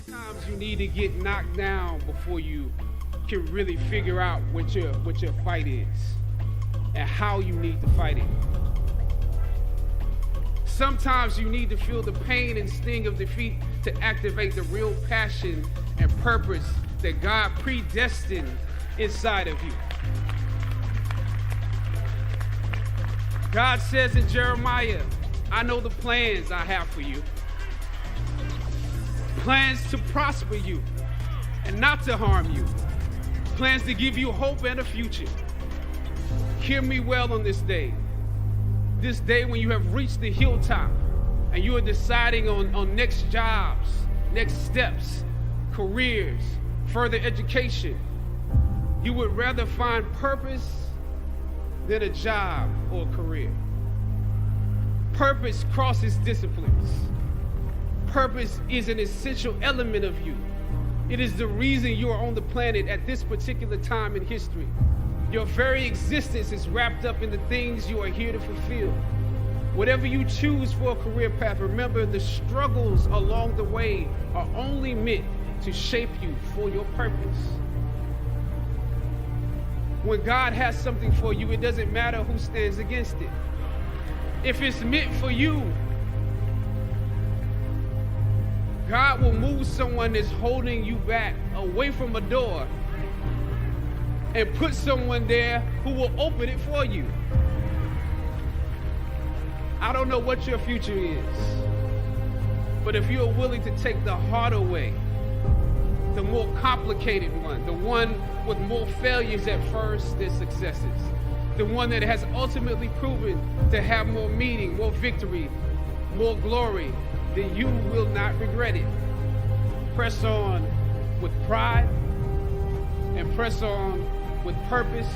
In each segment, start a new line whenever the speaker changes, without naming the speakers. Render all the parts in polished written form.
Sometimes you need to get knocked down before you can really figure out what your fight is and how you need to fight it. Sometimes you need to feel the pain and sting of defeat to activate the real passion and purpose that God predestined inside of you. God says in Jeremiah, I know the plans I have for you. Plans to prosper you and not to harm you. Plans to give you hope and a future. Hear me well on this day. This day when you have reached the hilltop and you are deciding on next jobs, next steps, careers, further education. You would rather find purpose than a job or a career. Purpose crosses disciplines. Purpose is an essential element of you. It is the reason you are on the planet at this particular time in history. Your very existence is wrapped up in the things you are here to fulfill. Whatever you choose for a career path, remember the struggles along the way are only meant to shape you for your purpose. When God has something for you, it doesn't matter who stands against it. If it's meant for you, God will move someone that's holding you back away from a door and put someone there who will open it for you. I don't know what your future is, but if you're willing to take the harder way, the more complicated one, the one with more failures at first than successes, the one that has ultimately proven to have more meaning, more victory, more glory, then you will not regret it. Press on with pride and press on with purpose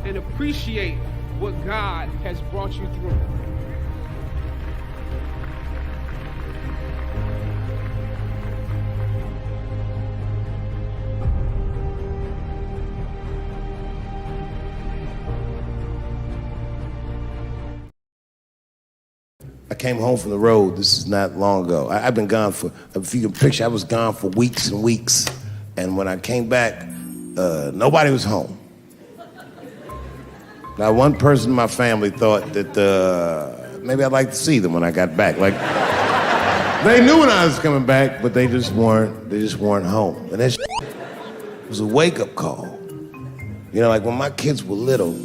and appreciate what God has brought you through.
I came home from the road. This is not long ago. I've been gone for, if you can picture, I was gone for weeks and weeks. And when I came back, nobody was home. Now, one person in my family thought that maybe I'd like to see them when I got back. Like, they knew when I was coming back, but they just weren't home. And that was a wake-up call. You know, like when my kids were little,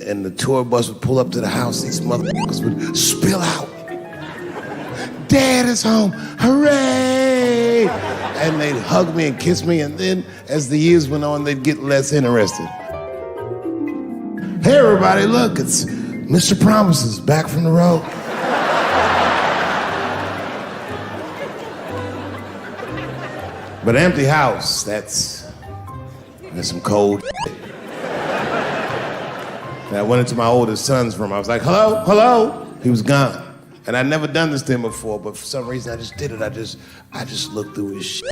and the tour bus would pull up to the house, these motherfuckers would spill out. Dad is home, hooray! And they'd hug me and kiss me, and then as the years went on, they'd get less interested. Hey everybody, look, it's Mr. Promises back from the road. But an empty house, that's some cold shit. And I went into my oldest son's room. I was like, hello, hello. He was gone. And I'd never done this to him before, but for some reason I just did it. I just looked through his shit.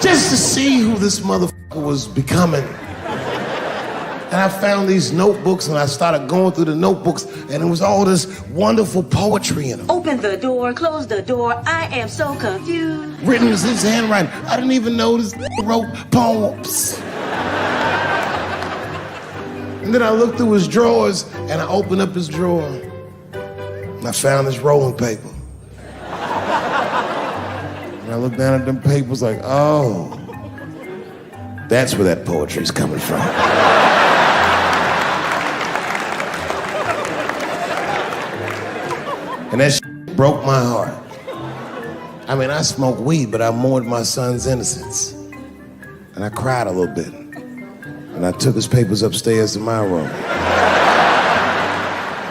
Just to see who this motherfucker was becoming. And I found these notebooks and I started going through the notebooks and it was all this wonderful poetry in them.
Open the door, close the door, I am so confused.
Written with his handwriting. I didn't even know this wrote poems. And then I looked through his drawers and I opened up his drawer and I found this rolling paper. And I looked down at them papers like, oh, that's where that poetry's coming from. And that shit broke my heart. I mean, I smoked weed, but I mourned my son's innocence. And I cried a little bit. And I took his papers upstairs to my room.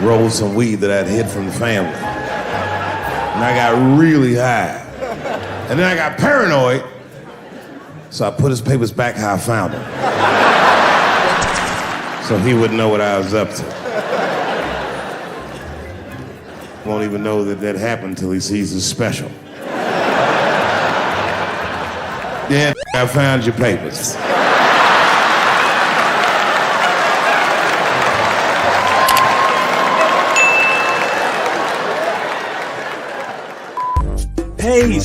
Rolled some weed that I'd hid from the family. And I got really high. And then I got paranoid. So I put his papers back how I found them. So he wouldn't know what I was up to. Won't even know that happened until he sees the special. Yeah, I found your papers.
Hey,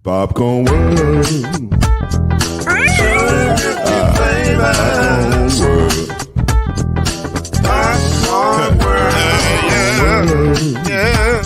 Popcorn world. Popcorn world. Yeah.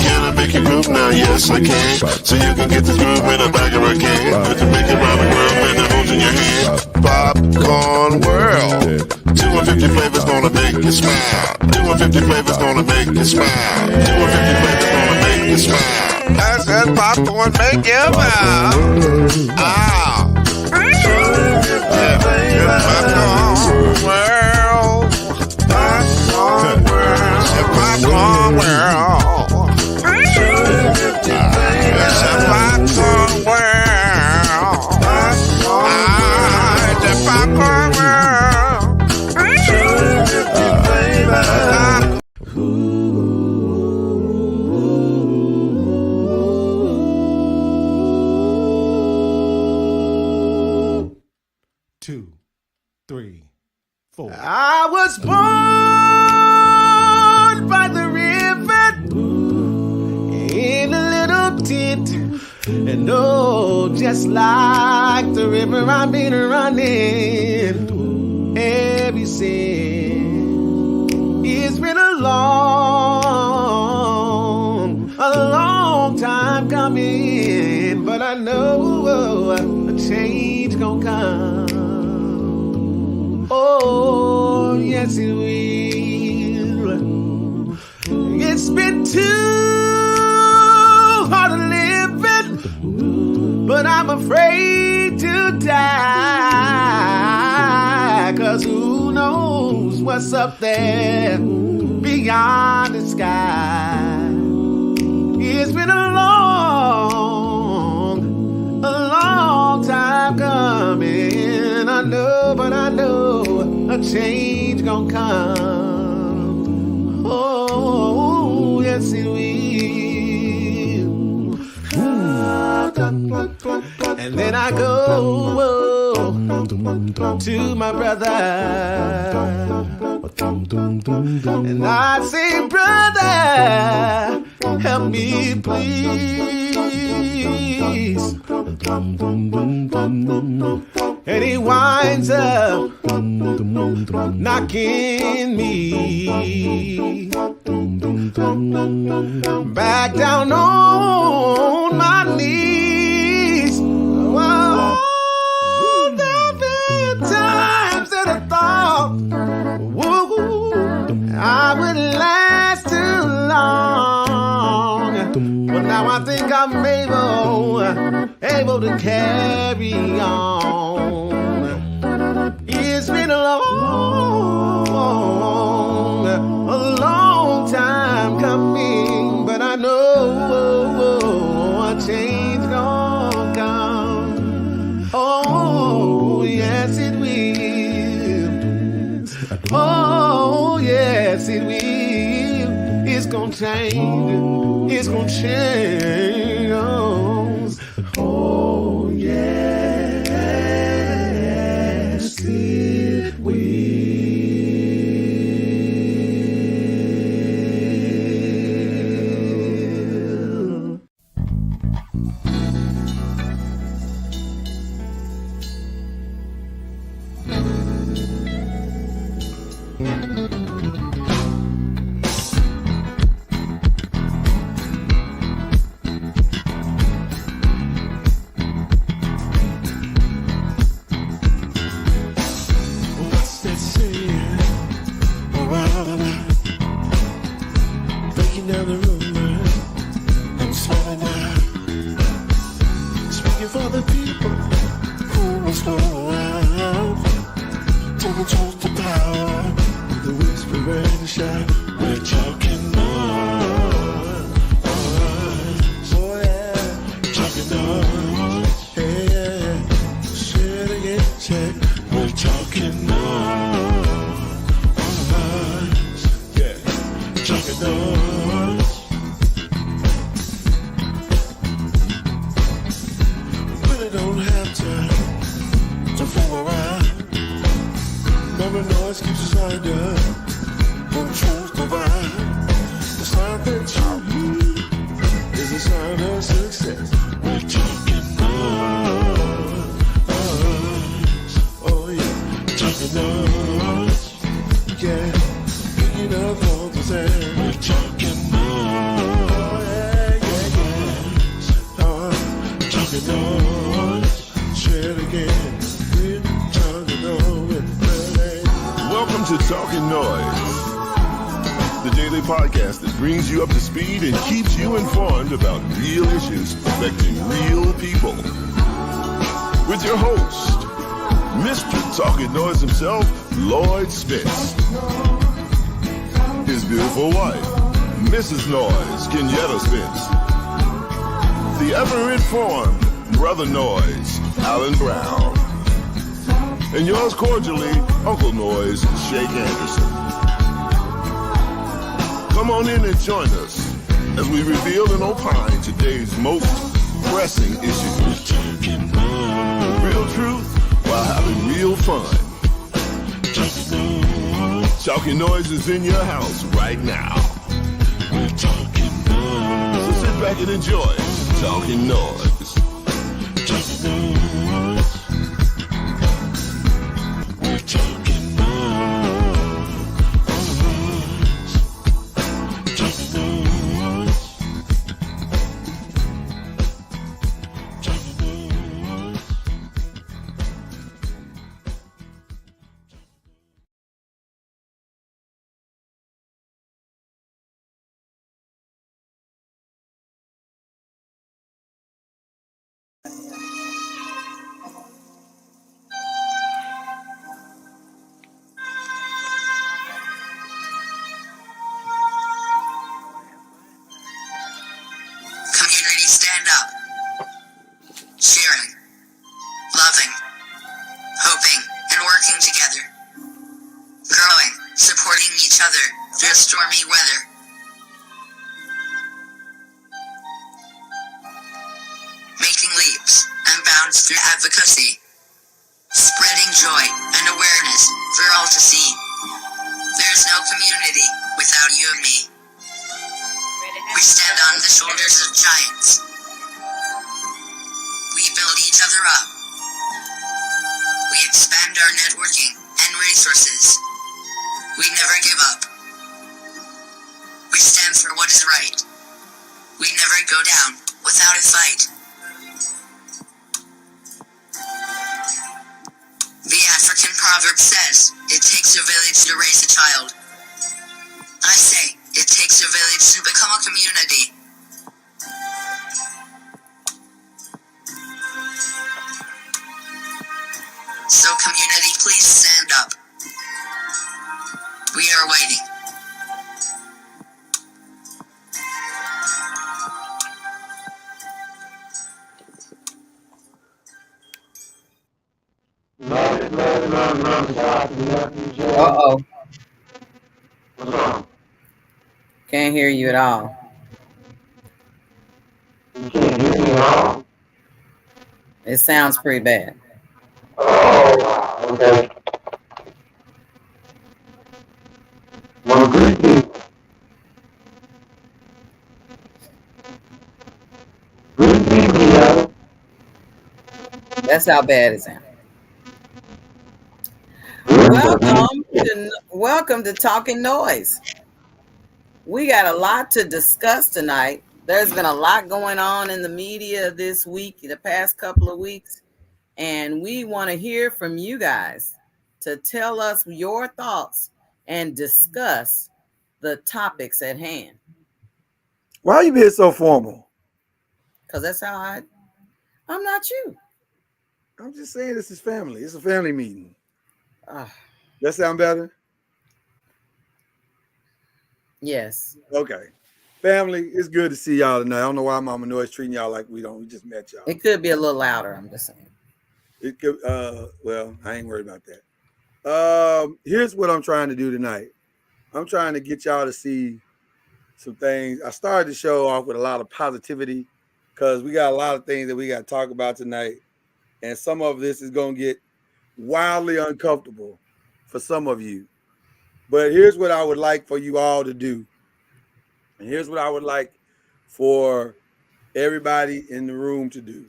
Can I make you move now? Yes, I can. So you can get this move in the back of a can. But you make it round the world when it holds in your hand. Popcorn world. 250 flavors gonna make you smile. 250 flavors gonna make you smile. 250 flavors gonna make you smile. I said popcorn make you smile. Ah. Popcorn world. Popcorn world. Popcorn world. It's a popcorn world. The popcorn world.
2, 3, 4.
I was born by the river in a little tent, and oh, just like the river I've been running ever since. It's been a long time coming, but I know a change gonna come. Oh, yes it will. It's been too hard to live it, but I'm afraid to die. 'Cause who knows what's up there beyond the sky. It's been a long time coming. I know, but I know a change gonna come. Oh, yes it will. And then I go to my brother, and I say, brother, help me please. And he winds up knocking me back down on my knees. Whoa, there been times that I thought, whoa, I would last too long. But now I think I'm able to carry on. It's been a long time coming, but I know a change gonna come. Oh, yes it will. Oh, yes it will. It's gonna change. It's gonna change. Oh, yes it will.
really don't have time to fool around. Never noise keeps us lined up. No truth divine. The sign that you is a sign of success. We're talking noise. Oh yeah, talking noise. Yeah, picking up all the sound. We're talking noise. Talking noise. Share it again. We're talking noise. Welcome to Talkin NOIZ, the daily podcast that brings you up to speed and keeps you informed about real issues affecting real people. With your host, Mr. Talkin NOIZ himself, Lloyd Spence. His beautiful wife, Mrs. Noise, Kenyatta Spence. The ever-informed Brother Noise, Alan Brown. And yours cordially, Uncle Noise, Shake Anderson. Come on in and join us as we reveal and opine today's most pressing issues. Real truth while having real fun. Talkin NOIZ is in your house right now. So sit back and enjoy Talkin NOIZ.
Community stand up. Sharing, loving, hoping, and working together. Growing, supporting each other through stormy weather. Making leaps and bounds through advocacy. Spreading joy and awareness for all to see. There's no community without you and me. We stand on the shoulders of giants. We build each other up. We expand our networking and resources. We never give up. We stand for what is right. We never go down without a fight. The African proverb says, it takes a village to raise a child. I say, it takes a village to become a community. So community, please stand up. We are waiting.
Uh-oh. Can't hear you at all.
You can't hear me at all?
It sounds pretty bad.
Oh, wow. Okay. Well, good people. Good people, yo.
That's how bad it sounds. Welcome to Talkin NOIZ. We got a lot to discuss tonight. There's been a lot going on in the media this week, the past couple of weeks, and we want to hear from you guys to tell us your thoughts and discuss the topics at hand.
Why are you being so formal?
Because that's how I'm not you.
I'm just saying this is family. It's a family meeting. That sound better?
Yes.
Okay. Family, it's good to see y'all tonight. I don't know why Mama Noise treating y'all like we just met y'all.
It could be a little louder, I'm just saying.
It could, well, I ain't worried about that. Here's what I'm trying to do tonight. I'm trying to get y'all to see some things. I started the show off with a lot of positivity because we got a lot of things that we got to talk about tonight. and some of this is going to get wildly uncomfortable for some of you. But here's what I would like for you all to do. And here's what I would like for everybody in the room to do.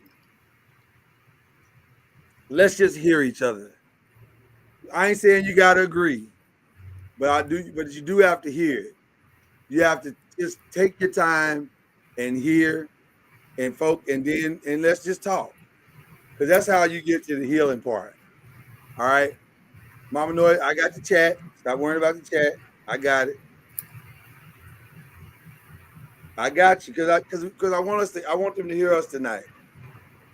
Let's just hear each other. I ain't saying you got to agree, but you do have to hear it. You have to just take your time and hear and let's just talk. Because that's how you get to the healing part. All right. Mama Noise, I got the chat. Stop worrying about the chat. I got it. I got you because I want them to hear us tonight.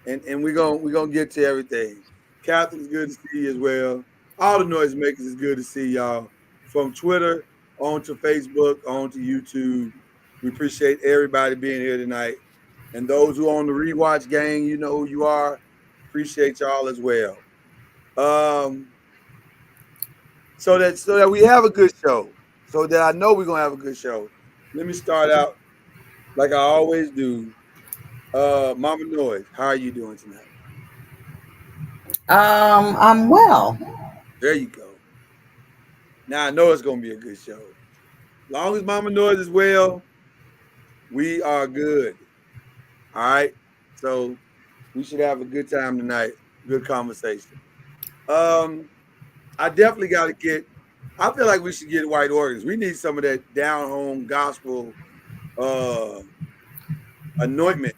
And we're gonna get to everything. Catherine, it's good to see you as well. All the noisemakers, is good to see y'all. From Twitter on to Facebook, on to YouTube. We appreciate everybody being here tonight. And those who are on the rewatch gang, you know who you are. Appreciate y'all as well. So that we have a good show. So that I know we're gonna have a good show. Let me start out like I always do. Mama Noise, how are you doing tonight?
I'm well.
There you go. Now I know it's gonna be a good show. As long as Mama Noise is well, we are good. All right. So we should have a good time tonight. Good conversation. I definitely got to get. I feel like we should get white organs. We need some of that down home gospel anointment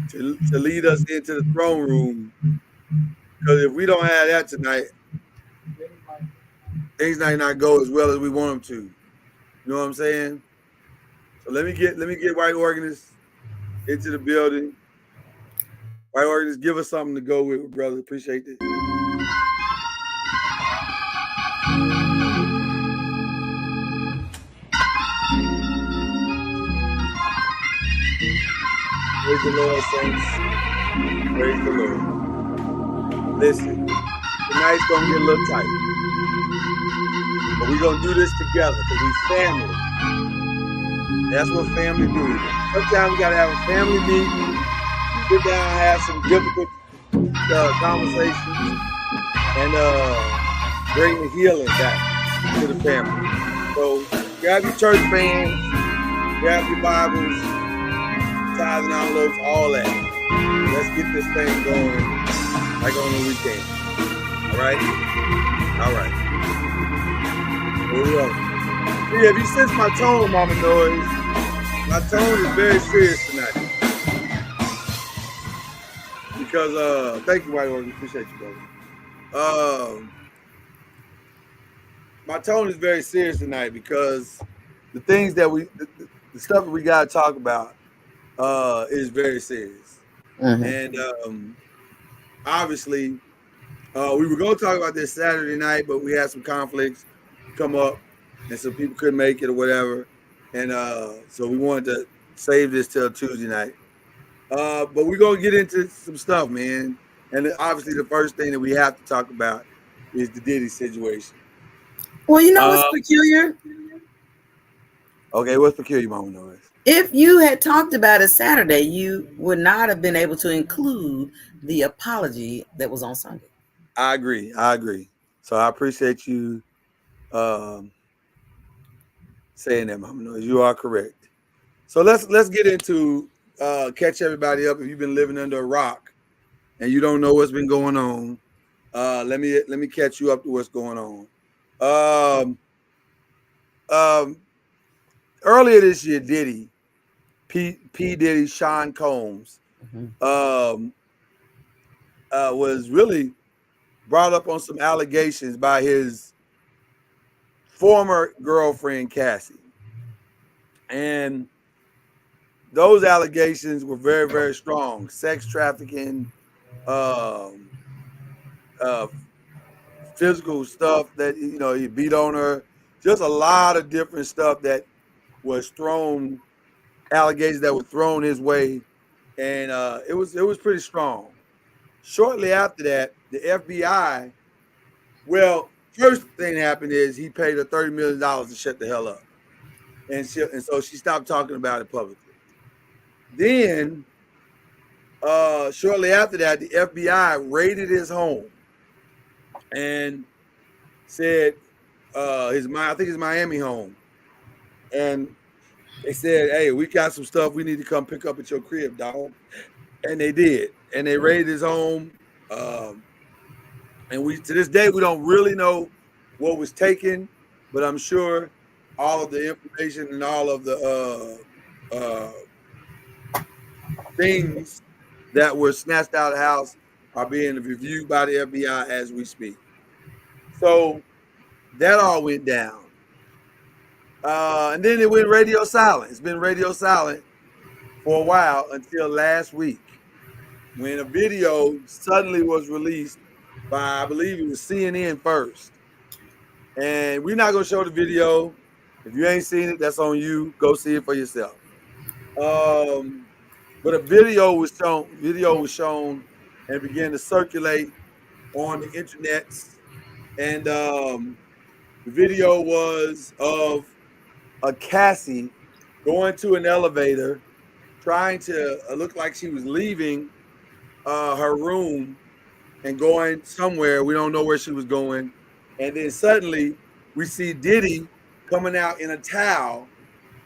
to lead us into the throne room. Because if we don't have that tonight, things might not go as well as we want them to. You know what I'm saying? So let me get white organists into the building. White organists, give us something to go with, brother. Appreciate it. Praise the Lord, saints. Praise the Lord. Listen, tonight's gonna get a little tight, but we're gonna do this together because we family. That's what family do. Sometimes we gotta have a family meeting, sit down, have some difficult conversations, and bring the healing back to the family. So grab your church fans, grab your Bibles, tithes and envelopes, all that. Let's get this thing going like on the weekend. All right? All right. Here we go. See, if you sense my tone, Mama Noise, my tone is very serious tonight. Because, thank you, White Organ. Appreciate you, brother. My tone is very serious tonight because the things that the stuff that we got to talk about is very serious. Mm-hmm. And obviously, we were going to talk about this Saturday night, but we had some conflicts come up and some people couldn't make it or whatever. And so we wanted to save this till Tuesday night. But we're going to get into some stuff, man. And obviously the first thing that we have to talk about is the Diddy situation.
Well, you know what's peculiar?
Okay, what's peculiar, Mama Noise?
If you had talked about it Saturday, you would not have been able to include the apology that was on Sunday.
I agree. So I appreciate you saying that, Mama Noise. You are correct. So let's get into catch everybody up. If you've been living under a rock and you don't know what's been going on, let me catch you up to what's going on. Earlier this year, Diddy, P. Diddy, Sean Combs, was really brought up on some allegations by his former girlfriend, Cassie. And those allegations were very, very strong. Sex trafficking, physical stuff that, he beat on her. Just a lot of different stuff that was thrown, allegations that were thrown his way. And it was pretty strong. Shortly after that, the FBI, first thing that happened is he paid her $30 million to shut the hell up. And so she stopped talking about it publicly. Then Shortly after that, the FBI raided his home and said I think his Miami home, and they said, "Hey, we got some stuff we need to come pick up at your crib, dog." And they did, and they raided his home. And we to this day we don't really know what was taken, but I'm sure all of the information and all of the things that were snatched out of the house are being reviewed by the FBI as we speak. So that all went down. And then it went radio silent. It's been radio silent for a while until last week when a video suddenly was released by, I believe it was CNN first. And we're not going to show the video. If you ain't seen it, that's on you. Go see it for yourself. But a video was shown and began to circulate on the internet. And the video was of a Cassie going to an elevator, trying to look like she was leaving her room and going somewhere. We don't know where she was going. And then suddenly we see Diddy coming out in a towel,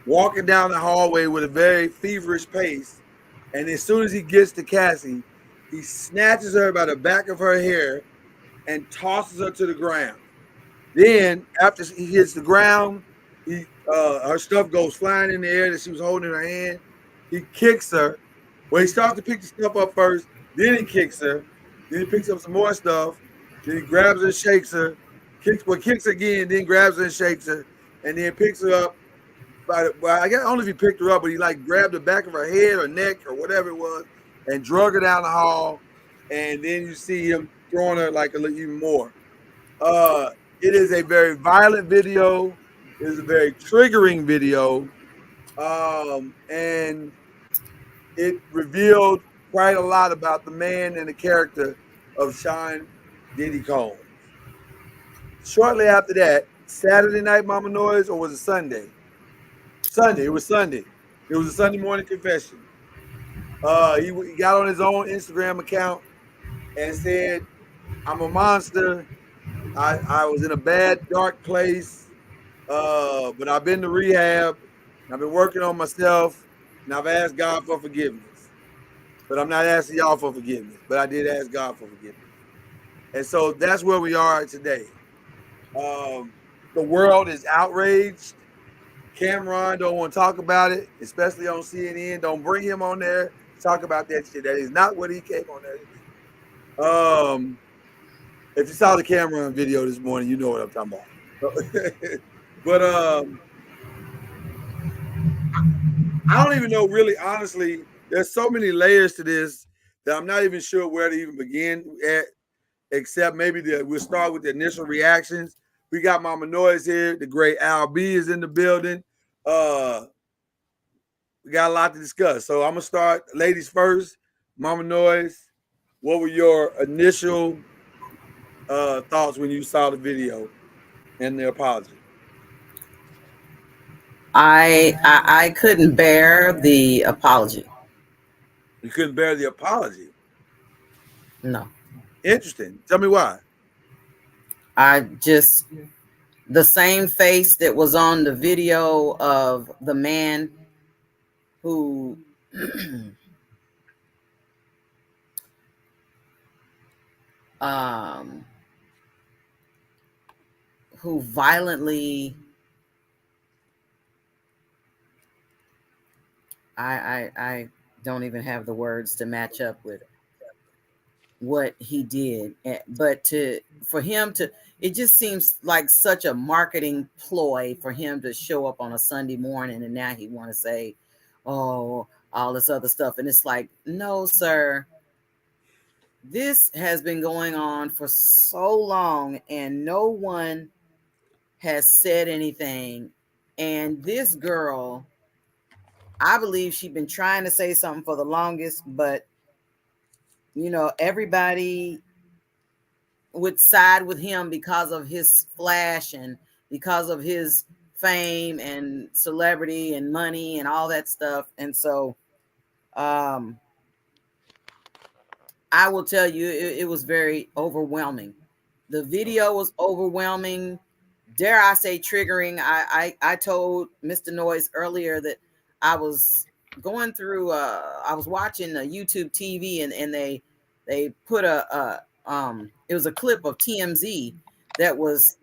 walking down the hallway with a very feverish pace. And as soon as he gets to Cassie, he snatches her by the back of her hair and tosses her to the ground. Then after he hits the ground, her stuff goes flying in the air that she was holding in her hand. He kicks her. Well, he starts to pick the stuff up first, then he kicks her. Then he picks up some more stuff. Then he grabs her and shakes her. Kicks her again, then grabs her and shakes her, and then picks her up. I don't know if he picked her up, but he like grabbed the back of her head or neck or whatever it was, and drug her down the hall. And then you see him throwing her like a little even more. It is a very violent video. It is a very triggering video, and it revealed quite a lot about the man and the character of Sean Diddy Combs. Shortly after that, Saturday night Mama Noise, or was it Sunday? Sunday. It was Sunday. It was a Sunday morning confession. He got on his own Instagram account and said, "I'm a monster. I was in a bad, dark place, but I've been to rehab. I've been working on myself, and I've asked God for forgiveness. But I'm not asking y'all for forgiveness, but I did ask God for forgiveness." And so that's where we are today. The world is outraged. Cameron don't want to talk about it, especially on CNN. Don't bring him on there to talk about that shit. That is not what he came on there to do. If you saw the Cameron video this morning, you know what I'm talking about. But I don't even know, really, honestly. There's so many layers to this that I'm not even sure where to even begin at, except maybe we'll start with the initial reactions. We got Mama Noise here. The great Al B is in the building. We got a lot to discuss. So I'm going to start, ladies first. Mama Noise, what were your initial thoughts when you saw the video and the apology?
I couldn't bear the apology.
You couldn't bear the apology?
No.
Interesting. Tell me why.
The same face that was on the video of the man who who violently I don't even have the words to match up with what he did, but for him to, it just seems like such a marketing ploy for him to show up on a Sunday morning and now he want to say, oh, all this other stuff. And it's like, no, sir, this has been going on for so long and no one has said anything. And this girl, I believe she's been trying to say something for the longest, but you know, everybody would side with him because of his flash and because of his fame and celebrity and money and all that stuff. And so I will tell you, it was very overwhelming. The video was overwhelming. Dare I say triggering. I told Mr. Noise earlier that I was going through I was watching a YouTube TV and they put it was a clip of TMZ that was,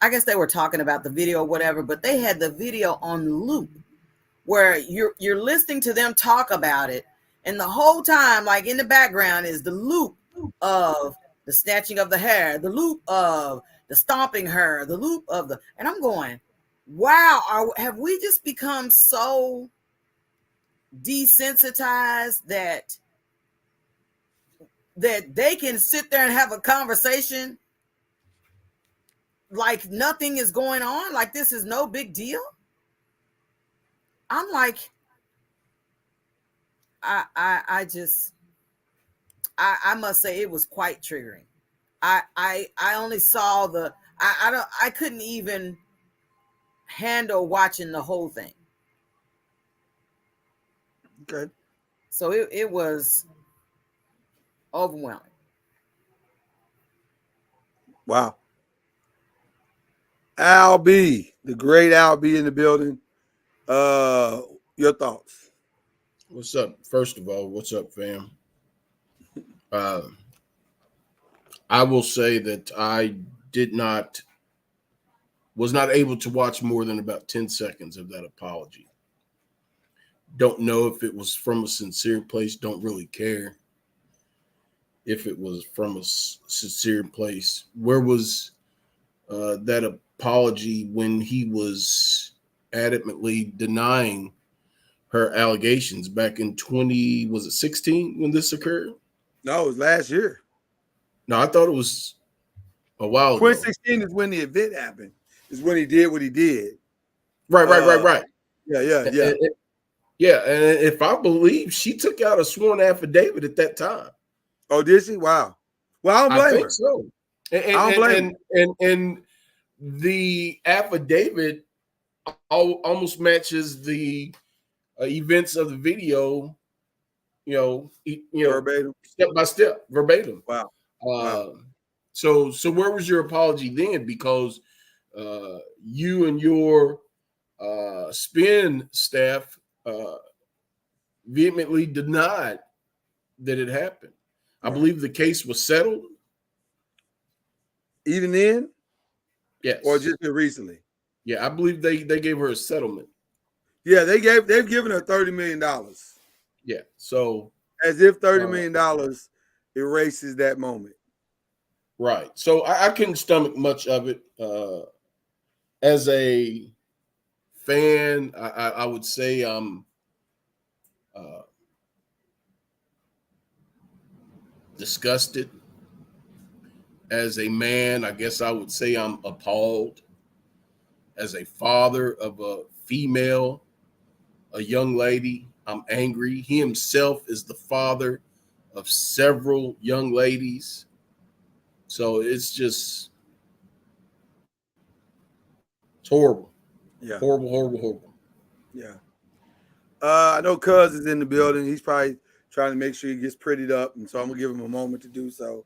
I guess they were talking about the video or whatever, but they had the video on loop where you're listening to them talk about it, and the whole time, like in the background, is the loop of the snatching of the hair, the loop of the stomping her, the loop of the, and I'm going, wow, have we just become so desensitized that they can sit there and have a conversation like nothing is going on, like this is no big deal? I'm like, I must say it was quite triggering. I only saw I couldn't even handle watching the whole thing.
Okay.
So it was overwhelming.
Wow. Al B, the great Al B in the building. Your thoughts?
What's up? First of all, what's up, fam? I will say that I was not able to watch more than about 10 seconds of that apology. Don't know if it was from a sincere place. Don't really care if it was from a sincere place. Where was that apology when he was adamantly denying her allegations back in 16 when this occurred?
No, it was last year.
No, I thought it was a while ago.
2016 is when the event happened. Is when he did what he did.
Right.
Yeah.
Yeah, and if I believe, she took out a sworn affidavit at that time.
Oh, did she? Wow. Well, I don't blame her.
So.
I don't blame
her. And the affidavit almost matches the events of the video,
verbatim,
step by step, verbatim.
Wow.
So where was your apology then? Because you and your spin staff vehemently denied that it happened. I believe the case was settled.
Even then?
Yes.
Or just recently?
Yeah, I believe they gave her a settlement.
Yeah, they've given her $30 million.
Yeah. So
as if $30 million erases that moment.
Right. So I couldn't stomach much of it. As a fan, I would say I'm disgusted. As a man, I guess I would say I'm appalled. As a father of a female, a young lady, I'm angry. He himself is the father of several young ladies. So it's horrible.
Yeah.
Horrible.
Yeah. I know Cuz is in the building. He's probably trying to make sure he gets prettied up, and so I'm gonna give him a moment to do so.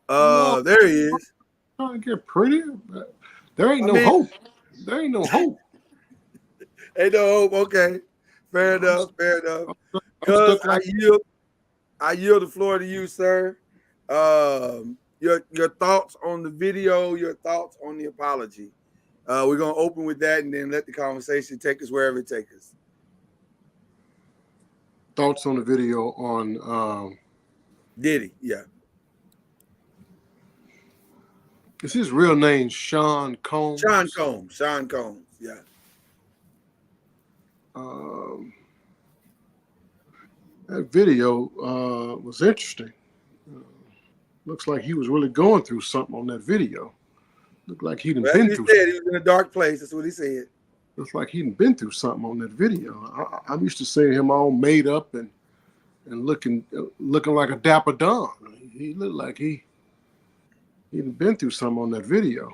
There he is.
Trying to get prettier, but there ain't no hope. There ain't no hope.
Ain't no hope. Okay. Fair enough. Cuz I yield the floor to you, sir. Your thoughts on the video, your thoughts on the apology. We're gonna open with that and then let the conversation take us wherever it takes us.
Thoughts on the video on
Diddy, yeah.
Is his real name Sean Combs?
Sean Combs, yeah.
That video was interesting. Looks like he was really going through something on that video. Looked like he'd been through.
He said he was in a dark place. That's what he said.
Looks like he'd been through something on that video. I'm used to seeing him all made up and looking like a dapper Don. He looked like he'd been through something on that video.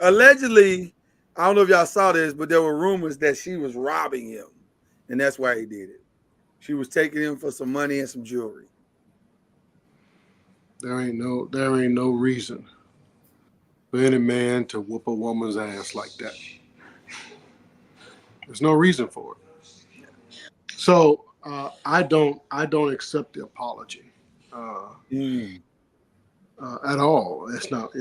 Allegedly, I don't know if y'all saw this, but there were rumors that she was robbing him, and that's why he did it. She was taking him for some money and some jewelry.
There ain't no reason for any man to whoop a woman's ass like that. There's no reason for it. So I don't accept the apology at all. It's not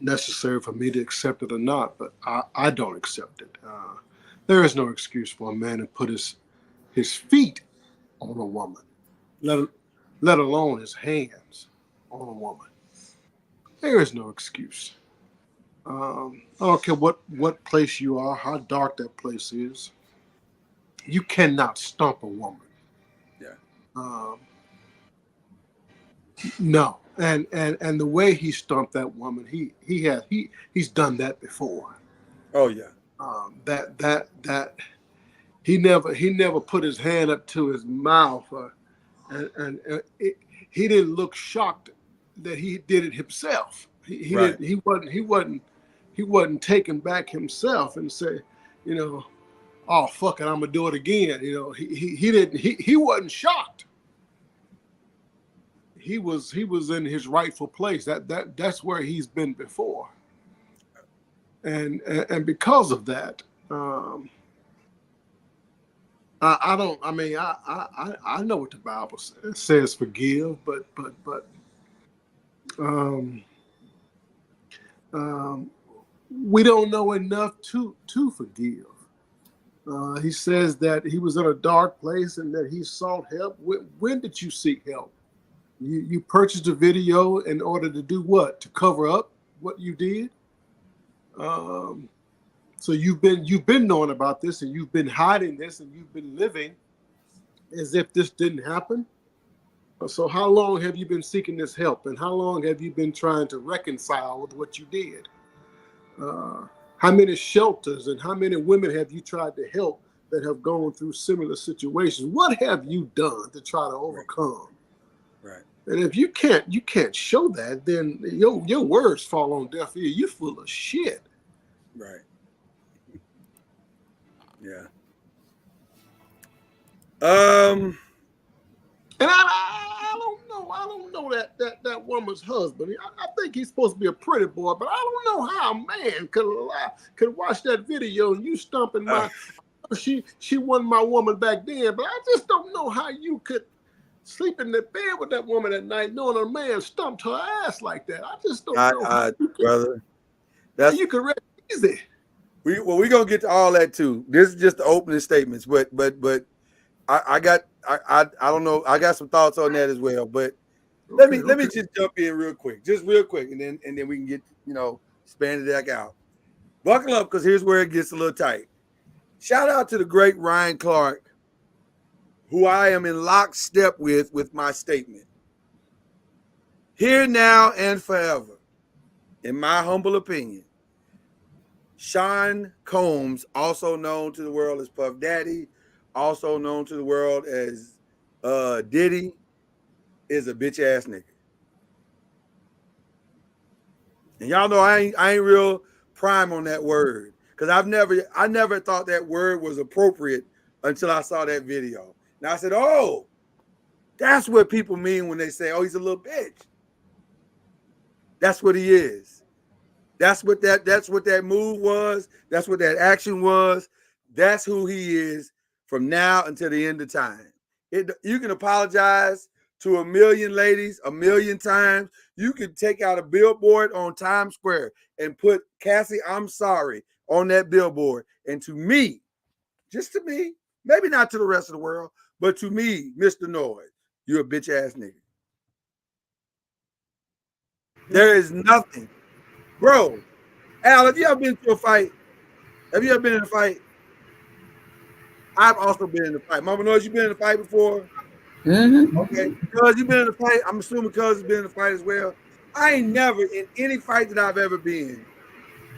necessary for me to accept it or not, but I don't accept it. There is no excuse for a man to put his feet on a woman, let alone his hands on a woman. There is no excuse. I don't care what place you are, how dark that place is. You cannot stomp a woman.
Yeah.
No. And the way he stomped that woman, he's done that before.
Oh yeah.
That he never put his hand up to his mouth, he didn't look shocked that he did it himself. He
Right.
didn't he wasn't taken back himself and say, oh fuck it, I'm gonna do it again. He wasn't shocked. He was in his rightful place. That's where he's been before. And because of that, I don't. I mean, I know what the Bible says. It says forgive, but we don't know enough to forgive. He says that he was in a dark place and that he sought help. When did you seek help? You purchased a video in order to do what? To cover up what you did. So you've been knowing about this, and you've been hiding this, and you've been living as if this didn't happen. So how long have you been seeking this help, and how long have you been trying to reconcile with what you did? How many shelters and how many women have you tried to help that have gone through similar situations? What have you done to try to overcome?
Right.
And if you can't show that, then your words fall on deaf ear. You're full of shit.
Right. Yeah.
And I don't know that woman's husband. I think he's supposed to be a pretty boy, but I don't know how a man could watch that video and you stomping my. She wasn't my woman back then, but I just don't know how you could sleep in the bed with that woman at night knowing a man stumped her ass like that. I just don't know,
brother.
You could rest easy.
We're gonna get to all that too. This is just the opening statements, but I don't know. I got some thoughts on that as well. But let me just jump in real quick, and then we can get expand it back out. Buckle up, because here's where it gets a little tight. Shout out to the great Ryan Clark, who I am in lockstep with my statement. Here, now, and forever, in my humble opinion, Sean Combs, also known to the world as Puff Daddy, also known to the world as Diddy, is a bitch ass nigga. And y'all know I ain't real prime on that word, because I never thought that word was appropriate until I saw that video. And I said, oh, that's what people mean when they say, oh, he's a little bitch. That's what he is. That's what that move was. That's what that action was. That's who he is from now until the end of time. You can apologize to a million ladies a million times. You can take out a billboard on Times Square and put Cassie, I'm sorry, on that billboard. And to me, just to me, maybe not to the rest of the world, but to me, Mr. Noise, you're a bitch ass nigga. There is nothing. Bro, Al, have you ever been to a fight? Have you ever been in a fight? I've also been in a fight. Mama knows you've been in a fight before.
Mm-hmm.
Okay, because you've been in a fight, I'm assuming because you've been in a fight as well. I ain't never, in any fight that I've ever been,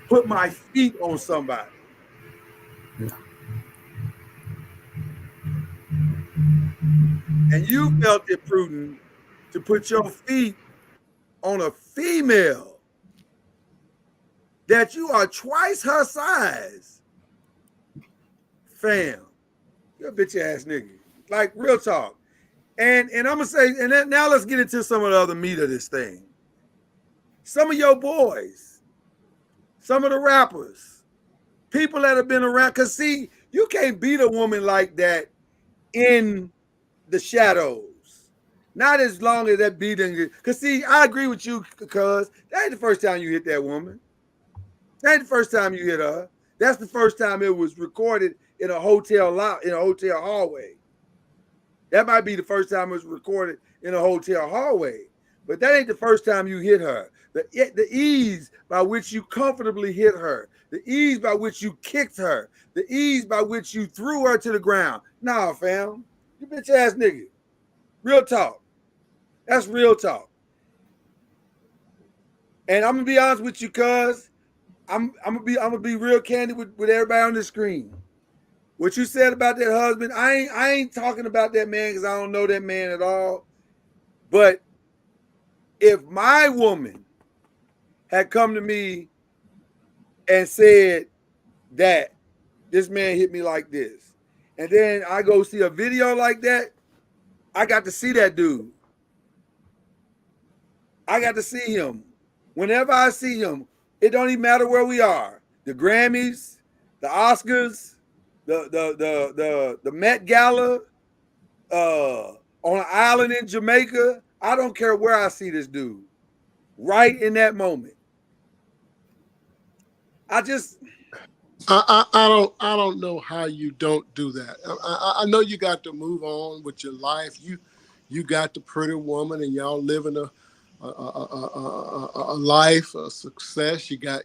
put my feet on somebody. And you felt it prudent to put your feet on a female that you are twice her size. Fam, you're a bitch ass nigga. Like, real talk. And I'm gonna say, and then, now let's get into some of the other meat of this thing. Some of your boys, some of the rappers, people that have been around, because see, you can't beat a woman like that in the shadows. Not as long as that beating. Because see, I agree with you, because that ain't the first time you hit that woman. That ain't the first time you hit her. That's the first time it was recorded in a hotel hallway. That might be the first time it was recorded in a hotel hallway. But that ain't the first time you hit her. The ease by which you comfortably hit her, the ease by which you kicked her, the ease by which you threw her to the ground. Nah, fam. You bitch ass nigga. Real talk. That's real talk. And I'm gonna be honest with you, cuz I'm gonna be real candid with everybody on the screen. What you said about that husband, I ain't talking about that man because I don't know that man at all. But if my woman had come to me and said that this man hit me like this, and then I go see a video like that, I got to see that dude. I got to see him. Whenever I see him, it don't even matter where we are. The Grammys, the Oscars, the Met Gala, on an island in Jamaica. I don't care where I see this dude. Right in that moment. I
don't know how you don't do that. I know you got to move on with your life. You got the pretty woman, and y'all living a life, a success. You got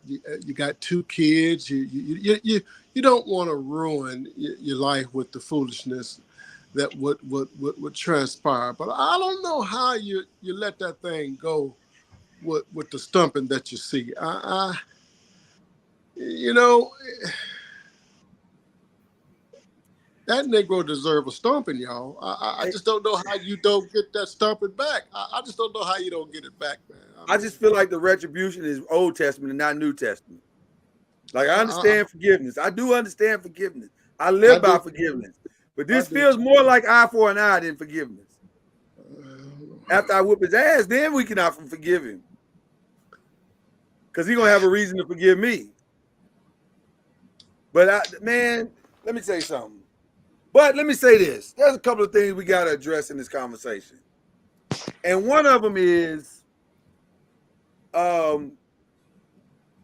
2 kids. You don't want to ruin your life with the foolishness that would transpire. But I don't know how you let that thing go with the stumping that you see. You know, that Negro deserve a stomping, y'all. I just don't know how you don't get that stomping back. I just don't know how you don't get it back, man.
I just feel like the retribution is Old Testament and not New Testament. Like, I understand forgiveness. I do understand forgiveness. I live by forgiveness. But this feels more like eye for an eye than forgiveness. After I whoop his ass, then we can often forgive him. Because he's going to have a reason to forgive me. But, man, let me tell you something. But let me say this. There's a couple of things we got to address in this conversation. And one of them is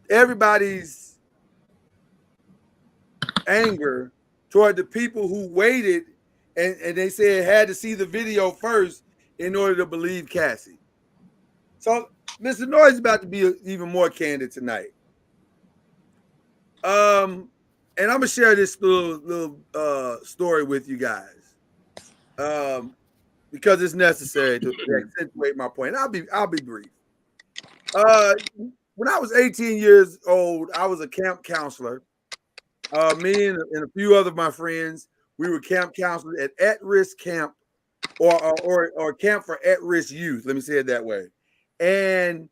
everybody's anger toward the people who waited and they said had to see the video first in order to believe Cassie. So Mr. Noiz is about to be even more candid tonight. And I'm gonna share this little story with you guys, because it's necessary to accentuate my point. I'll be brief. When I was 18 years old, I was a camp counselor. Me and a few other of my friends, we were camp counselors at risk camp, or camp for at-risk youth. Let me say it that way. And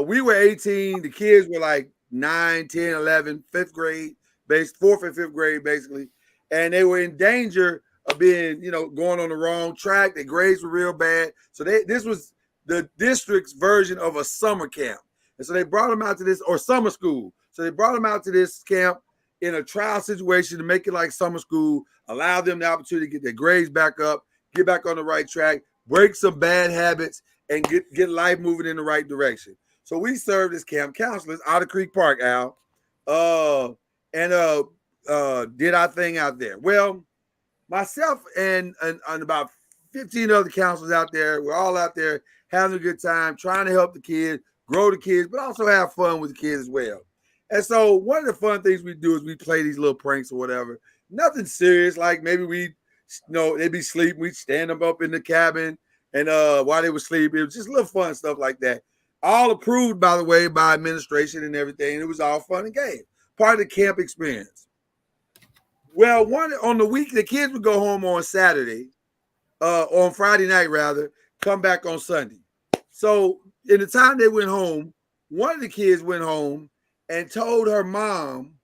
we were 18. The kids were like 9, 10, 11, 5th grade, 4th and 5th grade, basically. And they were in danger of being, going on the wrong track. Their grades were real bad. So this was the district's version of a summer camp. And so they brought them out to this, or summer school. So they brought them out to this camp in a trial situation to make it like summer school, allow them the opportunity to get their grades back up, get back on the right track, break some bad habits, and get life moving in the right direction. So we served as camp counselors out of Creek Park, Al, and did our thing out there. Well, myself and about 15 other counselors out there, we're all out there having a good time, trying to help the kids, grow the kids, but also have fun with the kids as well. And so one of the fun things we do is we play these little pranks or whatever. Nothing serious, like maybe they'd be sleeping, we'd stand them up in the cabin, and while they were sleeping, it was just little fun stuff like that. All approved, by the way, by administration and everything. And it was all fun and games. Part of the camp experience. Well, on the week, the kids would go home on Saturday, on Friday night rather, come back on Sunday. So in the time they went home, one of the kids went home and told her mom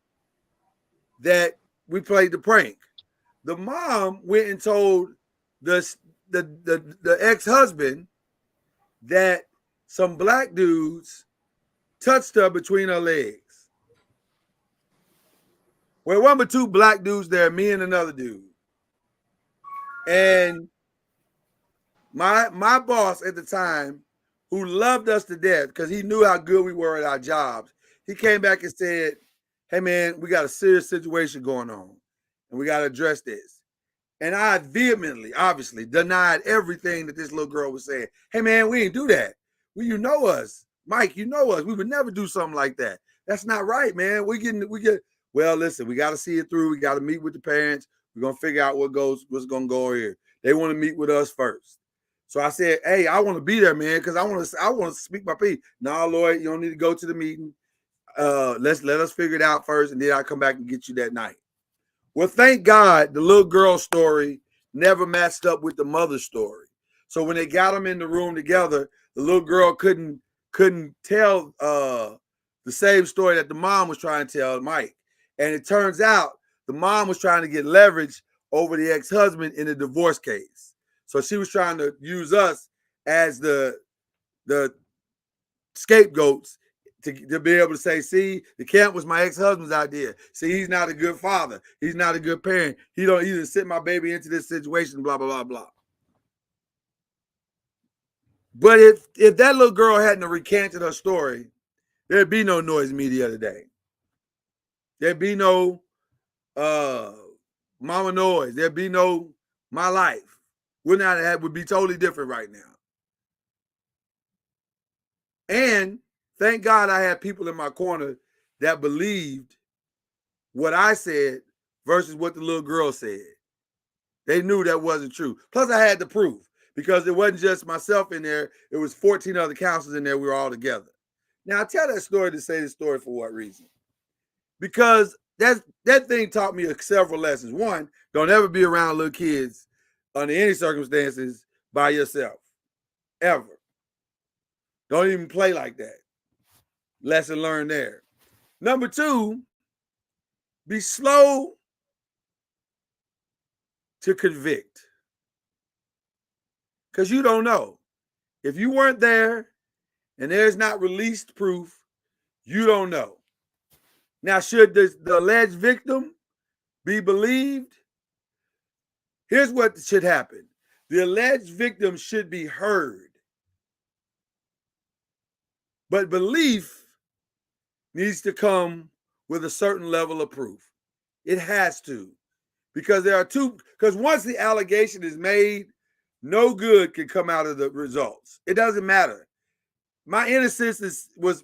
that we played the prank. The mom went and told the the ex-husband that some black dudes touched her between her legs. Well, one but two black dudes there, me and another dude. And my boss at the time, who loved us to death because he knew how good we were at our jobs, he came back and said, hey man, we got a serious situation going on and we got to address this. And I vehemently, obviously, denied everything that this little girl was saying. Hey man, we ain't do that. You know us. Mike, you know us. We would never do something like that. That's not right, man. Well, listen, we got to see it through. We got to meet with the parents. We're going to figure out what's going to go here. They want to meet with us first. So I said, hey, I want to be there, man, because I want to speak my piece. No, Lloyd, you don't need to go to the meeting. Let us figure it out first, and then I'll come back and get you that night. Well, thank God the little girl story never matched up with the mother's story. So when they got them in the room together, the little girl couldn't tell the same story that the mom was trying to tell Mike. And it turns out the mom was trying to get leverage over the ex-husband in a divorce case. So she was trying to use us as the scapegoats to be able to say, see, the camp was my ex-husband's idea. See, he's not a good father. He's not a good parent. He didn't send my baby into this situation, blah, blah, blah, blah. But if that little girl hadn't recanted her story, there'd be no noise media today. There'd be no Mama Noise. There'd be no My Life. Would be totally different right now. And thank God I had people in my corner that believed what I said versus what the little girl said. They knew that wasn't true. Plus, I had the proof because it wasn't just myself in there. It was 14 other counselors in there. We were all together. Now, I tell that story to say the story for what reason? Because that thing taught me several lessons. One, don't ever be around little kids under any circumstances by yourself, ever. Don't even play like that. Lesson learned there. Number two, be slow to convict. Because you don't know. If you weren't there and there's not released proof, you don't know. Now, should the alleged victim be believed? Here's what should happen. The alleged victim should be heard. But belief needs to come with a certain level of proof. It has to. Because because once the allegation is made, no good can come out of the results. It doesn't matter. My innocence was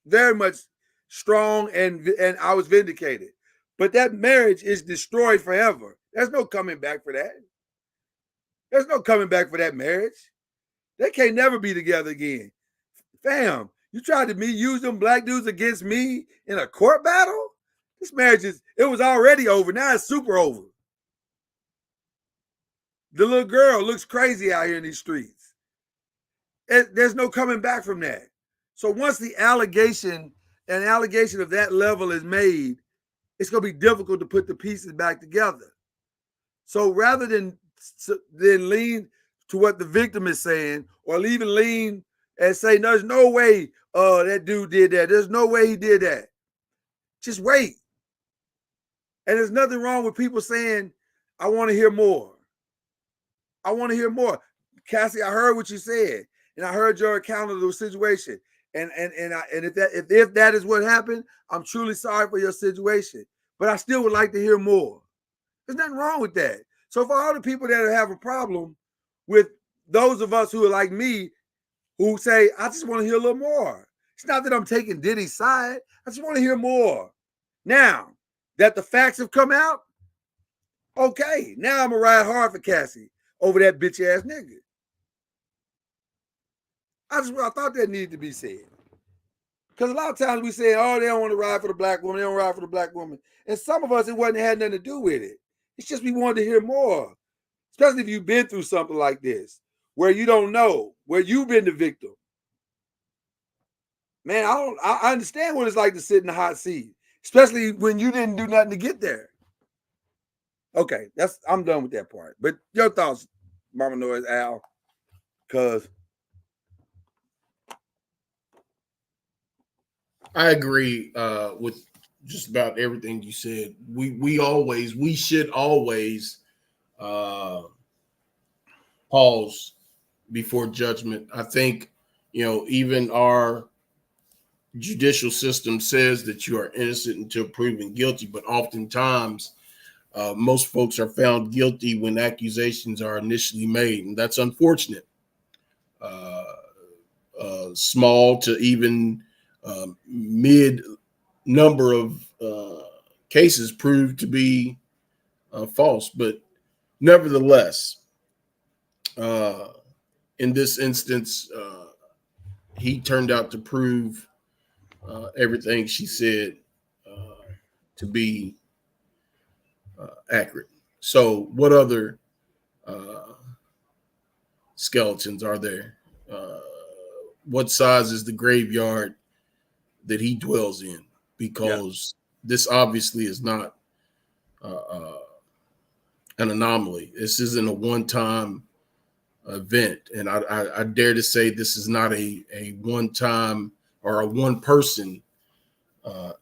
very much strong and I was vindicated. But that marriage is destroyed forever. There's no coming back for that. There's no coming back for that marriage. They can't never be together again. Fam, you tried to use them black dudes against me in a court battle? This marriage it was already over. Now it's super over. The little girl looks crazy out here in these streets. There's no coming back from that. So once an allegation of that level is made, it's going to be difficult to put the pieces back together. So rather than lean to what the victim is saying, or even lean and say, no, there's no way that dude did that. There's no way he did that. Just wait. And there's nothing wrong with people saying, I want to hear more. I want to hear more. Cassie, I heard what you said, and I heard your account of the situation. And if that is what happened, I'm truly sorry for your situation. But I still would like to hear more. There's nothing wrong with that. So for all the people that have a problem with those of us who are like me, who say, I just want to hear a little more. It's not that I'm taking Diddy's side. I just want to hear more. Now that the facts have come out, okay, now I'm going to ride hard for Cassie over that bitch ass nigga. I thought that needed to be said. Because a lot of times we say, oh, they don't want to ride for the black woman. They don't ride for the black woman. And some of us, it had nothing to do with it. It's just we wanted to hear more. Especially if you've been through something like this, where you don't know, where you've been the victim. Man, I understand what it's like to sit in the hot seat, especially when you didn't do nothing to get there. Okay, I'm done with that part. But your thoughts, Mama Noise, Al, because
I agree with just about everything you said. We should always pause before judgment. I think, even our judicial system says that you are innocent until proven guilty, but oftentimes most folks are found guilty when accusations are initially made, and that's unfortunate. Small to even mid number of cases proved to be false, but nevertheless, in this instance, he turned out to prove everything she said to be accurate. So, what other skeletons are there? What size is the graveyard that he dwells in? Because this obviously is not an anomaly. This isn't a one-time event, and I dare to say this is not a one-time or a one-person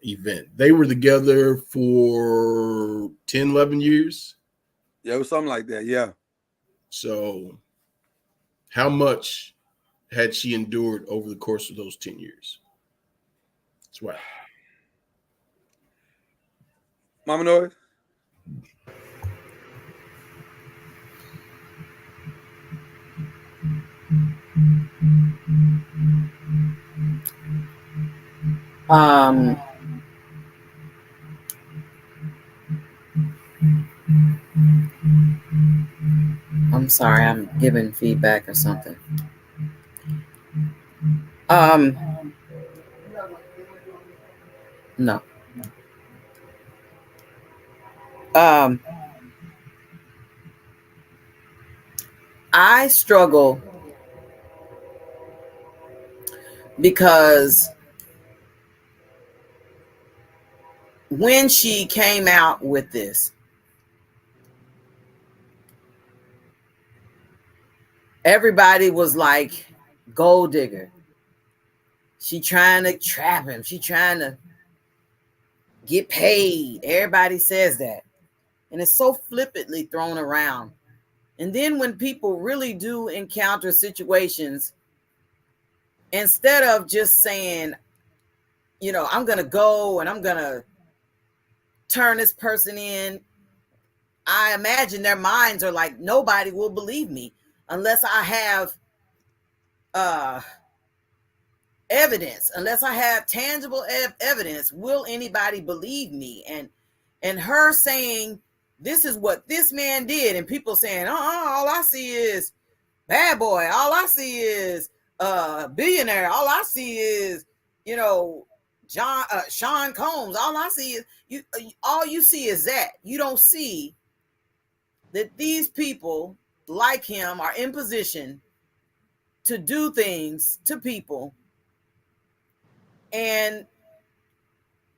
event. They were together for 10, 11 years.
Yeah, it was something like that. Yeah.
So how much had she endured over the course of those 10 years? That's right.
Mama Noise?
I'm sorry, I'm giving feedback or something. No. I struggle because when she came out with this, everybody was like, gold digger. She trying to trap him. She trying to get paid. Everybody says that. And it's so flippantly thrown around. And then when people really do encounter situations, instead of just saying, I'm going to go and I'm going to turn this person in, I imagine their minds are like, nobody will believe me unless I have evidence, unless I have tangible evidence. Will anybody believe me? And her saying, this is what this man did, and people saying, all I see is bad boy. All I see is billionaire. All I see is, Sean Combs. All I see is all you see is that. You don't see that these people like him are in position to do things to people, and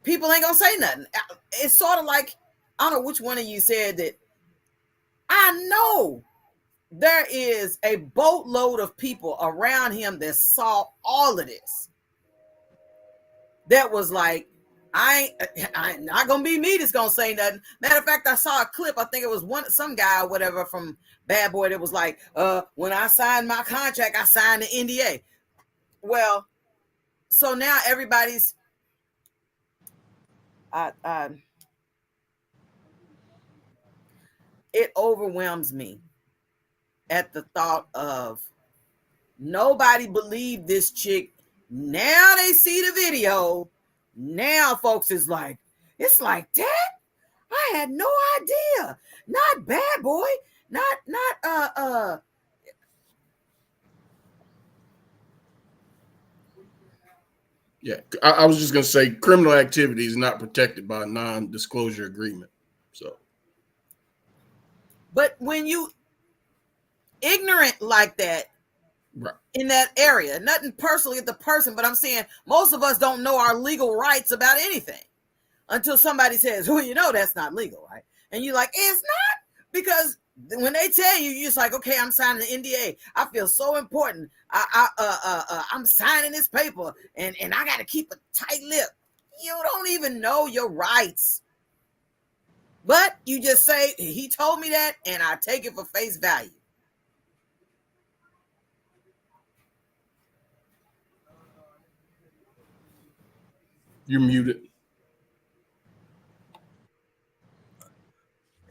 people ain't gonna say nothing. It's sort of like, I don't know which one of you said that. I know there is a boatload of people around him that saw all of this. That was like, I ain't not gonna be me that's gonna say nothing. Matter of fact, I saw a clip. I think it was some guy or whatever from Bad Boy that was like, when I signed my contract, I signed the NDA. Well, so now everybody's it overwhelms me at the thought of nobody believed this chick. Now they see the video. Now folks is like, it's like that? I had no idea. Not Bad Boy. Not
Yeah, I was just going to say criminal activity is not protected by a non-disclosure agreement. So,
but when you ignorant like that,
right,
in that area, nothing personally at the person, but I'm saying most of us don't know our legal rights about anything until somebody says, well, that's not legal, right? And you're like, it's not, because when they tell you, you're just like, okay, I'm signing the NDA. I feel so important. I'm signing this paper, and I got to keep a tight lip. You don't even know your rights. But you just say, he told me that, and I take it for face value.
You're muted.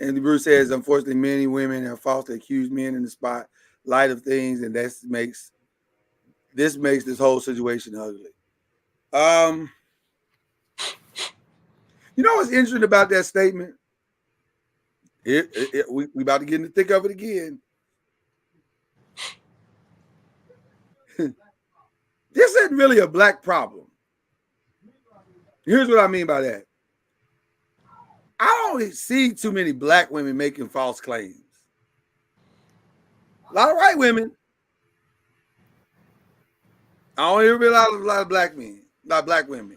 Andy Bruce says, unfortunately, many women have falsely accused men in the spotlight of things, and this makes this whole situation ugly. You know what's interesting about that statement? We about to get in the thick of it again. This isn't really a black problem. Here's what I mean by that. I don't see too many black women making false claims. A lot of white women. I don't hear a lot of black men, not black women.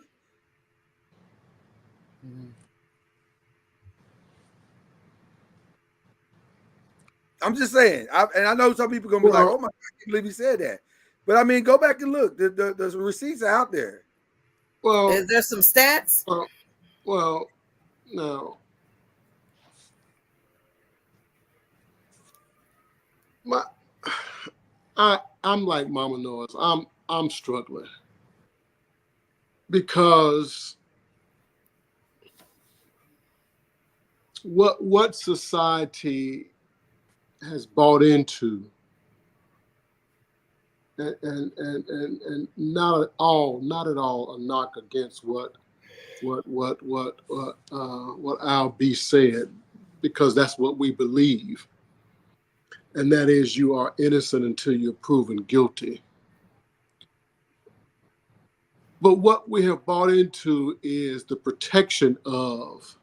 I'm just saying, I know some people are gonna be like, "Oh my God, I can't believe he said that," but I mean, go back and look. The receipts are out there.
Well,
is there some stats?
Well, no. I'm like Mama Noiz. I'm struggling because what society has bought into, and not at all a knock against what Al B said, because that's what we believe, and that is you are innocent until you're proven guilty. But what we have bought into is the protection of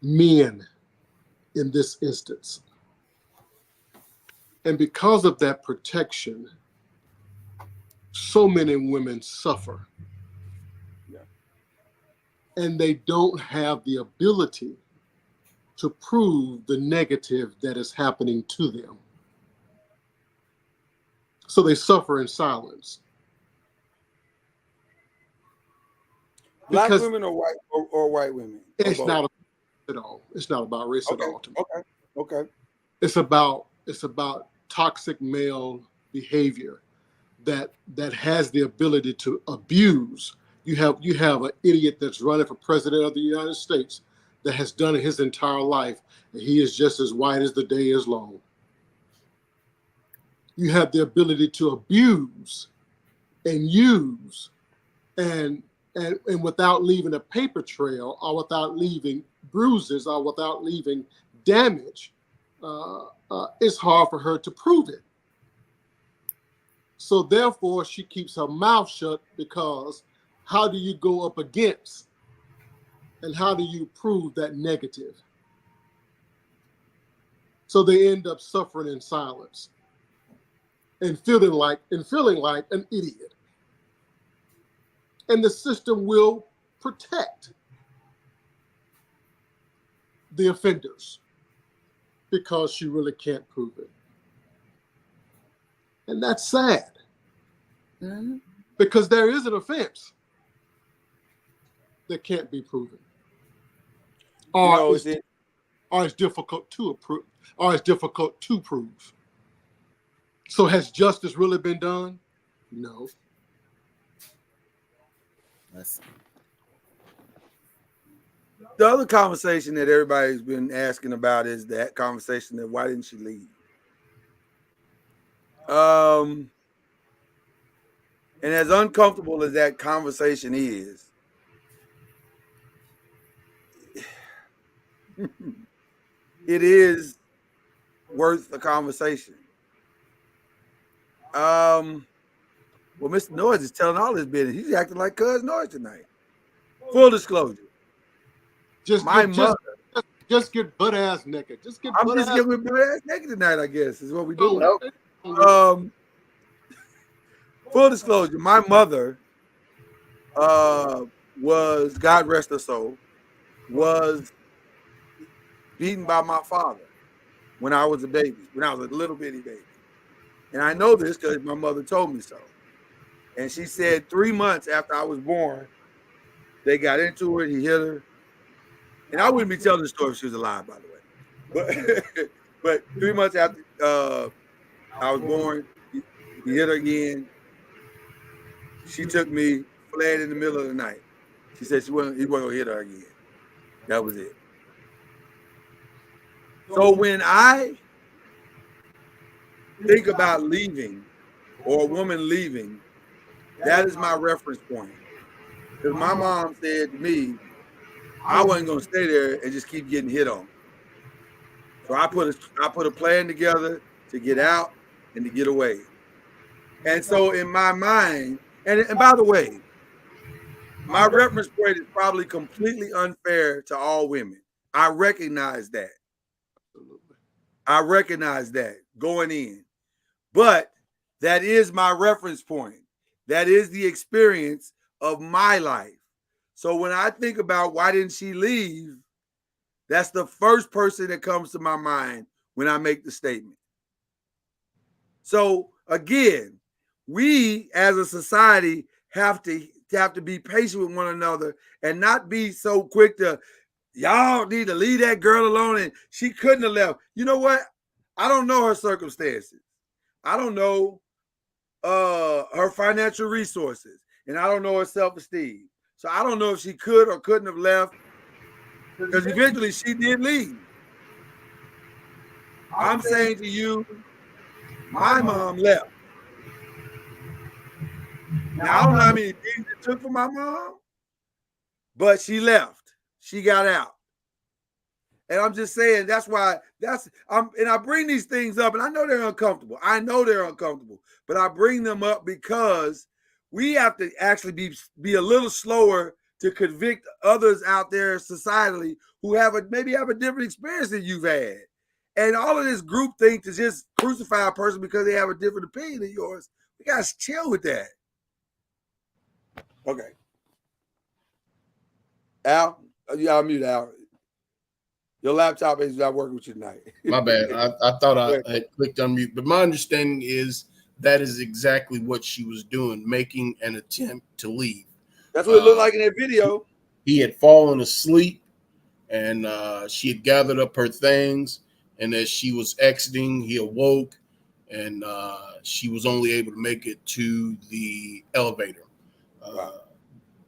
men in this instance. And because of that protection, so many women suffer.
Yeah.
And they don't have the ability to prove the negative that is happening to them. So they suffer in silence.
Black women or white women?
It's not at all. It's not about race at all to me.
Okay.
It's about toxic male behavior that has the ability to abuse. You have an idiot that's running for president of the United States that has done it his entire life, and he is just as white as the day is long. You have the ability to abuse and use and without leaving a paper trail, or without leaving bruises, or without leaving damage, it's hard for her to prove it. So therefore, she keeps her mouth shut, because how do you go up against, and how do you prove that negative? So they end up suffering in silence and feeling like an idiot. And the system will protect the offenders because she really can't prove it. And that's sad.
Mm-hmm.
Because there is an offense that can't be proven. Or it's difficult to prove. So has justice really been done? No.
Listen.
The other conversation that everybody's been asking about is that conversation that why didn't she leave? And as uncomfortable as that conversation is, it is worth a conversation. Well, Mr. Noiz is telling all his business. He's acting like Cuz Noiz tonight. Full disclosure.
Just get butt ass naked.
I'm just getting butt ass naked tonight, I guess, is what we do. Full disclosure, my mother was, God rest her soul, was beaten by my father when I was a baby, when I was a little bitty baby. And I know this because my mother told me so. And she said 3 months after I was born, they got into it. He hit her. And I wouldn't be telling the story if she was alive, by the way. But but 3 months after I was born, he hit her again. She took me, fled in the middle of the night. She said he wasn't gonna hit her again. That was it. So when I think about leaving or a woman leaving, that is my reference point. Because my mom said to me, I wasn't gonna stay there and just keep getting hit on. So I put a plan together to get out and to get away. And so in my mind, and by the way, my reference point is probably completely unfair to all women. I recognize that. I recognize that going in. But that is my reference point. That is the experience of my life. So when I think about why didn't she leave, that's the first person that comes to my mind when I make the statement. So again, we as a society have to be patient with one another and not be so quick to, y'all need to leave that girl alone and she couldn't have left. You know what? I don't know her circumstances. I don't know her financial resources, and I don't know her self-esteem. So I don't know if she could or couldn't have left, because eventually she did leave. I'm saying to you, my mom left. Now, I don't know how many days it took for my mom, but she left. She got out. And I'm just saying that's why and I bring these things up, and I know they're uncomfortable. I know they're uncomfortable, but I bring them up because we have to actually be a little slower to convict others out there societally who maybe have a different experience than you've had. And all of this group thing to just crucify a person because they have a different opinion than yours, we gotta chill with that. Okay. Al, y'all mute Al. Your laptop is not working with you tonight.
My bad. I thought I had clicked on mute, but my understanding is that is exactly what she was doing, making an attempt to leave.
That's what it looked like in that video.
He had fallen asleep, and she had gathered up her things, and as she was exiting, he awoke, and she was only able to make it to the elevator.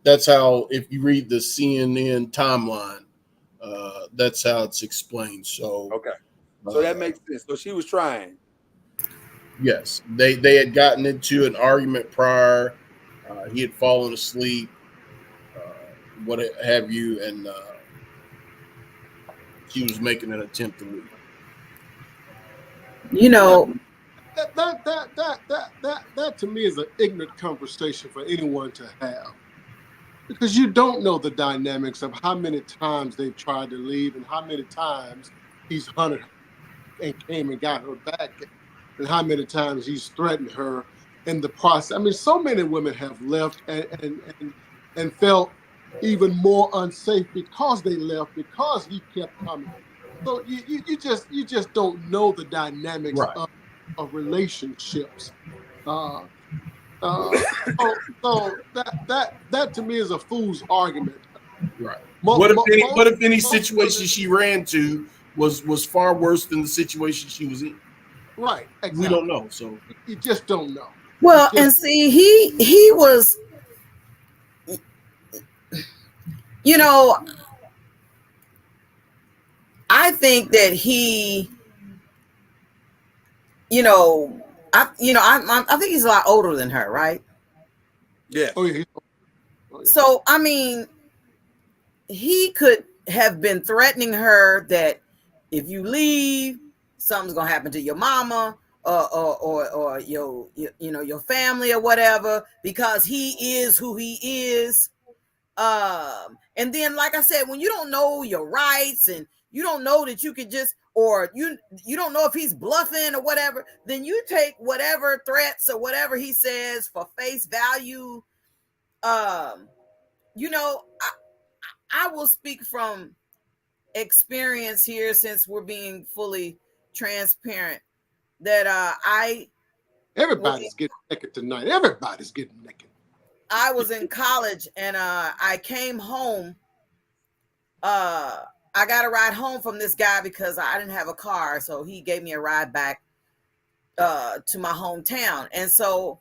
That's how, if you read the CNN timeline, that's how it's explained. So
okay, so that makes sense. So she was trying.
Yes, they had gotten into an argument prior. He had fallen asleep, what have you, and she was making an attempt to leave.
You know,
that to me is an ignorant conversation for anyone to have. Because you don't know the dynamics of how many times they've tried to leave and how many times he's hunted her and came and got her back, and how many times he's threatened her in the process. I mean, so many women have left and felt even more unsafe because they left, because he kept coming. So you just don't know the dynamics of relationships. So that to me is a fool's argument.
Right. What if any situation she ran to was far worse than the situation she was in?
Right. Exactly.
We don't know. So
you just don't know.
Well, and see, he was, you know, I think that he, I think he's a lot older than her, right?
Yeah.
Oh yeah.
So I mean, he could have been threatening her that if you leave, something's gonna happen to your mama or your family or whatever, because he is who he is. And then, like I said, when you don't know your rights and you don't know that you could just, or you don't know if he's bluffing or whatever, then you take whatever threats or whatever he says for face value. I will speak from experience here, since we're being fully transparent, that
Everybody's getting naked tonight. Everybody's getting naked.
I was in college, and I came home. I got a ride home from this guy because I didn't have a car, so he gave me a ride back to my hometown. And so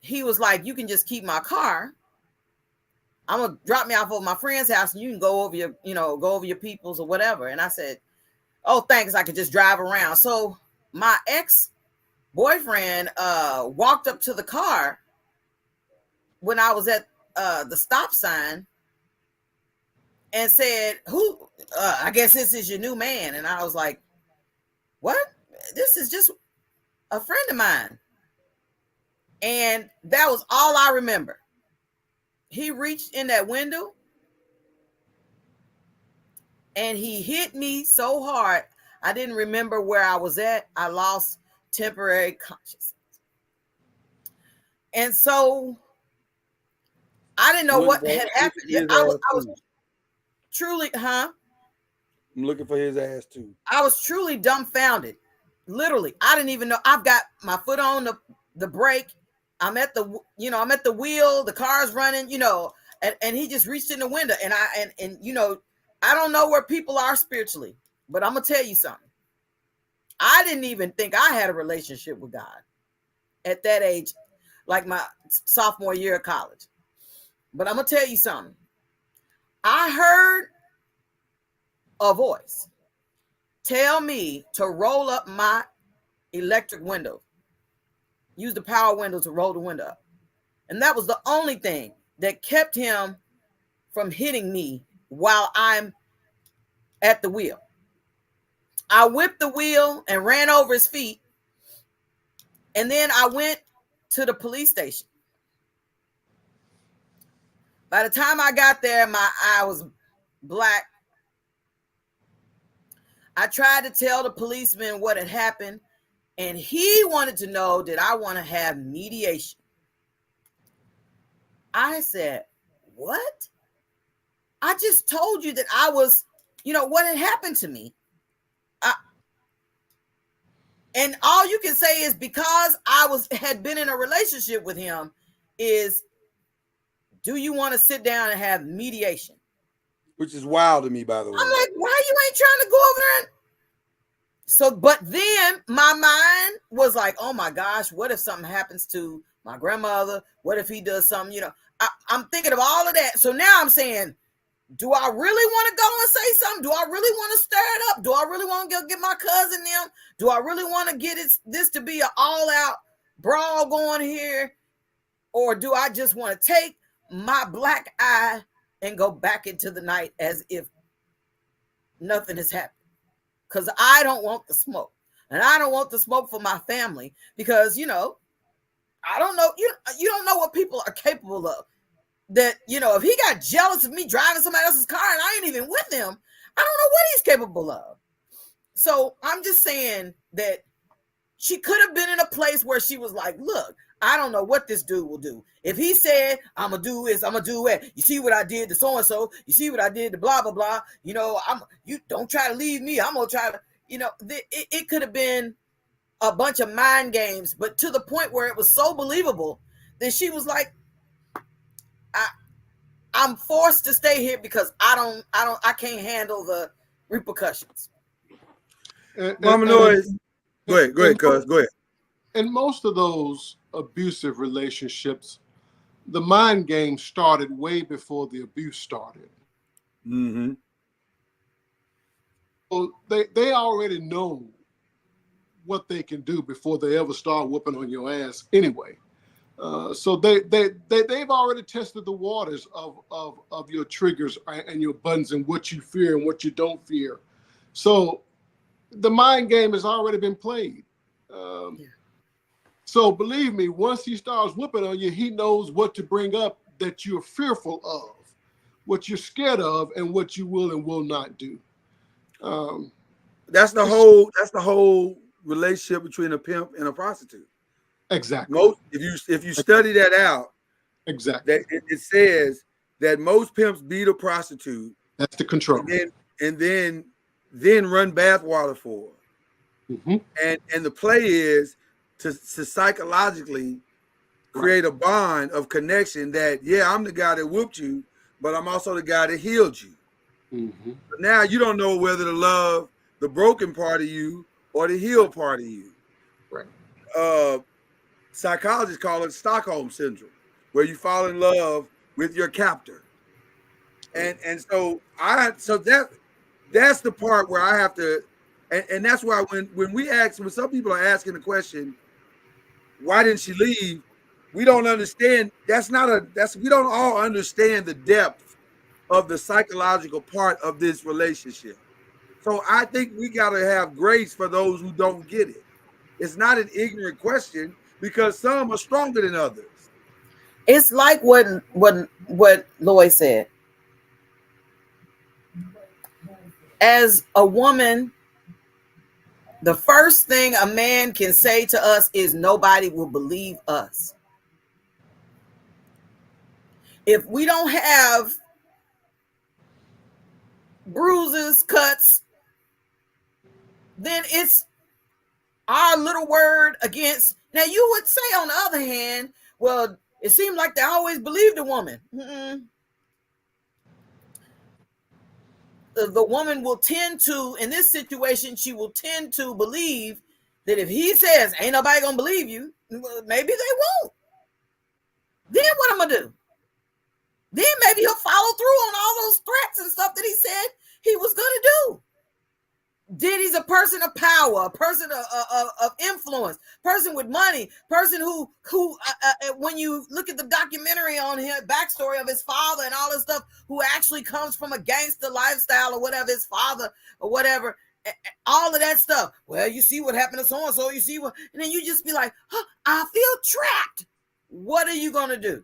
he was like, you can just keep my car. I'm gonna drop me off at my friend's house, and you can go over your people's or whatever. And I said, oh, thanks, I could just drive around. So my ex-boyfriend walked up to the car when I was at the stop sign and said, who, I guess this is your new man. And I was like, what? This is just a friend of mine. And that was all I remember. He reached in that window and he hit me so hard, I didn't remember where I was at. I lost temporary consciousness. And so I didn't know what had happened. I was truly,
I'm looking for his ass too.
I was truly dumbfounded. Literally, I didn't even know. I've got my foot on the brake. I'm at the wheel. The car's running, and he just reached in the window. And I don't know where people are spiritually, but I'm gonna tell you something. I didn't even think I had a relationship with God at that age, like my sophomore year of college. But I'm gonna tell you something. I heard a voice tell me to roll up my electric window, use the power window to roll the window up. And that was the only thing that kept him from hitting me while I'm at the wheel. I whipped the wheel and ran over his feet. And then I went to the police station. By the time I got there, my eye was black. I tried to tell the policeman what had happened, and he wanted to know, did I want to have mediation? I said, what? I just told you that I was, what had happened to me. And all you can say is because I had been in a relationship with him is, do you want to sit down and have mediation?
Which is wild to me, by the way.
I'm like, why you ain't trying to go over there? So, but then my mind was like, oh my gosh, what if something happens to my grandmother? What if he does something? I'm thinking of all of that. So now I'm saying, do I really want to go and say something? Do I really want to stir it up? Do I really want to go get my cousin them? Do I really want to get this to be an all-out brawl going here? Or do I just want to take my black eye and go back into the night as if nothing has happened? Because I don't want the smoke. And I don't want the smoke for my family because, I don't know. You don't know what people are capable of. That, if he got jealous of me driving somebody else's car and I ain't even with him, I don't know what he's capable of. So I'm just saying that she could have been in a place where she was like, look, I don't know what this dude will do. If he said, I'm going to do this, I'm going to do it. You see what I did to so-and-so. You see what I did to blah, blah, blah. You don't try to leave me. I'm going to try to, it could have been a bunch of mind games, but to the point where it was so believable that she was like, I'm forced to stay here because I can't handle the repercussions.
Mama Noise. Go ahead, cuz. Go ahead.
In most of those abusive relationships, the mind game started way before the abuse started.
Mm-hmm.
So they already know what they can do before they ever start whooping on your ass anyway. So they've already tested the waters of your triggers and your buttons and what you fear and what you don't fear. So the mind game has already been played. So believe me, once he starts whooping on you, he knows what to bring up that you're fearful of, what you're scared of, and what you will and will not do.
That's the whole relationship between a pimp and a prostitute.
Exactly.
If you study that out,
Exactly.
That it says that most pimps beat a prostitute.
That's the control.
And then run bathwater for her.
Mm-hmm.
And the play is to psychologically create a bond of connection that, yeah, I'm the guy that whooped you, but I'm also the guy that healed you.
Mm-hmm.
But now you don't know whether to love the broken part of you or the healed part of you.
Right.
Psychologists call it Stockholm syndrome, where you fall in love with your captor. And so that's the part where I have to, and that's why when some people are asking the question, why didn't she leave? We don't understand. We don't all understand the depth of the psychological part of this relationship. So I think we got to have grace for those who don't get it. It's not an ignorant question because some are stronger than others.
It's like what Lloyd said. As a woman, the first thing a man can say to us is nobody will believe us. If we don't have bruises, cuts, then it's our little word against. Now, you would say, on the other hand, well, it seemed like they always believed the woman. The woman will tend to, in this situation, she will tend to believe that if he says, ain't nobody gonna believe you, maybe they won't. Then what I'm gonna do? Then maybe he'll follow through on all those threats and stuff that he said he was gonna do. Diddy's a person of power, a person of influence, person with money, person who when you look at the documentary on his backstory of his father and all this stuff, who actually comes from a gangster lifestyle or whatever, his father or whatever, all of that stuff. Well, you see what happened to so-and-so, you see what, and then you just be like, I feel trapped. What are you going to do?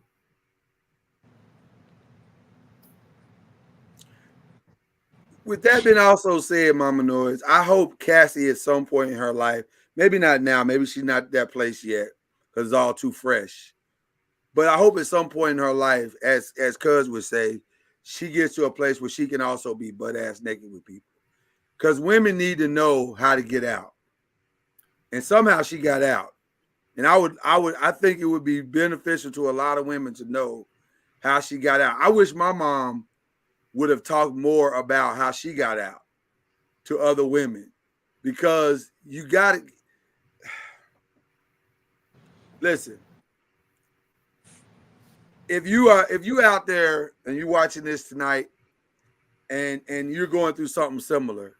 With that being also said, Mama Noise, I hope Cassie at some point in her life, maybe not now, maybe she's not at that place yet because it's all too fresh. But I hope at some point in her life, as Cuz would say, she gets to a place where she can also be butt ass naked with people. Because women need to know how to get out. And somehow she got out. And I think it would be beneficial to a lot of women to know how she got out. I wish my mom would have talked more about how she got out to other women, because you got to listen. If you out there and you're watching this tonight and you're going through something similar,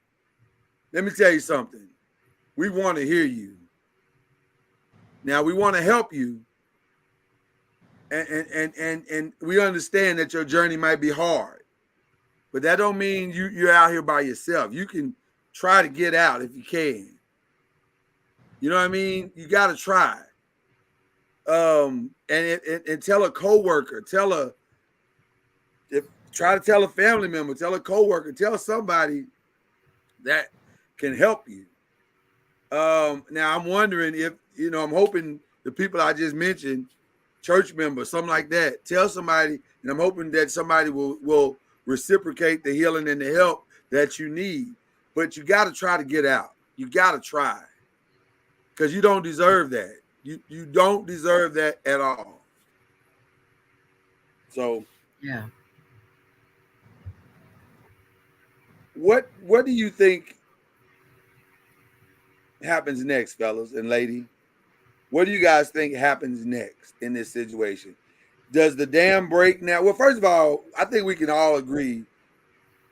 let me tell you something. We want to hear you. Now we want to help you. And we understand that your journey might be hard. But that don't mean you're out here by yourself. You can try to get out if you can. You know what I mean? You got to try. And tell a coworker, try to tell a family member, tell a coworker, tell somebody that can help you. Now I'm wondering if, I'm hoping the people I just mentioned, church members, something like that, tell somebody, and I'm hoping that somebody will reciprocate the healing and the help that you need. But you got to try to get out. You got to try, because you don't deserve that. You don't deserve that at all. So
yeah.
What do you think happens next, fellas and lady? What do you guys think happens next in this situation? Does the dam break now? Well, first of all, I think we can all agree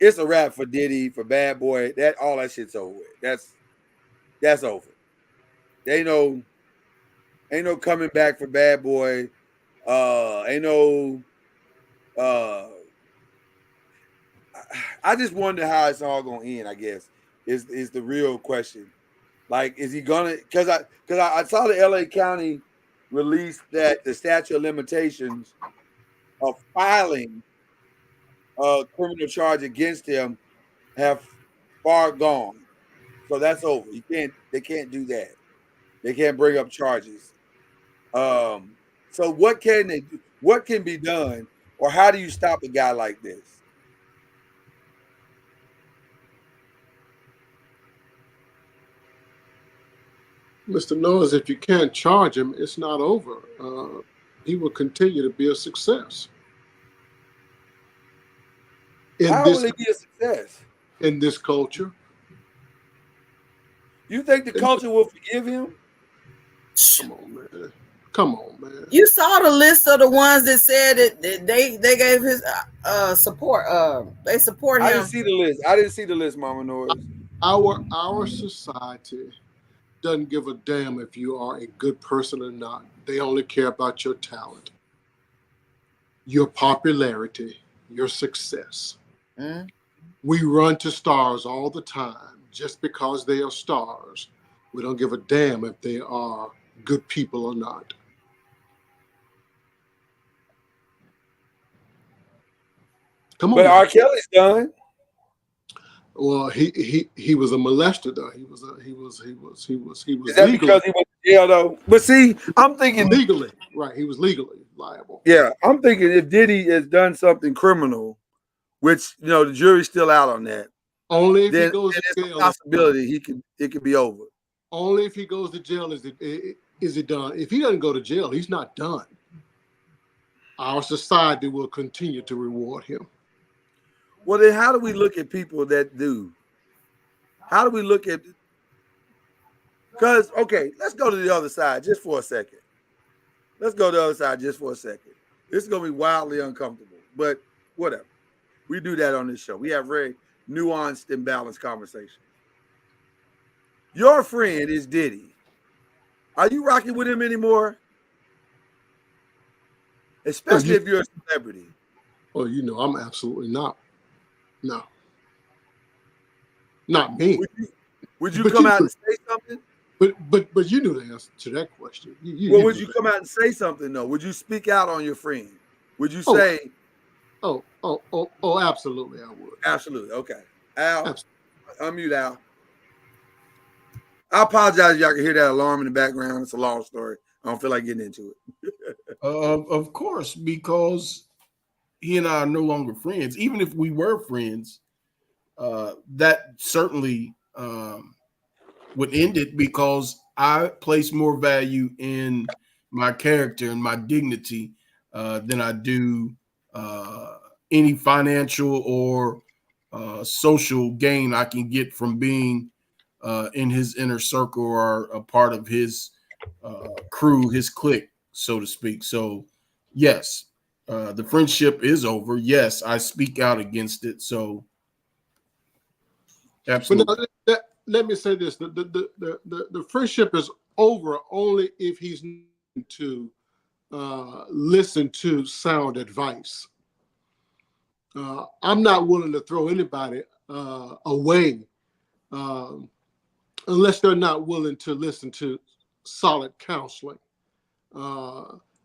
it's a wrap for Diddy, for Bad Boy. All that shit's over with. That's over. Ain't no coming back for Bad Boy. Ain't no. I just wonder how it's all gonna end. I guess is the real question. Like, is he gonna? Because I saw the LA County release that the statute of limitations of filing a criminal charge against him have far gone. So that's over. They can't do that. They can't bring up charges. So what can they do? What can be done, or how do you stop a guy like this?
Mr. Noise, if you can't charge him, it's not over. He will continue to be a success.
How will he be a success?
In this culture.
You think the culture will forgive him?
Come on, man. Come on, man.
You saw the list of the ones that said that they gave his support. They support him.
I didn't see the list. I didn't see the list, Mama Noise.
Our society doesn't give a damn if you are a good person or not. They only care about your talent, your popularity, your success.
Mm.
We run to stars all the time just because they are stars. We don't give a damn if they are good people or not. Come on.
But R. Kelly's done.
Well, he was a molester though. He was
Is that
legally,
because he went to jail though? But see, I'm thinking
legally, right? He was legally liable.
Yeah, I'm thinking if Diddy has done something criminal, which the jury's still out on that.
Only if
then,
he goes to
there's
jail.
a possibility it could be over.
Only if he goes to jail is it done. If he doesn't go to jail, he's not done. Our society will continue to reward him.
Well, then how do we look at people that do? How do we look at? Because okay, let's go to the other side just for a second. Let's go to the other side just for a second. This is gonna be wildly uncomfortable, but whatever. We do that on this show. We have very nuanced and balanced conversation. Your friend is Diddy. Are you rocking with him anymore? Especially if you're a celebrity.
Well, I'm absolutely not. No. Not me.
Would you come out and say something?
But you knew the answer to that question.
Would you come out and say something though? Would you speak out on your friend? Would you say?
Oh, absolutely, I would.
Absolutely. Okay. Al, unmute Al. I apologize if y'all can hear that alarm in the background. It's a long story. I don't feel like getting into it.
Of course, because he and I are no longer friends. Even if we were friends, that certainly would end it because I place more value in my character and my dignity than I do any financial or social gain I can get from being in his inner circle or a part of his crew, his clique, so to speak. So, yes, the friendship is over. Yes, I speak out against it. So, absolutely.
But let me say this: the friendship is over only if he's to listen to sound advice. I'm not willing to throw anybody away unless they're not willing to listen to solid counseling.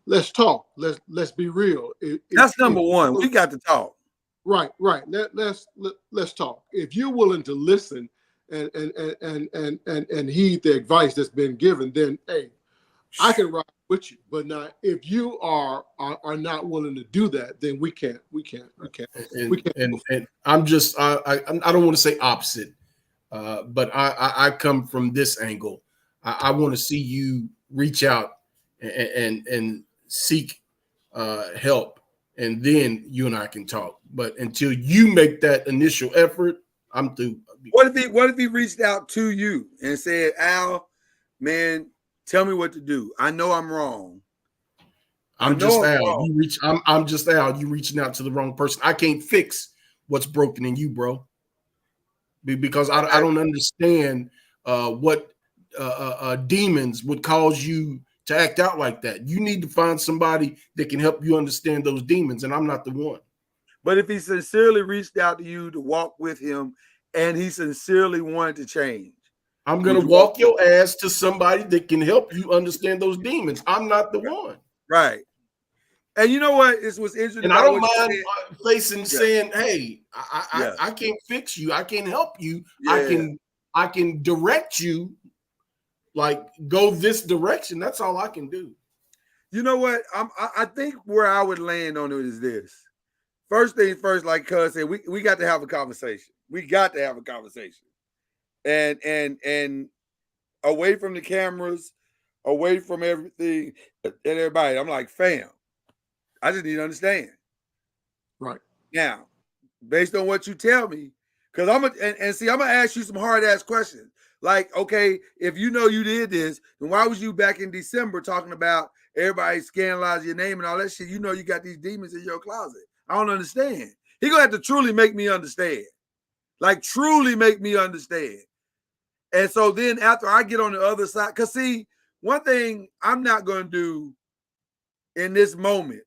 Let's talk. Let's be real.
That's number one. We got to talk.
Right. Let's talk. If you're willing to listen and heed the advice that's been given, then hey, I can ride with you. But now, if you are not willing to do that, then we can't.
And I'm just I don't want to say opposite, but I come from this angle. I want to see you reach out and seek help, and then you and I can talk. But until you make that initial effort, I'm through.
What if he reached out to you and said, Al, man, tell me what to do. I know I'm wrong.
I'm just Al. I'm just Al. You reaching out to the wrong person. I can't fix what's broken in you, bro. Because I don't understand what demons would cause you to act out like that. You need to find somebody that can help you understand those demons, and I'm not the one.
But if he sincerely reached out to you to walk with him and he sincerely wanted to change,
I'm going to walk your ass to somebody that can help you understand those demons. I'm not the one.
Right. And you know what? It was interesting.
And I don't mind facing saying, hey, I can't fix you. I can't help you. Yeah. I can direct you, like go this direction. That's all I can do.
You know what? I think where I would land on it is this. First thing first, like Cuz said, we got to have a conversation. We got to have a conversation. And away from the cameras, away from everything and everybody. I'm like, fam, I just need to understand.
Right.
Now, based on what you tell me, because I'm gonna ask you some hard ass questions. Like, okay, if you know you did this, then why was you back in December talking about everybody scandalizing your name and all that shit? You know you got these demons in your closet. I don't understand. He gonna have to truly make me understand. Like, truly make me understand. And so then after I get on the other side, because see, one thing I'm not gonna do in this moment,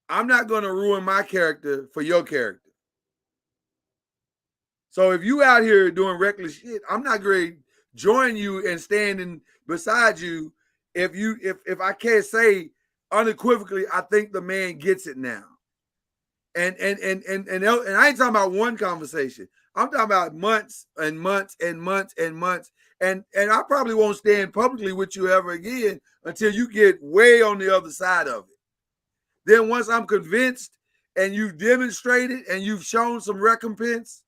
I'm not gonna ruin my character for your character. So if you out here doing reckless shit, I'm not going to join you and standing beside you if I can't say unequivocally, I think the man gets it now. And I ain't talking about one conversation. I'm talking about months and months and months and months. And I probably won't stand publicly with you ever again until you get way on the other side of it. Then once I'm convinced and you've demonstrated and you've shown some recompense,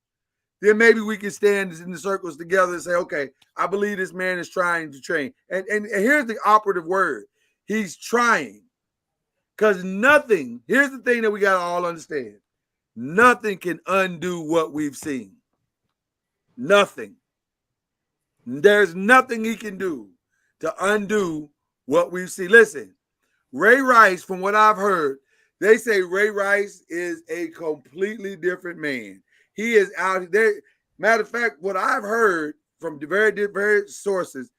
then maybe we can stand in the circles together and say, okay, I believe this man is trying to train. And here's the operative word. He's trying. Because nothing, here's the thing that we got to all understand. Nothing can undo what we've seen. Nothing. There's nothing he can do to undo what we've seen. Listen, Ray Rice, from what I've heard, they say Ray Rice is a completely different man. He is out there. Matter of fact, what I've heard from various sources,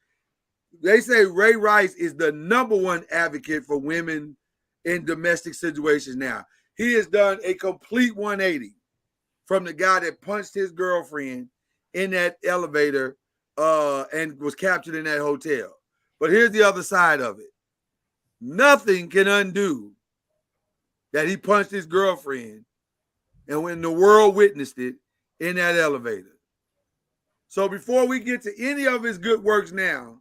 they say Ray Rice is the #1 advocate for women in domestic situations now. He has done a complete 180 from the guy that punched his girlfriend in that elevator and was captured in that hotel. But here's the other side of it. Nothing can undo that he punched his girlfriend and when the world witnessed it in that elevator. So before we get to any of his good works now,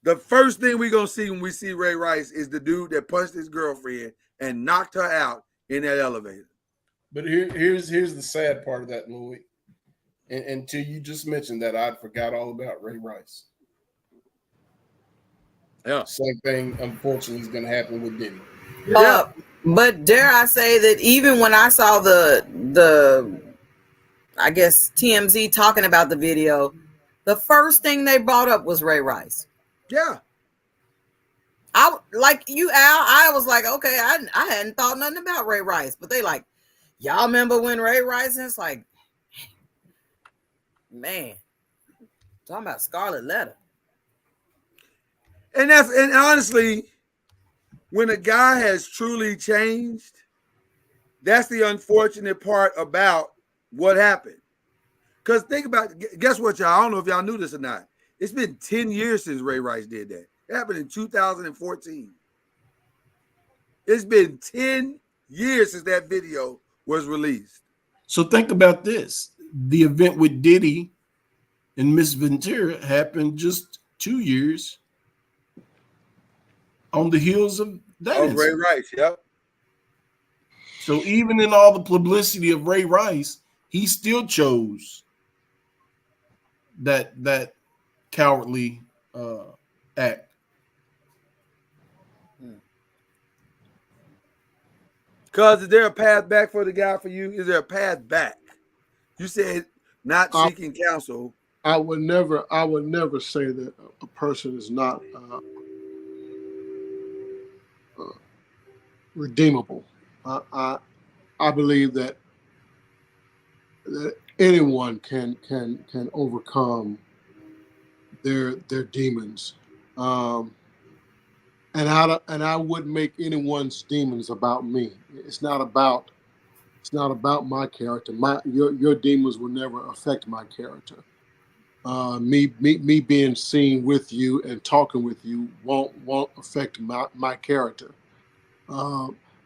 the first thing we're going to see when we see Ray Rice is the dude that punched his girlfriend and knocked her out in that elevator.
But here's the sad part of that, Louis. And until you just mentioned that, I forgot all about Ray Rice.
Yeah.
Same thing, unfortunately, is going to happen with Diddy.
Yeah. But dare I say that even when I saw the I guess TMZ talking about the video, the first thing they brought up was Ray Rice.
Yeah.
I like you, Al. I was like, okay, I hadn't thought nothing about Ray Rice, but they like, y'all remember when Ray Rice? And it's like, man, talking about Scarlet Letter.
And honestly, when a guy has truly changed, that's the unfortunate part about what happened. Because think about it, guess what, y'all? I don't know if y'all knew this or not. It's been 10 years since Ray Rice did that. It happened in 2014. It's been 10 years since that video was released.
So think about this. The event with Diddy and Miss Ventura happened just 2 years on the heels of that.
Oh, Ray Rice, yep.
So even in all the publicity of Ray Rice, he still chose that cowardly act.
Cuz, is there a path back for the guy for you? Is there a path back? You said not seeking counsel.
I would never say that a person is not redeemable. I believe that anyone can overcome their demons, and I wouldn't make anyone's demons about me. It's not about my character. Your demons will never affect my character. Me being seen with you and talking with you won't affect my character.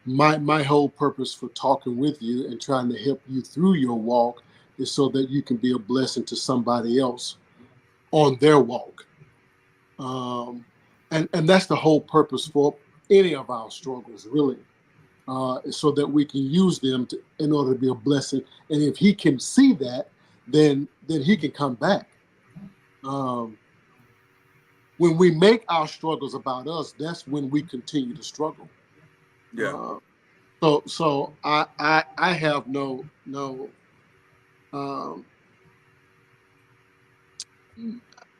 My whole purpose for talking with you and trying to help you through your walk is so that you can be a blessing to somebody else on their walk. And that's the whole purpose for any of our struggles, really, so that we can use them in order to be a blessing. And if he can see that, then he can come back. When we make our struggles about us, that's when we continue to struggle.
Yeah.
So I have no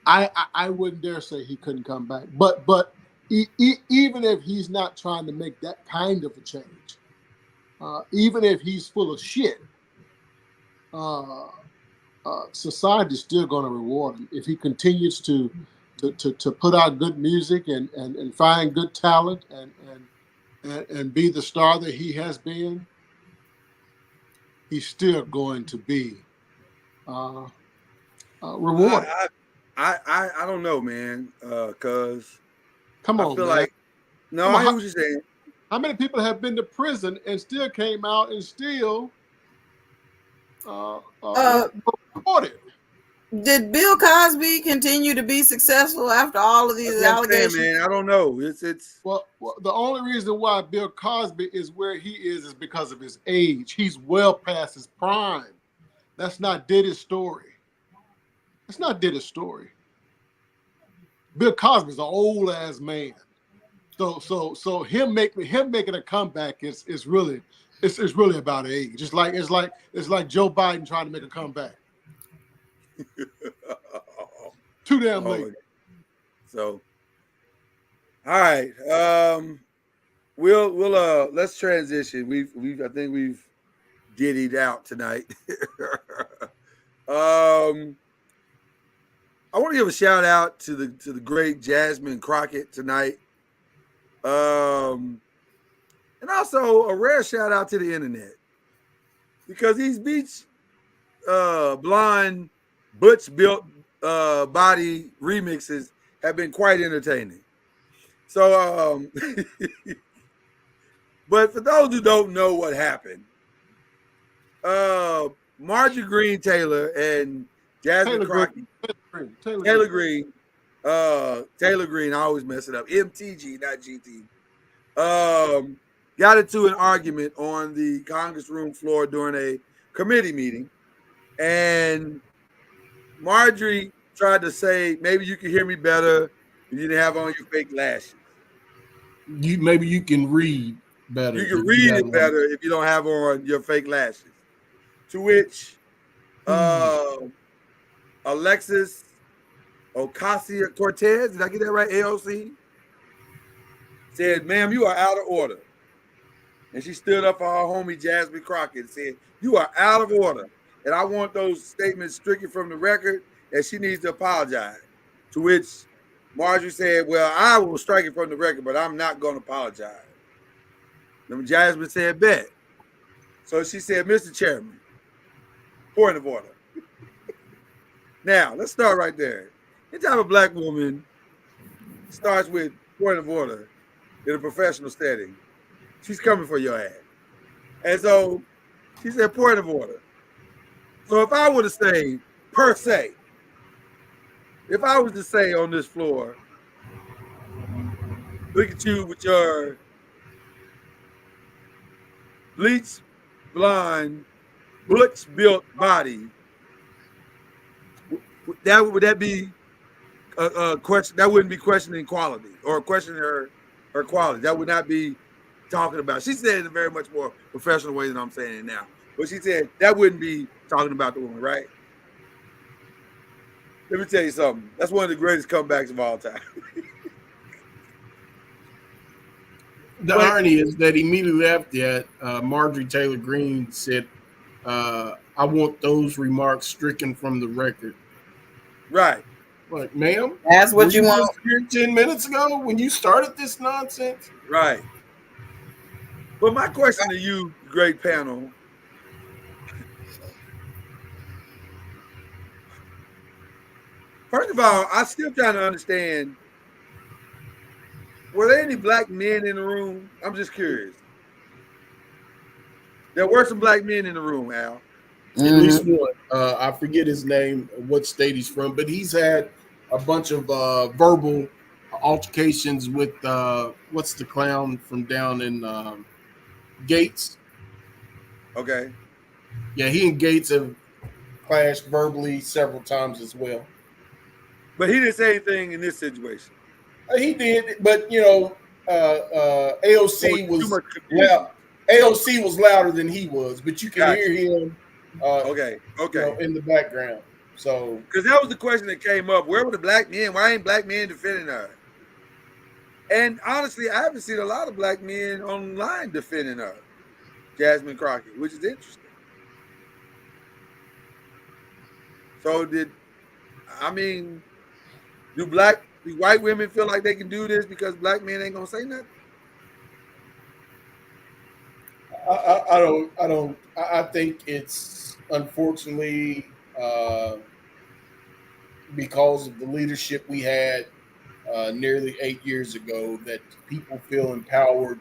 I wouldn't dare say he couldn't come back. But even if he's not trying to make that kind of a change, even if he's full of shit, society's still going to reward him if he continues to put out good music and find good talent and be the star that he has been. He's still going to be rewarded.
I don't know, man. Cause
Come on,
I feel
man.
like I hear what you're saying.
How many people have been to prison and still came out and still reported?
Did Bill Cosby continue to be successful after all of these allegations?
Man, I don't know. It's
well, the only reason why Bill Cosby is where he is because of his age. He's well past his prime. That's not Diddy's story. It's not Diddy's story. Bill Cosby's an old ass man. So him making a comeback is really about age. It's like Joe Biden trying to make a comeback. Too damn late.
So, all right. We'll let's transition. I think we've diddied out tonight. I want to give a shout out to the great Jasmine Crockett tonight. And also a rare shout out to the internet, because these beach blonde butch built body remixes have been quite entertaining. So but for those who don't know what happened, Marjorie Green Taylor and Jasmine Crockett, Taylor Green, I always mess it up, MTG, not GT, got into an argument on the Congress room floor during a committee meeting, and Marjorie tried to say, maybe you can hear me better if you didn't have on your fake lashes.
Maybe you can read better.
You can read it better if you don't have on your fake lashes. To which Alexis Ocasio-Cortez, did I get that right? AOC said, "Ma'am, you are out of order." And she stood up for her homie Jasmine Crockett and said, "You are out of order, and I want those statements stricken from the record, and she needs to apologize." To which Marjorie said, "Well, I will strike it from the record, but I'm not going to apologize." Then Jasmine said, "Bet." So she said, "Mr. Chairman, point of order." Now, let's start right there. Anytime a black woman starts with point of order in a professional setting, she's coming for your ass. And so she said, point of order. So if I were to say, per se, if I was to say on this floor, look at you with your bleach blonde, butch built body, would that be a question? That wouldn't be questioning quality or questioning her quality. That would not be talking about. She said it in a very much more professional way than I'm saying it now. But she said that wouldn't be talking about the woman, right? Let me tell you something. That's one of the greatest comebacks of all time.
The irony is that immediately after that, Marjorie Taylor Greene said, "I want those remarks stricken from the record."
Right.
Like, ma'am,
that's what you want.
Here 10 minutes ago when you started this nonsense.
Right. But my question to you, great panel, first of all, I'm still trying to understand, were there any black men in the room? I'm just curious. There were some black men in the room, Al.
At least one. I forget his name, what state he's from, but he's had a bunch of verbal altercations with what's the clown from down in Gates?
Okay.
Yeah, he and Gates have clashed verbally several times as well.
But he didn't say anything in this situation.
He did, but AOC
Too
was
much confusion.
loud. AOC was louder than he was, but you can
Gotcha.
hear him.
Okay.
In the background. So,
because that was the question that came up: where were the black men? Why ain't black men defending her? And honestly, I haven't seen a lot of black men online defending her, Jasmine Crockett, which is interesting. So do white women feel like they can do this because black men ain't gonna say nothing?
I don't. I think it's unfortunately because of the leadership we had nearly 8 years ago that people feel empowered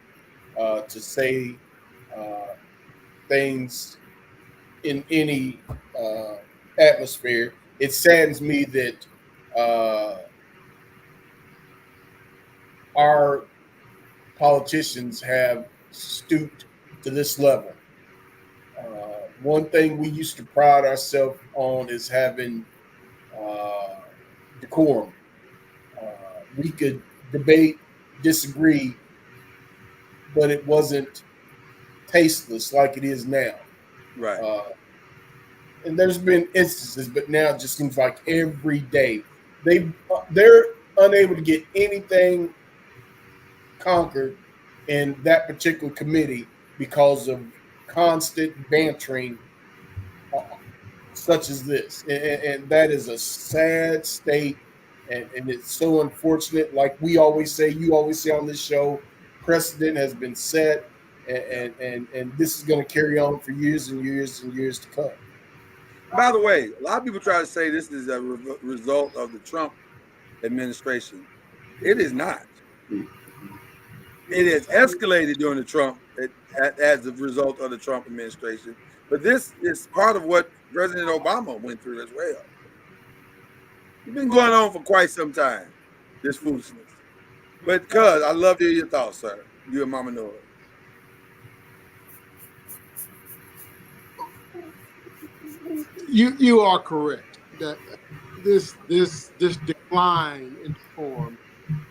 to say things in any atmosphere. It saddens me that our politicians have stooped to this level. One thing we used to pride ourselves on is having decorum. We could debate, disagree, but it wasn't tasteless like it is now.
Right.
And there's been instances, but now it just seems like every day they're unable to get anything conquered in that particular committee because of constant bantering such as this. And that is a sad state. And it's so unfortunate. Like we always say, you always say on this show, precedent has been set. And this is going to carry on for years and years and years to come.
By the way, a lot of people try to say this is a result of the Trump administration. It is not. It has escalated during the Trump as a result of the Trump administration. But this is part of what President Obama went through as well. It's been going on for quite some time, this foolishness. But cuz, I love to hear your thoughts, sir. You and Mama Noah.
You are correct that this decline in form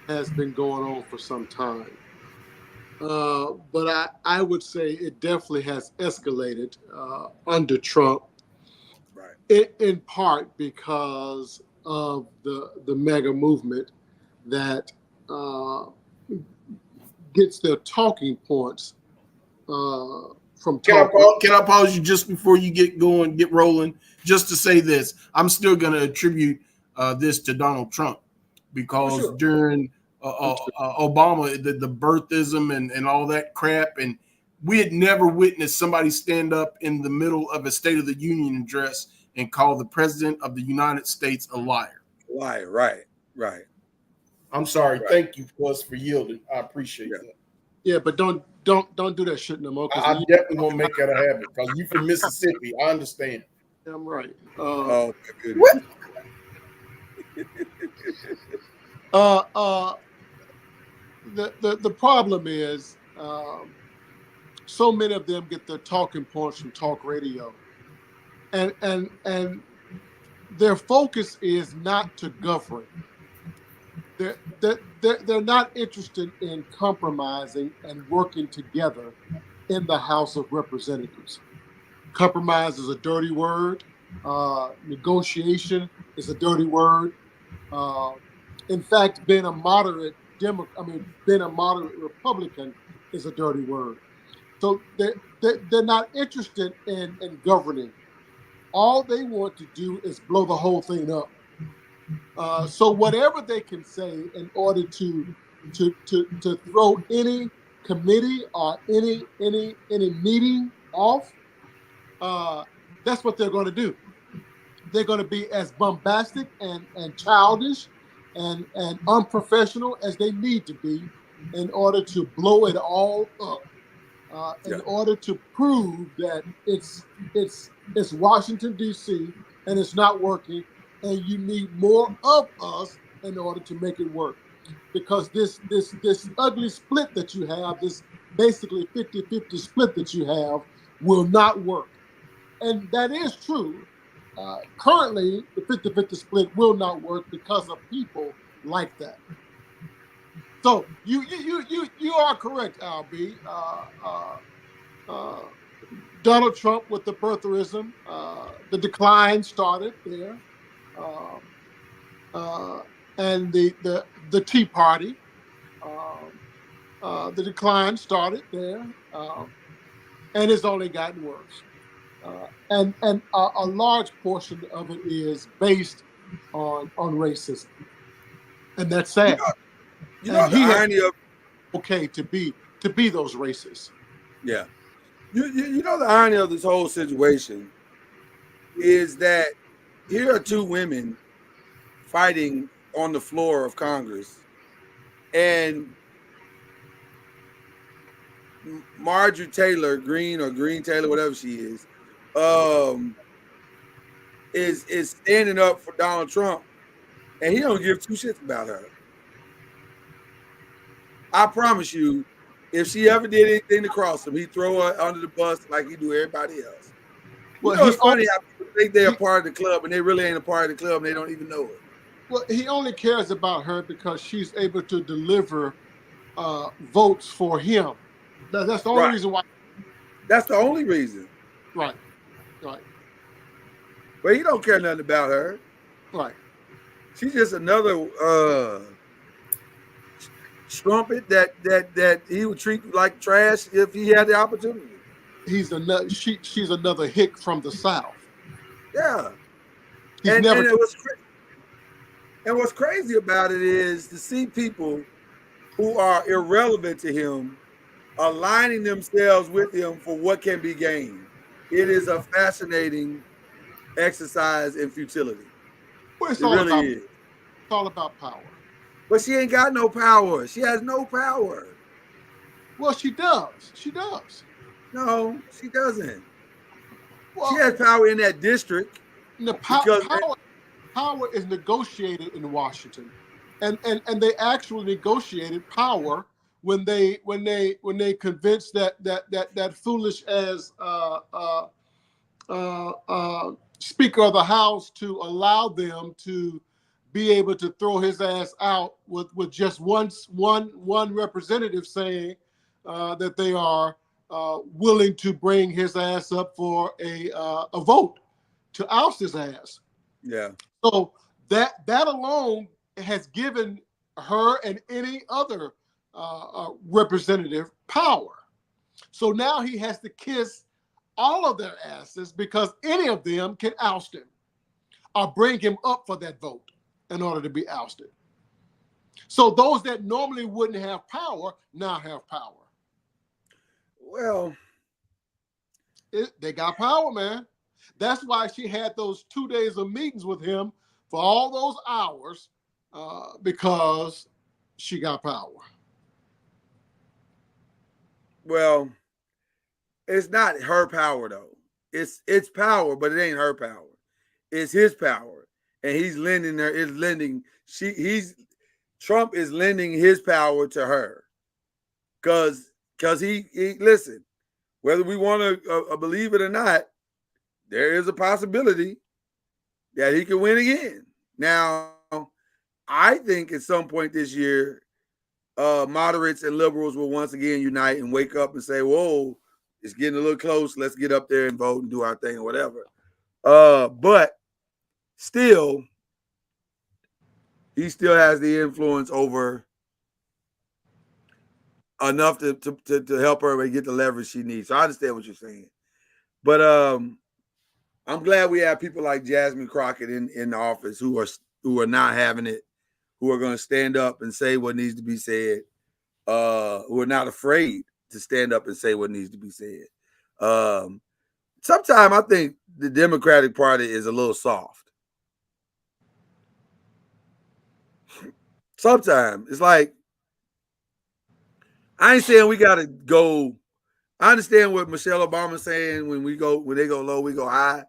has been going on for some time. But I would say it definitely has escalated under Trump, right? In part because of the mega movement that gets their talking points from.
Can I pause you just before you get going, get rolling, just to say this? I'm still going to attribute this to Donald Trump because during Obama, the birthism and all that crap, and we had never witnessed somebody stand up in the middle of a State of the Union address and call the President of the United States a liar.
Liar, right.
I'm sorry. Right. Thank you, Plus, for yielding. I appreciate that.
Yeah, but don't do that shit no more.
I definitely won't make that a habit because you from Mississippi. I understand.
I'm right.
Oh,
what? The problem is so many of them get their talking points from talk radio, and their focus is not to govern. They're not interested in compromising and working together in the House of Representatives. Compromise is a dirty word. Negotiation is a dirty word. In fact, being a moderate Republican is a dirty word. So they're not interested in governing. All they want to do is blow the whole thing up. So whatever they can say in order to throw any committee or any meeting off, that's what they're going to do. They're going to be as bombastic and childish and unprofessional as they need to be in order to blow it all up. In order to prove that it's Washington D.C. and it's not working. And you need more of us in order to make it work. Because this ugly split that you have, this basically 50-50 split that you have, will not work. And that is true. Currently, the 50-50 split will not work because of people like that. So you are correct, Albie. Donald Trump with the birtherism, the decline started there, and the Tea Party, the decline started there, and it's only gotten worse. And a large portion of it is based on racism, and that's sad.
You know
and
the
he
irony of
okay to be those racists.
Yeah. You know the irony of this whole situation is that here are two women fighting on the floor of Congress, and Marjorie Taylor Greene, or Green Taylor, whatever she is standing up for Donald Trump, and he don't give two shits about her. I promise you, if she ever did anything to cross him, he'd throw her under the bus like he do everybody else. You know, it's funny how people think they're a part of the club, and they really ain't a part of the club, and they don't even know it.
Well, he only cares about her because she's able to deliver votes for him. That's the only reason why.
That's the only reason.
Right.
But he don't care nothing about her.
Right.
She's just another strumpet that he would treat like trash if he had the opportunity.
She's another hick from the South.
Yeah.
And
what's crazy about it is to see people who are irrelevant to him aligning themselves with him for what can be gained. It is a fascinating exercise in futility.
Well, it's all about power.
But she ain't got no power. She has no power.
Well, she does.
No, she doesn't. Well, she has power in that district.
The power is negotiated in Washington, and they actually negotiated power when they convinced that foolish as Speaker of the House to allow them to be able to throw his ass out with just one representative saying that they are willing to bring his ass up for a vote to oust his ass.
Yeah.
So that alone has given her and any other representative power. So now he has to kiss all of their asses because any of them can oust him or bring him up for that vote in order to be ousted. So those that normally wouldn't have power now have power.
Well,
they got power, man. That's why she had those 2 days of meetings with him for all those hours because she got power.
Well, it's not her power though. It's power, but it ain't her power. It's his power, and he's lending her. Trump is lending his power to her, because he listen. Whether we want to believe it or not, there is a possibility that he can win again. Now, I think at some point this year, moderates and liberals will once again unite and wake up and say, whoa, it's getting a little close. Let's get up there and vote and do our thing or whatever. But still, he still has the influence over enough to help her and get the leverage she needs. So I understand what you're saying. But I'm glad we have people like Jasmine Crockett in the office who are not having it, who are going to stand up and say what needs to be said, who are not afraid to stand up and say what needs to be said. Sometimes I think the Democratic Party is a little soft. Sometimes it's like, I ain't saying we got to go. I understand what Michelle Obama's saying, when they go low, we go high.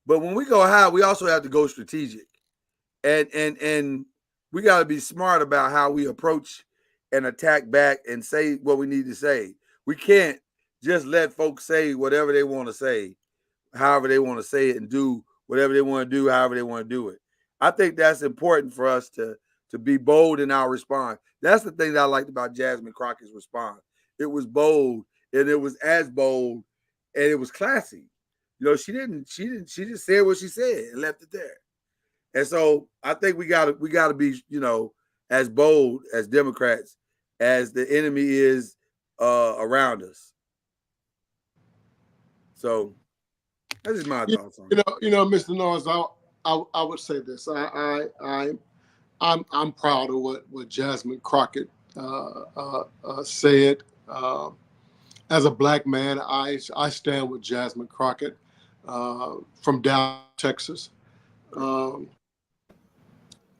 But when we go high, we also have to go strategic. And we got to be smart about how we approach and attack back and say what we need to say. We can't just let folks say whatever they want to say, however they want to say it, and do whatever they want to do, however they want to do it. I think that's important for us to be bold in our response. That's the thing that I liked about Jasmine Crockett's response. It was bold, and it was as bold, and it was classy. You know, she just said what she said and left it there. And so I think we gotta be, you know, as bold as Democrats as the enemy is around us. So that's just my thoughts on it.
You know, Mr. Noise, I would say this. I'm proud of what Jasmine Crockett said. As a black man, I stand with Jasmine Crockett from down Texas.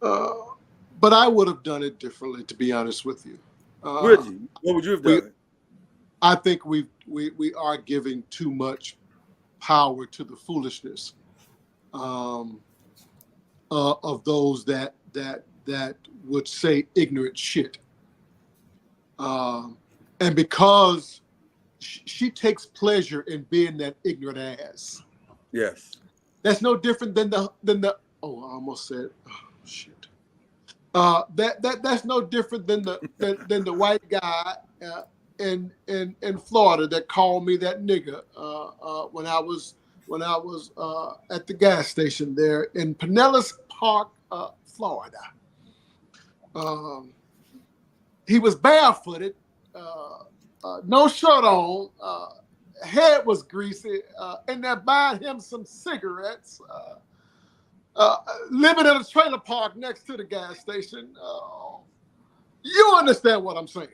But I would have done it differently, to be honest with you.
Would you? What would you have done?
I think we are giving too much power to the foolishness of those that would say ignorant shit. And because she takes pleasure in being that ignorant ass.
Yes.
That's no different than the I almost said, oh shit. That's no different than the white guy in Florida that called me that nigga when I was at the gas station there in Pinellas Park, Florida. He was barefooted, no shirt on, head was greasy, and they're buying him some cigarettes. Living in a trailer park next to the gas station. You understand what I'm saying?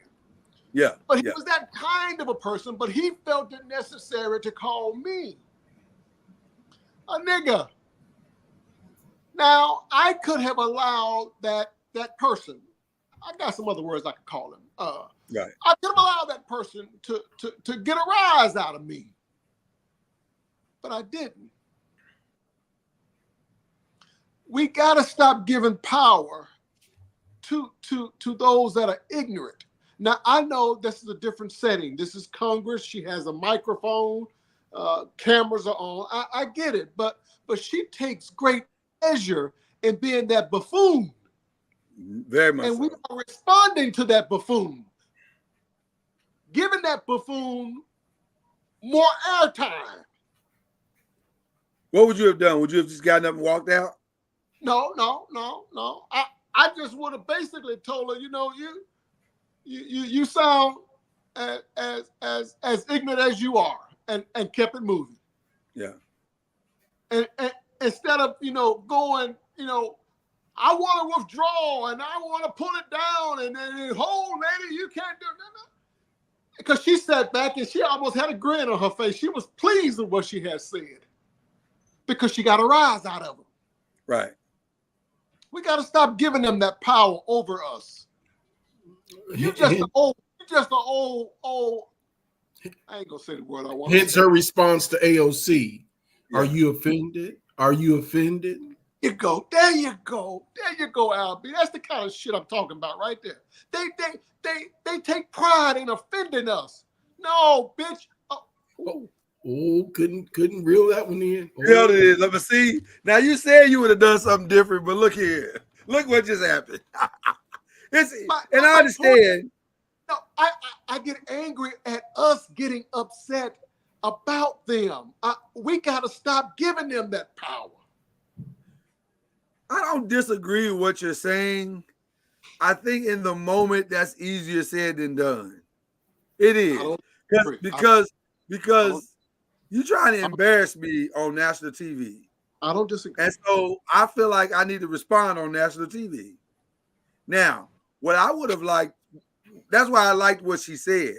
Yeah.
But he was that kind of a person, but he felt it necessary to call me a nigga. Now, I could have allowed that person, I got some other words I could call him.
Right.
I could have allowed that person to get a rise out of me. But I didn't. We got to stop giving power to those that are ignorant. Now, I know this is a different setting. This is Congress. She has a microphone. Cameras are on. I get it. But she takes great pleasure in being that buffoon.
Very much.
And we are responding to that buffoon. Giving that buffoon more airtime.
What would you have done? Would you have just gotten up and walked out?
No. I just would have basically told her, you know, you sound as ignorant as you are, and kept it moving.
Yeah.
And instead of, you know, going, you know, I want to withdraw and I want to pull it down and hold, lady, you can't do it. Because she sat back and she almost had a grin on her face. She was pleased with what she had said because she got a rise out of it.
Right.
We got to stop giving them that power over us. You're just an old. I ain't gonna say the word I want.
Hence her response to AOC. Yeah. Are you offended? Are you offended?
There you go, Albie. That's the kind of shit I'm talking about right there. They take pride in offending us. No, bitch.
Couldn't reel that one in.
Reeled it in. Let me see. Now you said you would have done something different, but look here. Look what just happened. And I understand.
No, I get angry at us getting upset about them. We got to stop giving them that power.
I don't disagree with what you're saying. I think in the moment that's easier said than done. It is. Because you're trying to embarrass me on national TV.
I don't disagree.
And so I feel like I need to respond on national TV. Now, what I would have liked, that's why I liked what she said,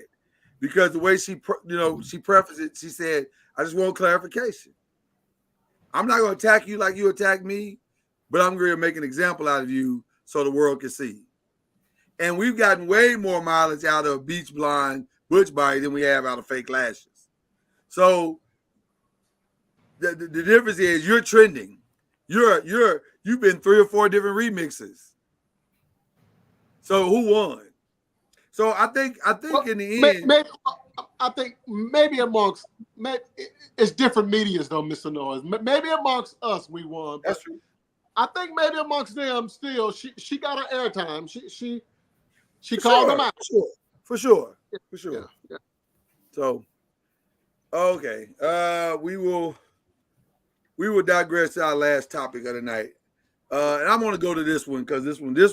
because the way she prefaced it, she said, I just want clarification. I'm not going to attack you like you attacked me, but I'm going to make an example out of you so the world can see. And we've gotten way more mileage out of beach blonde butch body than we have out of fake lashes. So the difference is you're trending. You've been 3 or 4 different remixes. So who won? So I think in the end,
I think maybe amongst it's different medias though, Mr. Noise. Maybe amongst us we won.
That's true.
I think maybe amongst them still she got her airtime. She called them out.
For sure.
Yeah.
So okay. We will digress to our last topic of the night. And I'm gonna go to this one because this one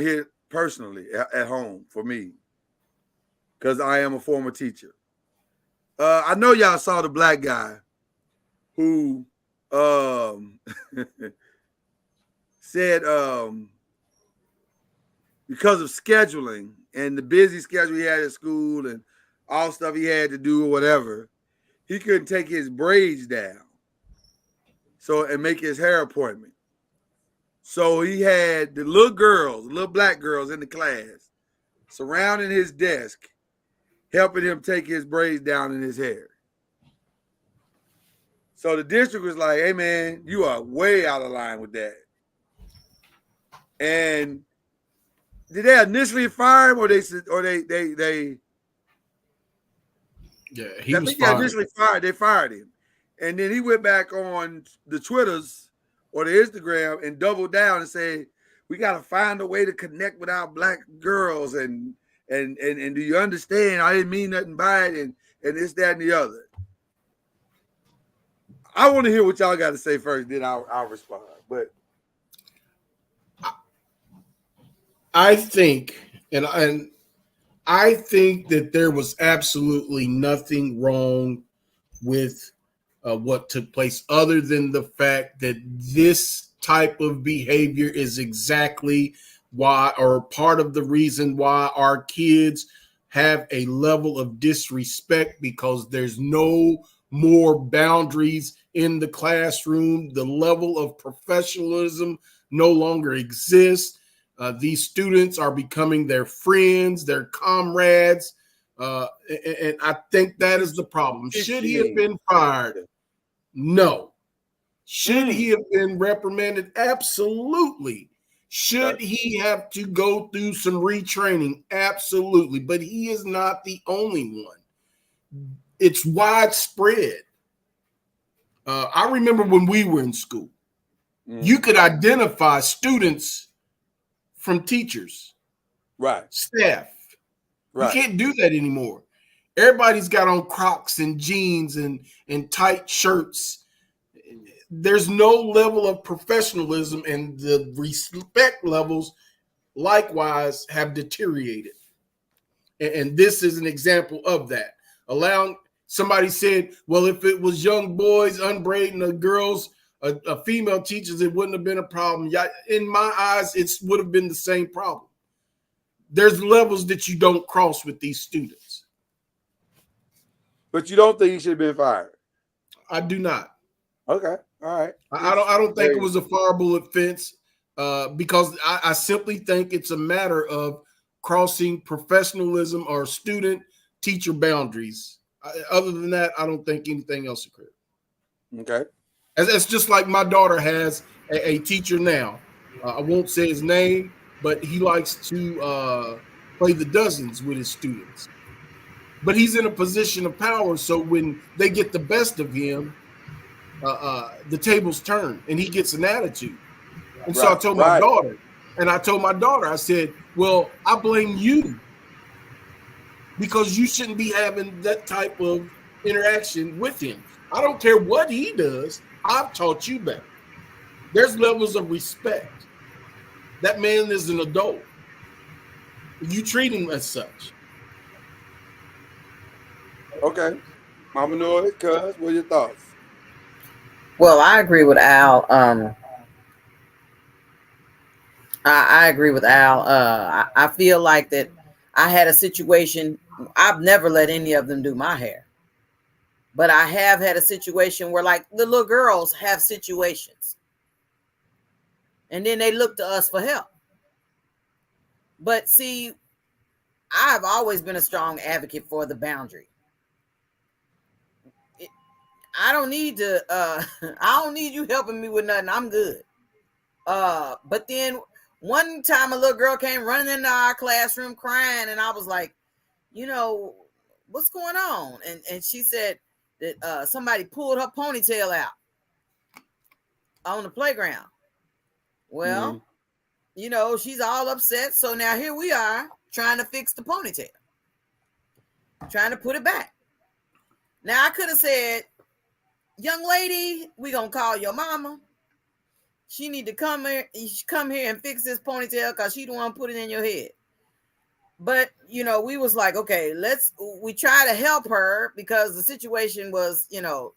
hit personally at home for me. Because I am a former teacher. I know y'all saw the black guy who said because of scheduling and the busy schedule he had at school and all stuff he had to do or whatever, he couldn't take his braids down and make his hair appointment. So he had the little black girls in the class surrounding his desk, helping him take his braids down in his hair. So the district was like, hey man, you are way out of line with that. And did they initially fire him or they
yeah, he was
fired. Initially fired, they fired him. And then he went back on the Twitters or the Instagram and doubled down and said, we got to find a way to connect with our black girls and do you understand? I didn't mean nothing by it and this, that, and the other. I want to hear what y'all got to say first, then I'll respond. But
I think, and I think that there was absolutely nothing wrong with what took place, other than the fact that this type of behavior is exactly why, or part of the reason why, our kids have a level of disrespect, because there's no more boundaries in the classroom. The level of professionalism no longer exists. These students are becoming their friends, their comrades, and I think that is the problem. Should he have been fired? No. Should he have been reprimanded? Absolutely. Should he have to go through some retraining? Absolutely. But he is not the only one. It's widespread. I remember when we were in school, you could identify students from teachers,
right,
staff.
Right.
You can't do that anymore. Everybody's got on Crocs and jeans and tight shirts. There's no level of professionalism, and the respect levels likewise have deteriorated. And this is an example of that. Somebody said, well, if it was young boys unbraiding the girls, a female teachers, it wouldn't have been a problem. Yeah, in my eyes, it would have been the same problem. There's levels that you don't cross with these students.
But you don't think he should have been fired?
I do not.
Okay, all right.
I don't think it was a fireable offense because I simply think it's a matter of crossing professionalism or student-teacher boundaries. Other than that, I don't think anything else occurred.
Okay.
It's just like my daughter has a teacher now. I won't say his name, but he likes to play the dozens with his students. But he's in a position of power, so when they get the best of him, the tables turn and he gets an attitude. And so I told my daughter, I said, well, I blame you, because you shouldn't be having that type of interaction with him. I don't care what he does. I've taught you better. There's levels of respect. That man is an adult. You treat him as such.
Okay. Mama Noise, cuz, what are your thoughts?
Well, I agree with Al. I agree with Al. I feel like that I had a situation. I've never let any of them do my hair. But I have had a situation where, like, the little girls have situations. And then they look to us for help. But see, I've always been a strong advocate for the boundary. I don't need you helping me with nothing. I'm good. But then one time a little girl came running into our classroom crying, and I was like, you know, what's going on? And she said that somebody pulled her ponytail out on the playground. Well, you know, she's all upset. So now here we are trying to fix the ponytail, trying to put it back. Now I could have said, young lady, we gonna call your mama. She need to come here and fix this ponytail because she the one put it in your head. But you know, we was like, okay, we try to help her because the situation was, you know,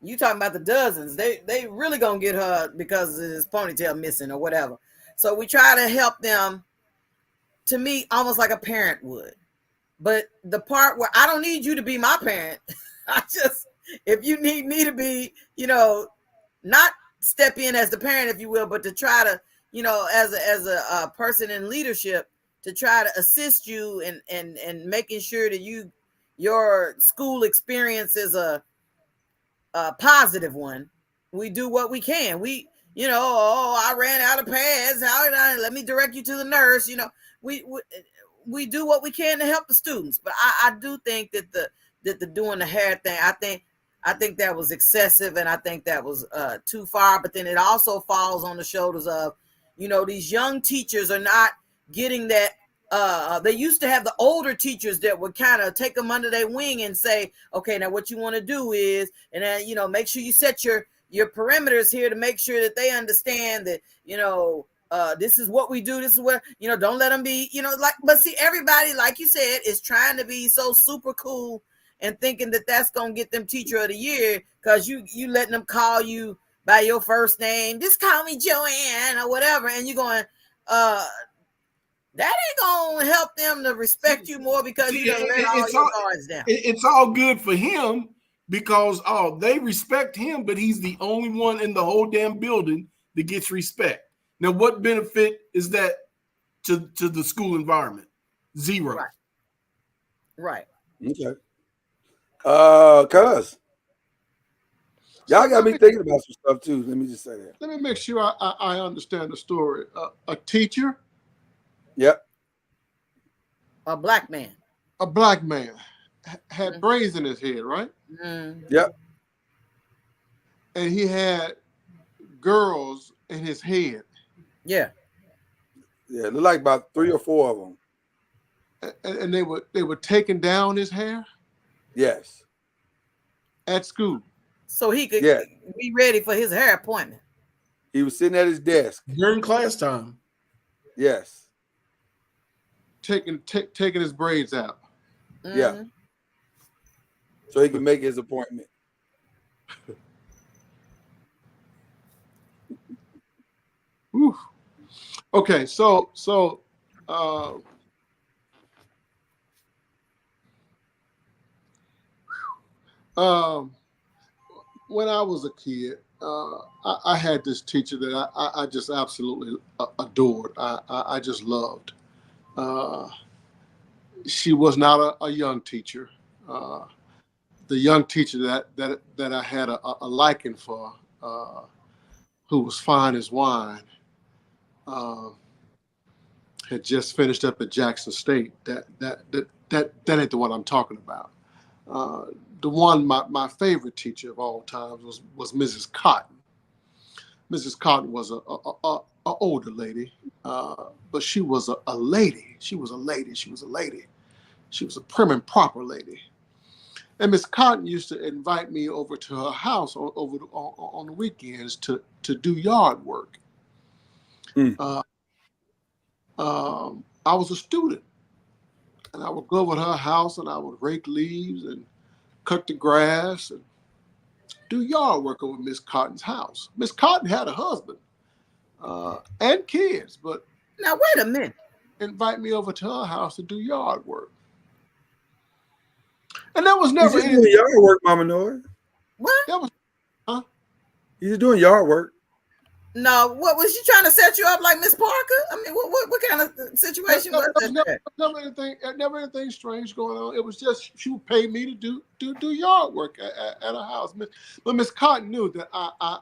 you talking about the dozens, they really gonna get her because of this ponytail missing or whatever. So we try to help them, to me, almost like a parent would. But the part where I don't need you to be my parent, if you need me to be, you know, not step in as the parent, if you will, but to try to, you know, as a person in leadership, to try to assist you and making sure that your school experience is a positive one. We do what we can. We, you know, I ran out of pads. Let me direct you to the nurse. You know, we do what we can to help the students. But I do think that the doing the hair thing, I think that was excessive, and I think that was too far. But then it also falls on the shoulders of, you know, these young teachers are not getting that. They used to have the older teachers that would kind of take them under their wing and say, okay, now what you want to do is, and then, you know, make sure you set your perimeters here to make sure that they understand that, you know, this is what we do. This is what, you know, don't let them be, you know, like, but see, everybody, like you said, is trying to be so super cool and thinking that that's going to get them teacher of the year because you letting them call you by your first name. Just call me Joanne or whatever. And you're going, that ain't gonna help them to respect you more because you done let all your guards down.
It's all good for him because they respect him, but he's the only one in the whole damn building that gets respect. Now, what benefit is that to the school environment? Zero.
Right.
Okay. Cuz y'all got me thinking about some stuff too. Let me just say that.
Let me make sure I understand the story. A teacher.
Yep.
A black man.
A black man had braids in his head, right?
Yep.
And he had girls in his head.
Yeah.
Yeah, look like about 3 or 4 of them.
And they were taking down his hair?
Yes.
At school.
So he could be ready for his hair appointment.
He was sitting at his desk.
During class time.
Yes.
Taking his braids out.
Yeah. So he can make his appointment.
Okay, so when I was a kid, I had this teacher that I just absolutely adored. I just loved. She was not a young teacher. The young teacher that I had a liking for, who was fine as wine, had just finished up at Jackson State. That ain't the one I'm talking about. The one, my favorite teacher of all times was Mrs. Cotton. Mrs. Cotton was a older lady, but she was a lady. She was a lady. She was a lady. She was a prim and proper lady. And Miss Cotton used to invite me over to her house on the weekends to do yard work. I was a student, and I would go over to her house and I would rake leaves and cut the grass and do yard work over Miss Cotton's house. Miss Cotton had a husband and kids, but
now wait a minute.
Invite me over to her house to do yard work. And that was never
anything. Doing yard work, Mama Noise.
What?
That was,
He's just doing yard work.
No, what was she trying to set you up like Miss Parker? I mean, what kind of situation was that?
Never anything strange going on. It was just she would pay me to do yard work at her house. But Miss Cotton knew that I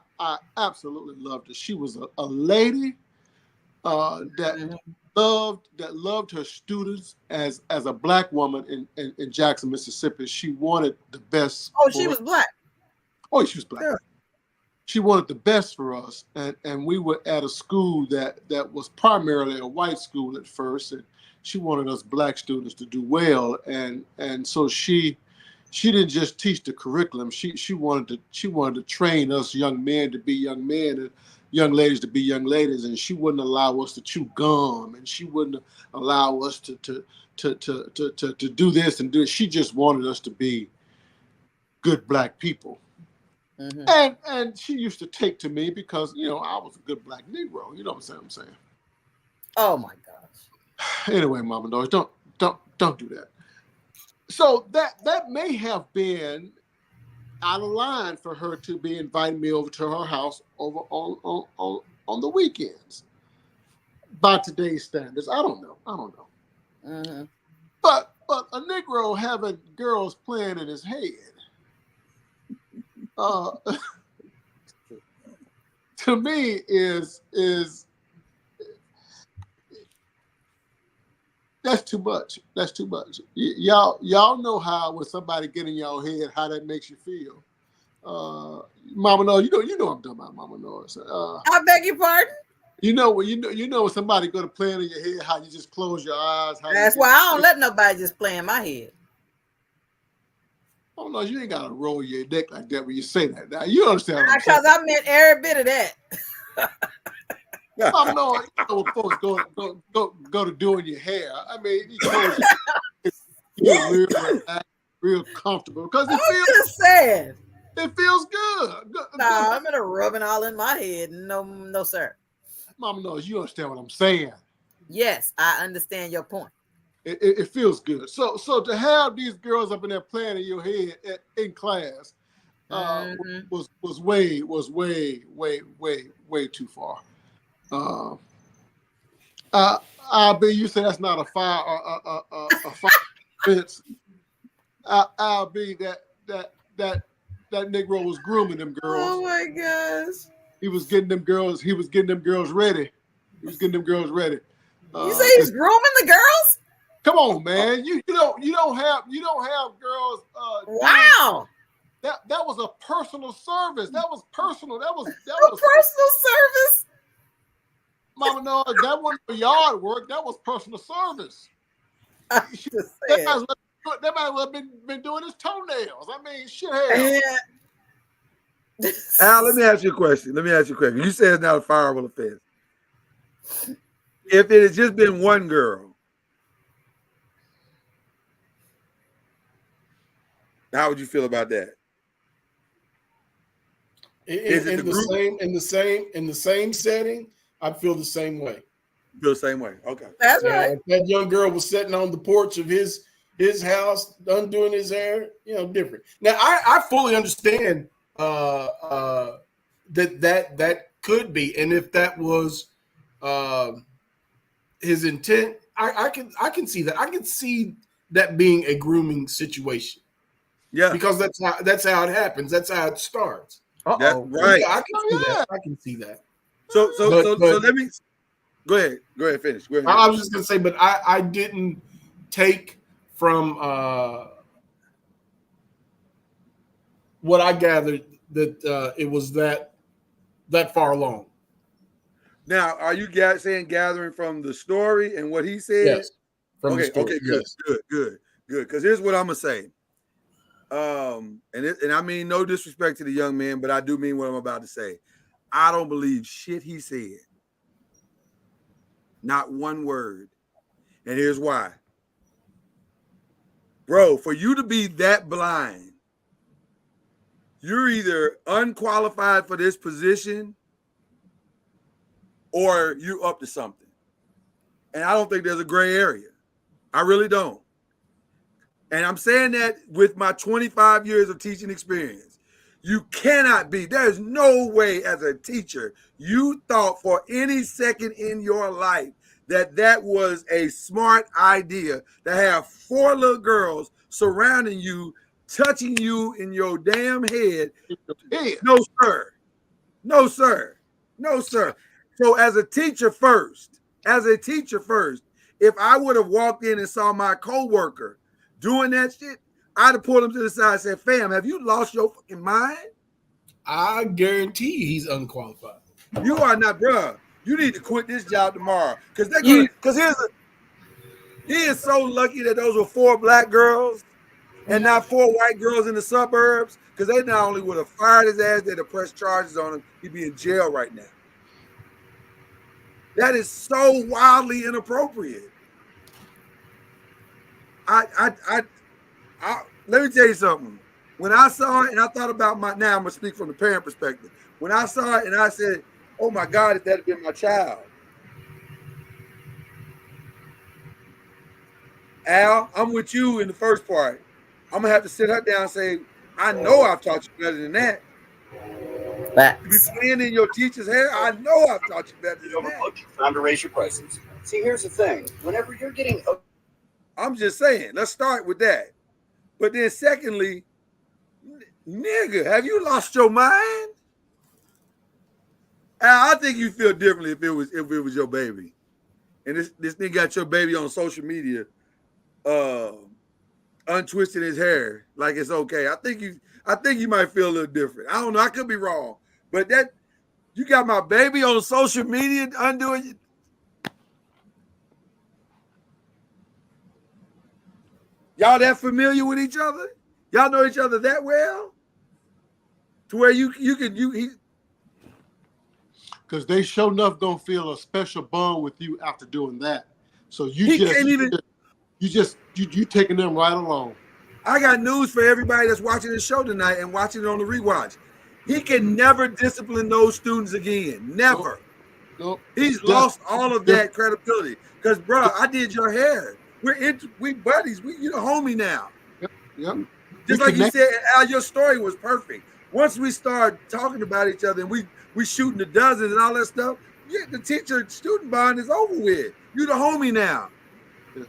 absolutely loved her. She was a lady that loved her students as a black woman in Jackson, Mississippi. She wanted the best.
Oh, she was black.
Oh, she was black. Yeah. She wanted the best for us, and we were at a school that was primarily a white school at first, and she wanted us black students to do well, and so she didn't just teach the curriculum. She wanted to train us young men to be young men and young ladies to be young ladies, and she wouldn't allow us to chew gum, and she wouldn't allow us to do this and do it. She just wanted us to be good black people. Mm-hmm. And she used to take to me because, you know, I was a good black Negro. You know what I'm saying?
Oh my gosh.
Anyway, Mama Doris, don't do that. So that may have been out of line for her to be inviting me over to her house over on the weekends. By today's standards, I don't know. Mm-hmm. But a Negro having girls playing in his head. To me is that's too much. That's too much. Y'all know how when somebody get in your head, how that makes you feel. Mama Noise, you know I'm talking about Mama Noise.
I beg your pardon.
You know when somebody go to play in your head, how you just close your eyes.
That's why I don't let nobody just play in my head.
Oh no, you ain't gotta roll your neck like that when you say that. Now you understand?
Because I meant every bit of that.
I know, when folks go to doing your hair. I mean, you're real comfortable because it feels good.
Nah, I'm gonna rubbing all in my head. No, sir.
Mama knows you understand what I'm saying.
Yes, I understand your point.
It feels good. So to have these girls up in there playing in your head in class was way too far. I'll be. You say that's not a fire fence. I'll be that Negro was grooming them girls.
Oh my gosh!
He was getting them girls. He was getting them girls ready. You say
he's grooming the girls?
Come on, man. You don't have girls.
Wow.
That was a personal service. That was personal. That was
personal service.
Mama, no, that wasn't for yard work. That was personal service.
They
might well have been doing his toenails. I mean, shit.
Yeah. Al, let me ask you a question. You said it's not a fireable offense. If it had just been one girl, how would you feel about that?
In the same setting, I'd feel the same way.
Feel the same way. Okay.
That's right.
If that young girl was sitting on the porch of his house, undoing his hair, different. Now I fully understand that could be, and if that was his intent, I can see that. I can see that being a grooming situation.
Yeah,
because that's how it happens. That's how it starts.
That's right.
Yeah, I can see that. I can see that.
So let me go ahead. Finish. Go ahead.
I was just gonna say, but I didn't take from what I gathered that it was that far along.
Now, are you gathering from the story and what he said?
Yes.
Okay, good. Because here's what I'm gonna say. And I mean no disrespect to the young man, but I do mean what I'm about to say. I don't believe shit he said. Not one word. And here's why. Bro, for you to be that blind, you're either unqualified for this position or you up to something. And I don't think there's a gray area. I really don't. And I'm saying that with my 25 years of teaching experience. You cannot be. There's no way as a teacher you thought for any second in your life that was a smart idea to have 4 little girls surrounding you, touching you in your damn head. No, sir. No, sir. No, sir. So as a teacher first, if I would have walked in and saw my coworker doing that shit, I'd have pulled him to the side and said, fam, have you lost your fucking mind?
I guarantee he's unqualified.
You are not, bruh. You need to quit this job tomorrow. Because he is so lucky that those were 4 black girls and not 4 white girls in the suburbs. Because they not only would have fired his ass, they'd have pressed charges on him. He'd be in jail right now. That is so wildly inappropriate. Let me tell you something. When I saw it and I thought about now I'm gonna speak from the parent perspective. When I saw it and I said, oh my God, if that had been my child. Al, I'm with you in the first part. I'm gonna have to sit her down and say, I know I've taught you better than that. To be playing in your teacher's hair, I know I've taught you better than that.
Time to raise your prices. See, here's the thing. Whenever you're getting...
I'm just saying, let's start with that. But then secondly, nigga, have you lost your mind? Al, I think you feel differently if it was your baby. And this thing got your baby on social media untwisting his hair like it's okay. I think you might feel a little different. I don't know. I could be wrong. But that you got my baby on social media undoing it. Y'all that familiar with each other? Y'all know each other that well? To where you
because they sure enough gonna feel a special bond with you after doing that. So you taking them right along.
I got news for everybody that's watching this show tonight and watching it on the rewatch. He can never discipline those students again. Never.
Nope.
He's lost all of that credibility. Because, bro, I did your hair. We buddies. You the homie now.
Yep.
Just like you said, Al, your story was perfect. Once we start talking about each other and we shooting the dozens and all that stuff, the teacher-student bond is over with. You the homie now. Yeah.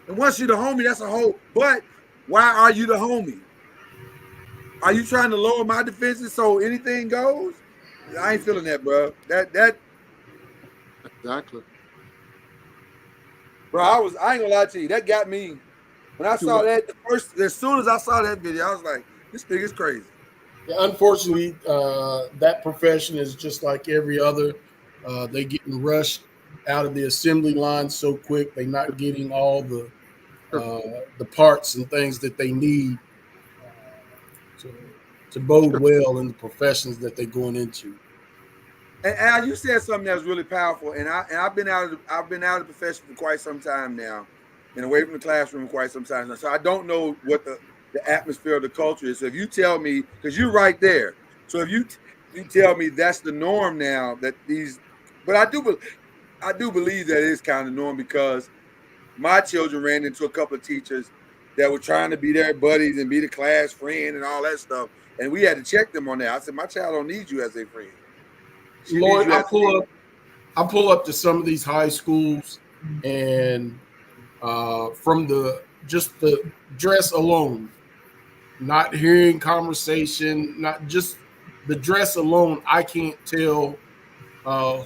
And once you're the homie, that's a whole. But why are you the homie? Are you trying to lower my defenses so anything goes? I ain't feeling that, bro. That
exactly.
Bro, I ain't gonna lie to you. That got me. When I saw that as soon as I saw that video, I was like, this nigga's crazy.
Yeah, unfortunately, that profession is just like every other. They getting rushed out of the assembly line so quick. They're not getting all the parts and things that they need to bode well in the professions that they're going into.
And Al, you said something that was really powerful, and I've been out of the profession for quite some time now, and away from the classroom for quite some time now. So I don't know what the atmosphere of the culture is. So if you tell me, because you're right there, so if you tell me that's the norm now, but I do believe that it is kind of norm, because my children ran into a couple of teachers that were trying to be their buddies and be the class friend and all that stuff, and we had to check them on that. I said, my child don't need you as a friend.
Lloyd, I pull up to some of these high schools, and from the dress alone, not hearing conversation, not just the dress alone, I can't tell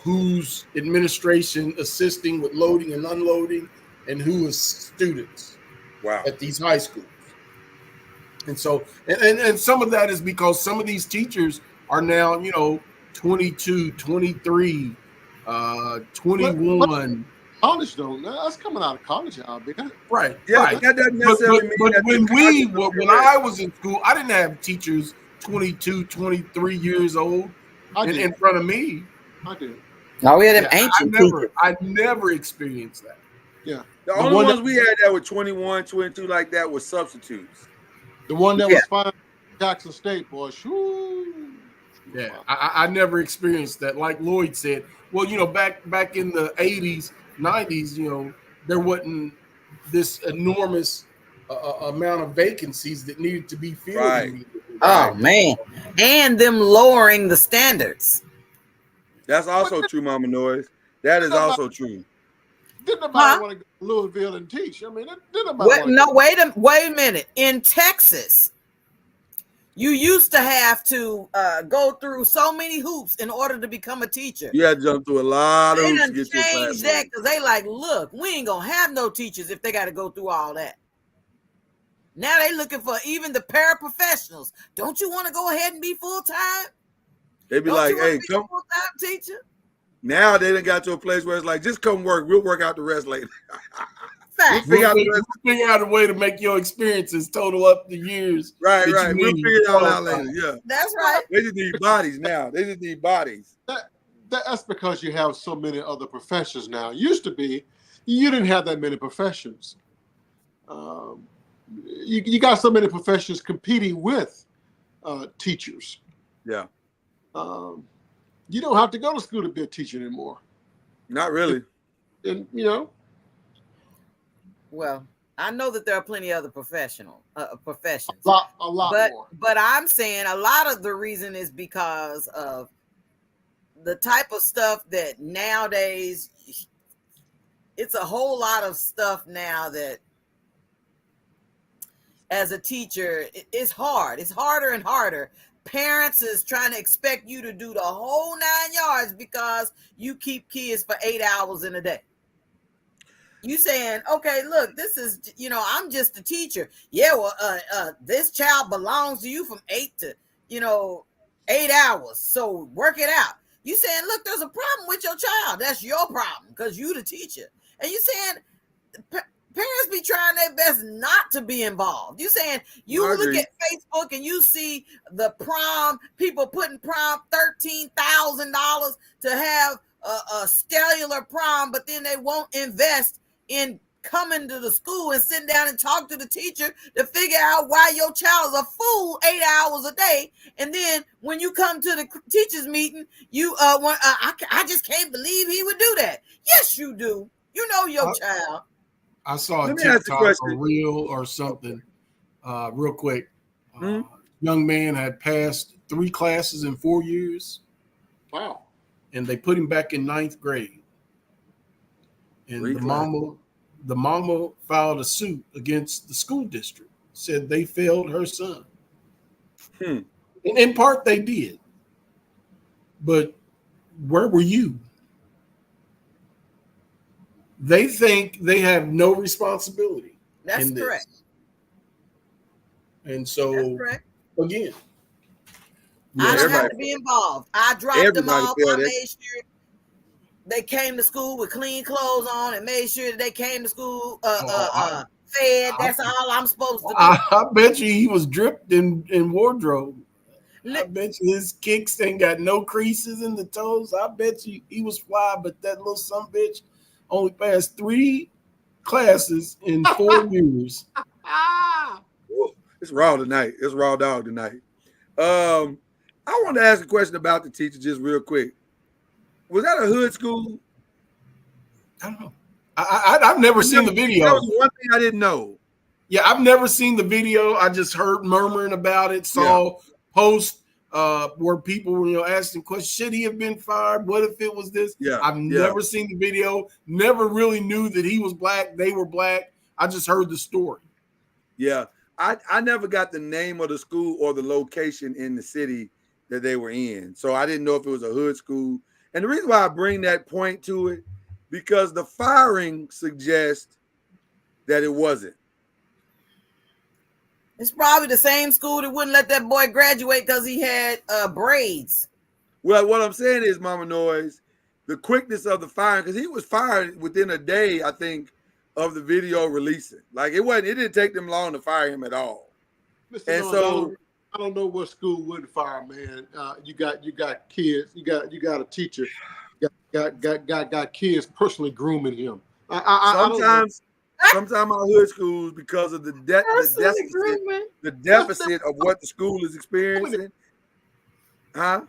who's administration assisting with loading and unloading and who is students.
Wow.
At these high schools. And so, and some of that is because some of these teachers are now, 22, 23, 21.
College though, that's coming out of college, I'll be
right.
Yeah,
right.
That doesn't necessarily mean
but
that
when I was in school, I didn't have teachers 22, 23 years old in front of me.
I did.
No, we had them ancient teachers.
I never experienced that.
Yeah.
The only ones we had that were 21, 22 like that was substitutes.
The one that was fine, Jackson State, boy. Shoo.
Yeah, I never experienced that. Like Lloyd said, well, back in the 80s, 90s, there wasn't this enormous amount of vacancies that needed to be filled.
Right.
Oh man, and them lowering the standards.
That's also true, Mama Noise. That is also true.
Didn't nobody want to go to Louisville and teach? I mean, didn't nobody
wait a minute. In Texas, you used to have to go through so many hoops in order to become a teacher.
You had to jump through a lot of hoops to get to a
change that because they like, look, we ain't gonna have no teachers if they got to go through all that. Now they looking for even the paraprofessionals. Don't you want to go ahead and be full time?
They be like, hey, come
full time teacher.
Now they done got to a place where it's like, just come work. We'll work out the rest later.
We'll figure out a way to make your experiences total up the years.
Right. We'll figure it all out later. Yeah,
that's right.
They just need bodies now. They just need bodies.
That's because you have so many other professions now. Used to be, you didn't have that many professions. You got so many professions competing with teachers.
Yeah.
You don't have to go to school to be a teacher anymore.
Not really.
And you know.
Well, I know that there are plenty of other professions.
A lot more.
But I'm saying a lot of the reason is because of the type of stuff that nowadays, it's a whole lot of stuff now that as a teacher, it's hard. It's harder and harder. Parents is trying to expect you to do the whole 9 yards because you keep kids for 8 hours in a day. You saying, okay, look, this is, I'm just a teacher. Yeah, well, this child belongs to you from 8 to, 8 hours. So work it out. You saying, look, there's a problem with your child. That's your problem because you the teacher. And you saying, parents be trying their best not to be involved. You saying you look at Facebook and you see the prom, people putting prom $13,000 to have a stellar prom, but then they won't invest in coming to the school and sitting down and talk to the teacher to figure out why your child is a fool 8 hours a day. And then when you come to the teachers meeting, you I just can't believe he would do that. Yes, you do. You know your child.
I saw a TikTok or reel or something real quick. Young man had passed 3 classes in 4 years.
Wow.
And they put him back in 9th grade. And the mama filed a suit against the school district, said they failed her son. And in part they did. But where were you? They think they have no responsibility.
That's correct.
And so, again,
I don't have to be involved. I dropped them off. I made sure they came to school with clean clothes on and made sure that they came to school fed. That's all I'm supposed to do.
I bet you he was dripped in wardrobe. I bet you his kicks ain't got no creases in the toes. I bet you he was fly, but that little son bitch only passed 3 classes in 4 years.
It's raw tonight. It's raw dog tonight. I want to ask a question about the teacher just real quick. Was that a hood school?
I don't know. I've never seen the video.
That was one thing I didn't know.
Yeah, I've never seen the video. I just heard murmuring about it. Saw posts where people were, asking questions. Should he have been fired? What if it was this?
Yeah,
I've never seen the video. Never really knew that he was black. They were black. I just heard the story.
Yeah, I never got the name of the school or the location in the city that they were in. So I didn't know if it was a hood school. And the reason why I bring that point to it, because the firing suggests that it wasn't.
It's probably the same school that wouldn't let that boy graduate because he had braids.
Well, what I'm saying is, Mama Noise, the quickness of the firing, because he was fired within a day, I think, of the video releasing. Like it didn't take them long to fire him at all.
And so I don't know what school wouldn't fire, man. You got kids, you got a teacher, got kids personally grooming him.
Sometimes our hood schools, because of the deficit of what the school is experiencing. Huh?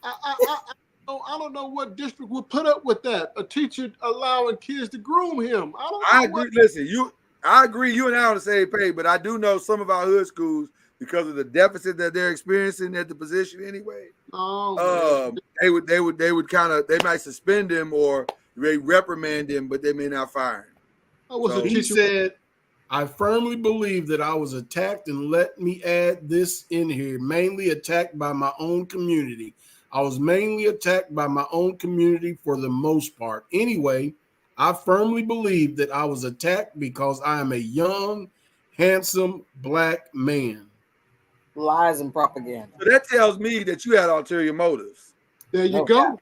I don't know what district would put up with that. A teacher allowing kids to groom him.
I agree. Listen, I agree. You and I on the same page, but I do know some of our hood schools because of the deficit that they're experiencing at the position anyway.
Oh,
they might suspend him or they reprimand him, but they may not fire him.
He said, I firmly believe that I was attacked, and let me add this in here, mainly attacked by my own community. I was mainly attacked by my own community for the most part. Anyway, I firmly believe that I was attacked because I am a young, handsome black man.
Lies and propaganda.
So that tells me that you had ulterior motives.
There you go.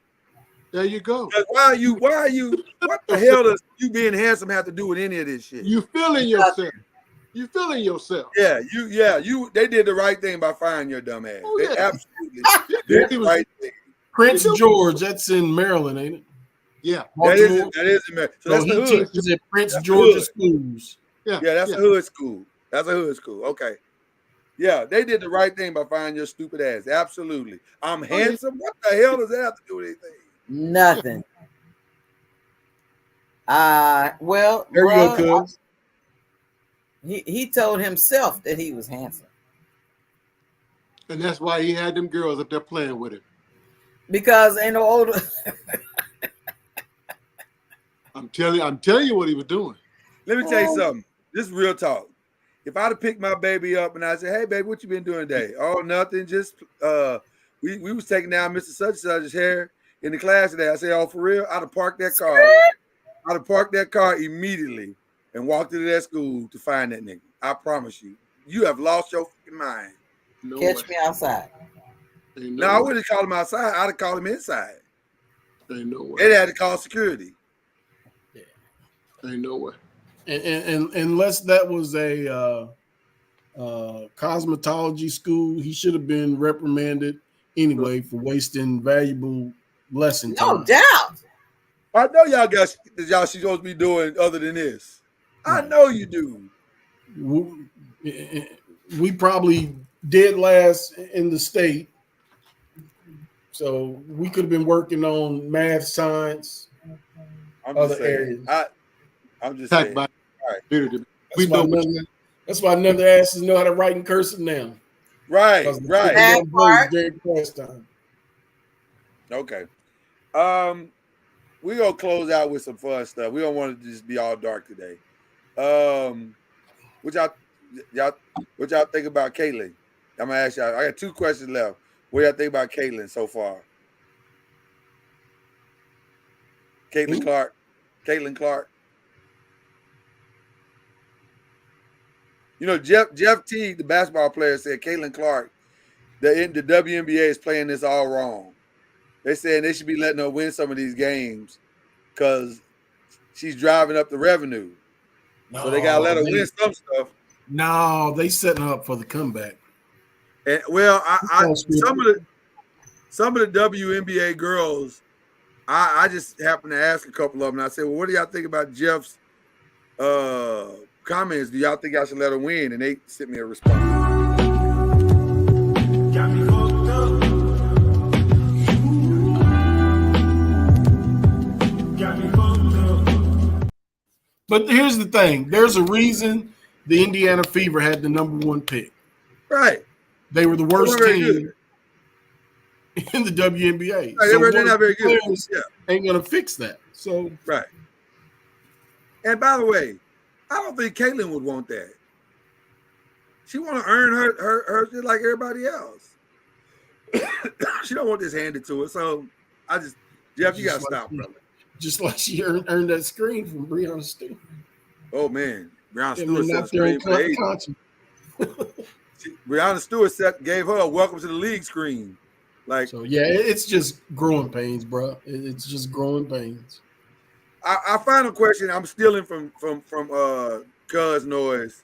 There you go.
What the hell does you being handsome have to do with any of this shit?
You feeling yourself. You feeling yourself.
Yeah, they did the right thing by firing your dumb ass.
Oh,
They
yeah.
absolutely did the right thing.
Prince George, that's in Maryland, ain't it?
Yeah.
That is in Maryland. So that's
he
the hood.
teaches at Prince George's schools.
Yeah, that's a hood school. That's a hood school. Okay. Yeah, they did the right thing by firing your stupid ass. Absolutely. I'm handsome. What the hell does that have to do with anything?
Nothing. Well,
There you go, cuz.
He told himself that he was handsome.
And that's why he had them girls up there playing with him.
Because ain't no older.
I'm telling you what he was doing.
Let me tell you something. This is real talk. If I'd have picked my baby up and I said, "Hey, baby, what you been doing today?" "Oh, nothing. Just we was taking down Mr. Such and Such's hair in the class today." I said, "Oh, for real?" I'd have parked that car. I'd have parked that car immediately and walked into that school to find that nigga. I promise you. You have lost your fucking mind.
No
Catch
way.
me outside.
No, I wouldn't call him outside. I'd have called him inside.
Ain't no way.
They'd had to call security.
Ain't no way.
And unless that was a cosmetology school, he should have been reprimanded anyway for wasting valuable lesson time.
No doubt.
I know y'all got that y'all supposed to be doing other than this. I know you do.
We probably dead last in the state, so we could have been working on math, science, other areas.
I'm just saying. All right.
That's why none of the asses know how to write in cursive now.
Right.
That part. During class time.
Okay. We're gonna close out with some fun stuff. We don't want it to just be all dark today. What y'all think about Caitlyn? I'm gonna ask y'all. I got 2 questions left. What y'all think about Caitlyn so far? Caitlyn Clark. You know, Jeff Teague, the basketball player, said Caitlyn Clark, the WNBA is playing this all wrong. They're saying they should be letting her win some of these games because she's driving up the revenue. So they gotta let her win some stuff.
No, they setting her up for the comeback.
And well, some of the WNBA girls, I just happened to ask a couple of them. And I said, "Well, what do y'all think about Jeff's comments? Do y'all think I should let her win?" And they sent me a response.
But here's the thing: there's a reason the Indiana Fever had the #1 pick.
Right.
They were the worst team in the WNBA.
Right,
so
they're not very good.
Ain't gonna fix that. So
right. And by the way, I don't think Caitlyn would want that. She want to earn her just like everybody else. She don't want this handed to her. So Jeff, you gotta stop, brother.
Just like she earned that screen from Breonna Stewart.
Oh man, Breonna Stewart set a screen for ages. Breonna Stewart gave her a welcome to the league screen. Like,
so yeah, it's just growing pains, bro. It's just growing pains.
Our final question, I'm stealing from Cuz Noise,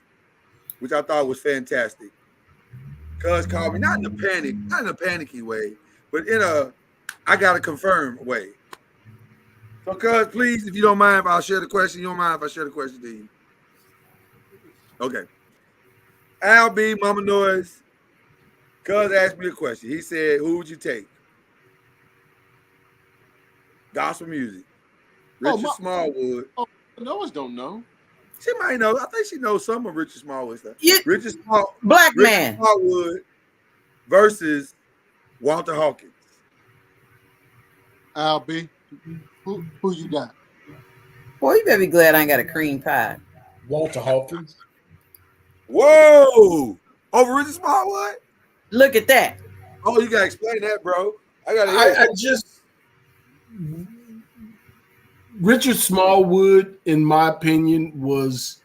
which I thought was fantastic. Cuz called me not in a panicky way, but in a I gotta confirm way. So, Cuz, please, if you don't mind, if I'll share the question. You don't mind if I share the question to you? Okay. Al B, Mama Noise. Cuz asked me a question. He said, "Who would you take? Gospel music. Richard Smallwood."
Oh, Noah's don't know.
She might know. I think she knows some of Richard Smallwood stuff. Richard
Black man.
Smallwood versus Walter Hawkins.
Al B, who you got?
Boy, you better be glad I ain't got a cream pie.
Walter Hawkins.
Whoa! Over Richard Smallwood?
Look at that.
Oh, you gotta explain that, bro. I gotta hear
I just Richard Smallwood, in my opinion, was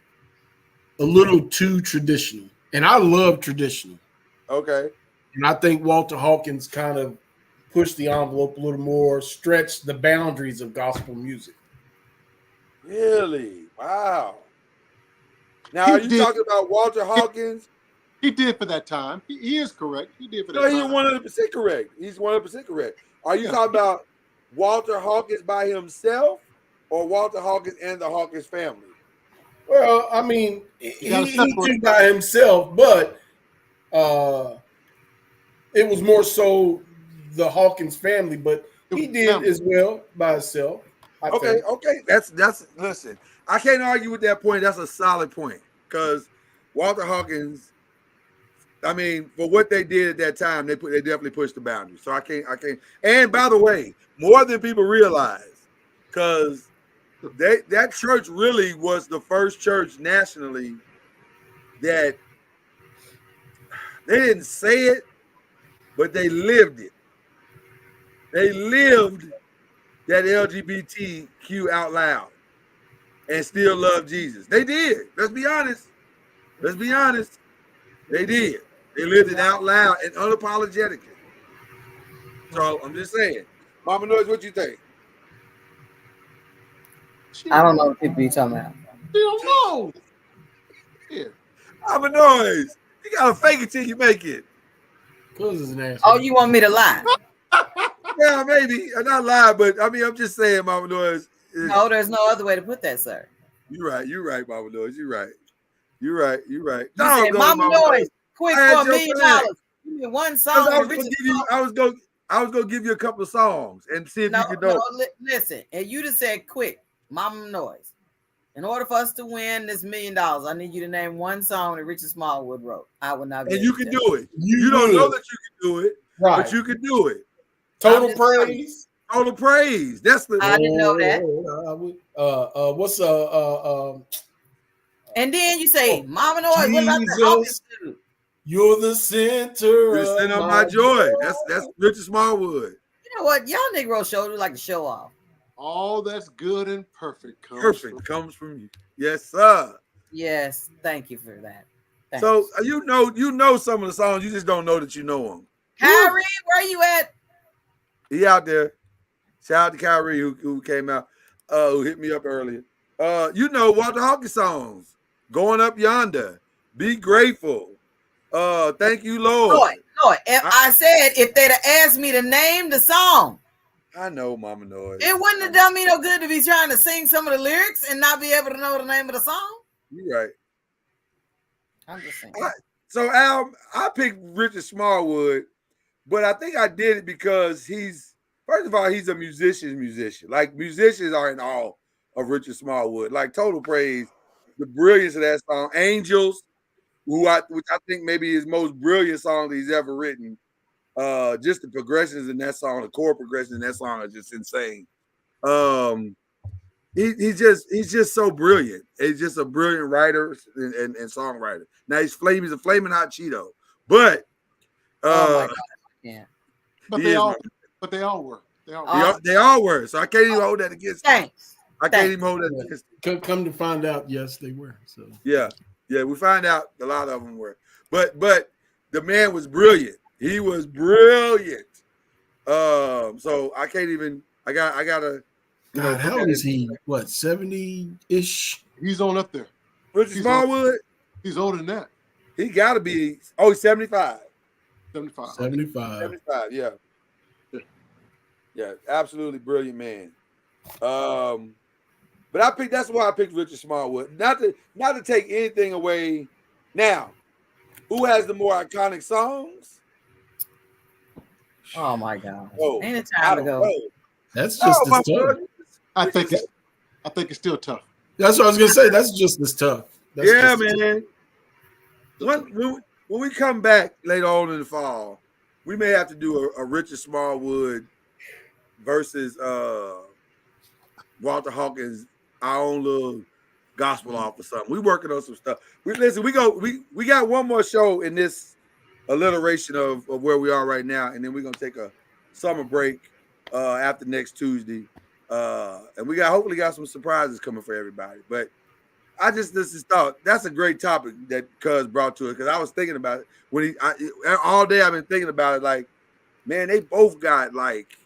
a little too traditional. And I love traditional.
Okay.
And I think Walter Hawkins kind of pushed the envelope a little more, stretched the boundaries of gospel music.
Really? Wow. Now, are you talking about Walter Hawkins?
He did for that time. He is correct. He did for that
No,
time.
he's 100% correct. He's 100% correct. Are you talking about Walter Hawkins by himself or Walter Hawkins and the Hawkins family?
Well, I mean, he did by himself, but it was more so the Hawkins family, but he did as well by himself.
Okay. That's listen. I can't argue with that point. That's a solid point because Walter Hawkins, I mean, for what they did at that time, they definitely pushed the boundaries. So I can't. And by the way, more than people realize, because that church really was the first church nationally that they didn't say it, but they lived it. They lived that LGBTQ out loud and still love Jesus. They did. Let's be honest. They did. They lived it out loud and unapologetically. So I'm just saying. Mama Noise, what you think?
I don't know what people you talking about.
You don't know.
Yeah. Mama Noise. You gotta fake it till you make it.
Oh, you want me to lie?
Yeah, maybe. Not lie, but I mean, I'm just saying, Mama Noise.
No, there's no other way to put that, sir.
You're right, Mama Noise. You're right. You
said, Mama Noise, quick for $1 million. Give me one song.
I was gonna give you a couple of songs and see if you could know.
No, listen, and you just said quick, Mama Noise. In order for us to win this $1 million, I need you to name one song that Richard Smallwood wrote. I would not be.
And you can do it. You don't know that you can do it,
right?
But you can do it.
Total praise.
Total praise. That's the.
I didn't know that.
What's
And then you say, Mama Noise. What about the Hawkins dude?
You're the center
of my joy. That's Richard Smallwood.
You know what? Y'all Negro show do like to show off.
All that's good and perfect
comes from you. Yes, sir.
Yes, thank you for that. Thanks.
So you know some of the songs, you just don't know that you know them.
Kyrie, where you at?
He out there. Shout out to Kyrie who came out, who hit me up earlier. You know Walter Hawkins songs. Going Up Yonder. Be Grateful. Thank You, Lord.
Lord. I said if they'd have asked me to name the song.
I know, Mama Noise.
It wouldn't have done me no good to be trying to sing some of the lyrics and not be able to know the name of the song.
You're right.
I'm just saying.
So Al, I picked Richard Smallwood, but I think I did it because first of all, he's a musician. Like musicians are in awe of Richard Smallwood. Like Total Praise, the brilliance of that song. Angels, which I think maybe his most brilliant song that he's ever written. Just the progressions in that song, the chord progressions in that song are just insane. He's just so brilliant. He's just a brilliant writer and songwriter. Now he's a flaming hot Cheeto, but
oh my God, yeah.
But they all were.
They all were. So I can't even hold that against them.
Thanks.
I can't even hold that against them.
Come to find out, yes, they were. So
yeah, we find out a lot of them were. But the man was brilliant. He was brilliant. So I can't even. I gotta.
God, how old is he? What, 70-ish?
He's on up there.
Richard Smallwood.
He's older than that.
He got to be. Oh, he's 75.
75.
Yeah. Yeah, absolutely brilliant man. But that's why I picked Richard Smallwood. Not to take anything away. Now, who has the more iconic songs?
Oh my God!
Oh,
ain't it time to go?
That's just the story.
I think it's still tough.
That's what I was gonna say. That's just as tough. That's
yeah,
just
man. When we come back later on in the fall, we may have to do a Richard Smallwood versus Walter Hawkins, our own little gospel off or something. We working on some stuff. We got one more show in this alliteration of where we are right now, and then we're gonna take a summer break after next Tuesday. And we hopefully got some surprises coming for everybody. But I just thought that's a great topic that Cuz brought to it, because I was thinking about it all day. I've been thinking about it. Like, man, they both got like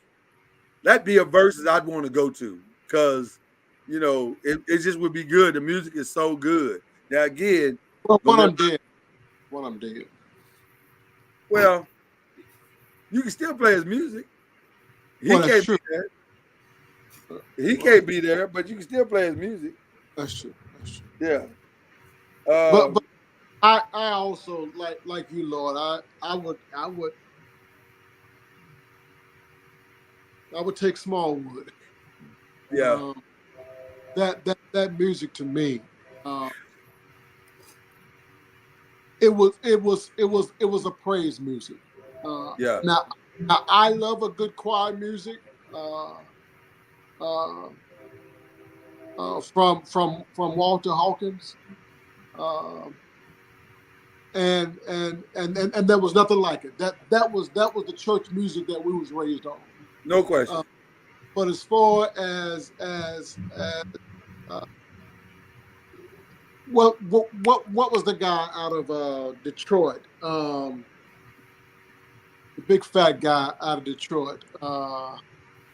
that'd be a versus I'd want to go to, because it just would be good. The music is so good. Now again,
One I'm dead.
Well, you can still play his music. He
Well,
can't
true.
be there. He can't be there, but you can still play his music.
That's true.
Yeah.
But I also like you, Lord. I would take Smallwood.
Yeah.
That music to me, it was a praise music.
Yeah.
Now I love a good choir music. From Walter Hawkins, and there was nothing like it. That was the church music that we was raised on.
No question.
But as far as what was the guy out of Detroit? The big fat guy out of Detroit.
Wow.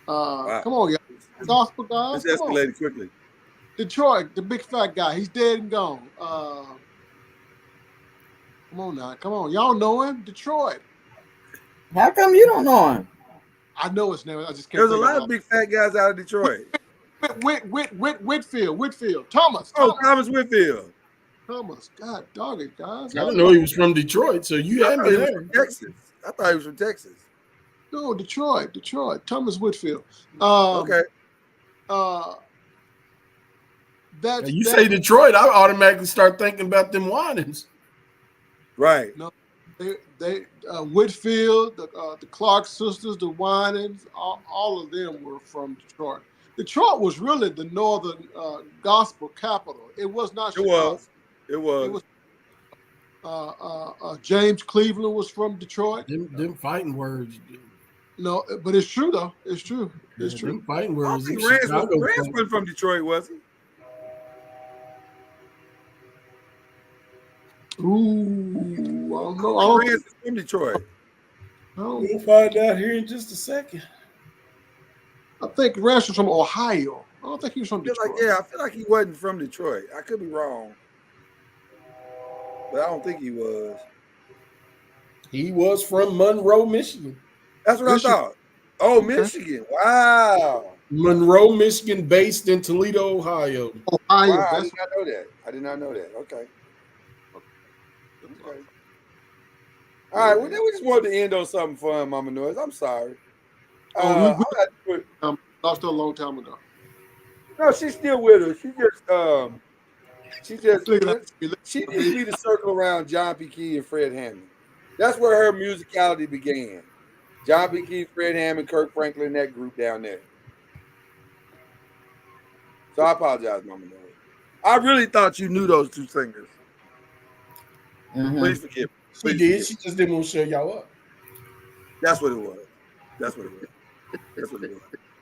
Come on, y'all. Gospel guys.
This escalated quickly.
Detroit, the big fat guy. He's dead and gone. Come on now. Come on. Y'all know him? Detroit.
How come you don't know him?
I know his name. I just can't.
There's a lot of big fat guys out of Detroit.
Whitfield. Thomas.
Thomas Whitfield.
Thomas. God dog it, guys.
I didn't know he was from Detroit, so you had me there.
Texas. I thought he was from Texas.
No, Detroit. Thomas Whitfield.
Okay.
You say Detroit, I automatically start thinking about them Winans.
Right.
No, they Whitfield, the Clark sisters, the Winans, all of them were from Detroit. Detroit was really the northern gospel capital. It was not.
It was.
James Cleveland was from Detroit.
Them fighting words.
No, but it's true though. It's true. It's true.
Them fighting
I
words.
think Rance wasn't from Detroit, was he?
Ooh, I don't know.
Rance is from Detroit.
We'll find out here in just a second.
I think Rance was from Ohio. I don't think he was from Detroit.
I feel like he wasn't from Detroit. I could be wrong, but I don't think he was.
He was from Monroe, Michigan.
That's what I thought. Oh, okay. Michigan. Wow.
Monroe, Michigan, based in Toledo, Ohio.
Wow, I did not know that. Okay. All right. Well, then we just wanted to end on something fun, Mama Noise. I'm sorry.
Lost her a long time ago.
No, she's still with us. She just needs me to circle around John P. Key and Fred Hammond. That's where her musicality began. John P. Key, Fred Hammond, Kirk Franklin, that group down there. So I apologize, Mama Noise. I really thought you knew those two singers. Mm-hmm. Please forgive me.
She did. She just didn't want to show y'all up.
That's what it was.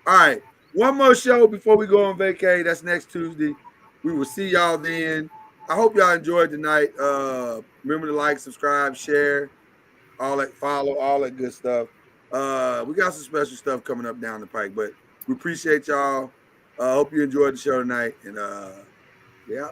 All right. One more show before we go on vacay. That's next Tuesday. We will see y'all then. I hope y'all enjoyed tonight. Remember to like, subscribe, share, all that, follow, all that good stuff. We got some special stuff coming up down the pike, but we appreciate y'all. Hope you enjoyed the show tonight. And yeah.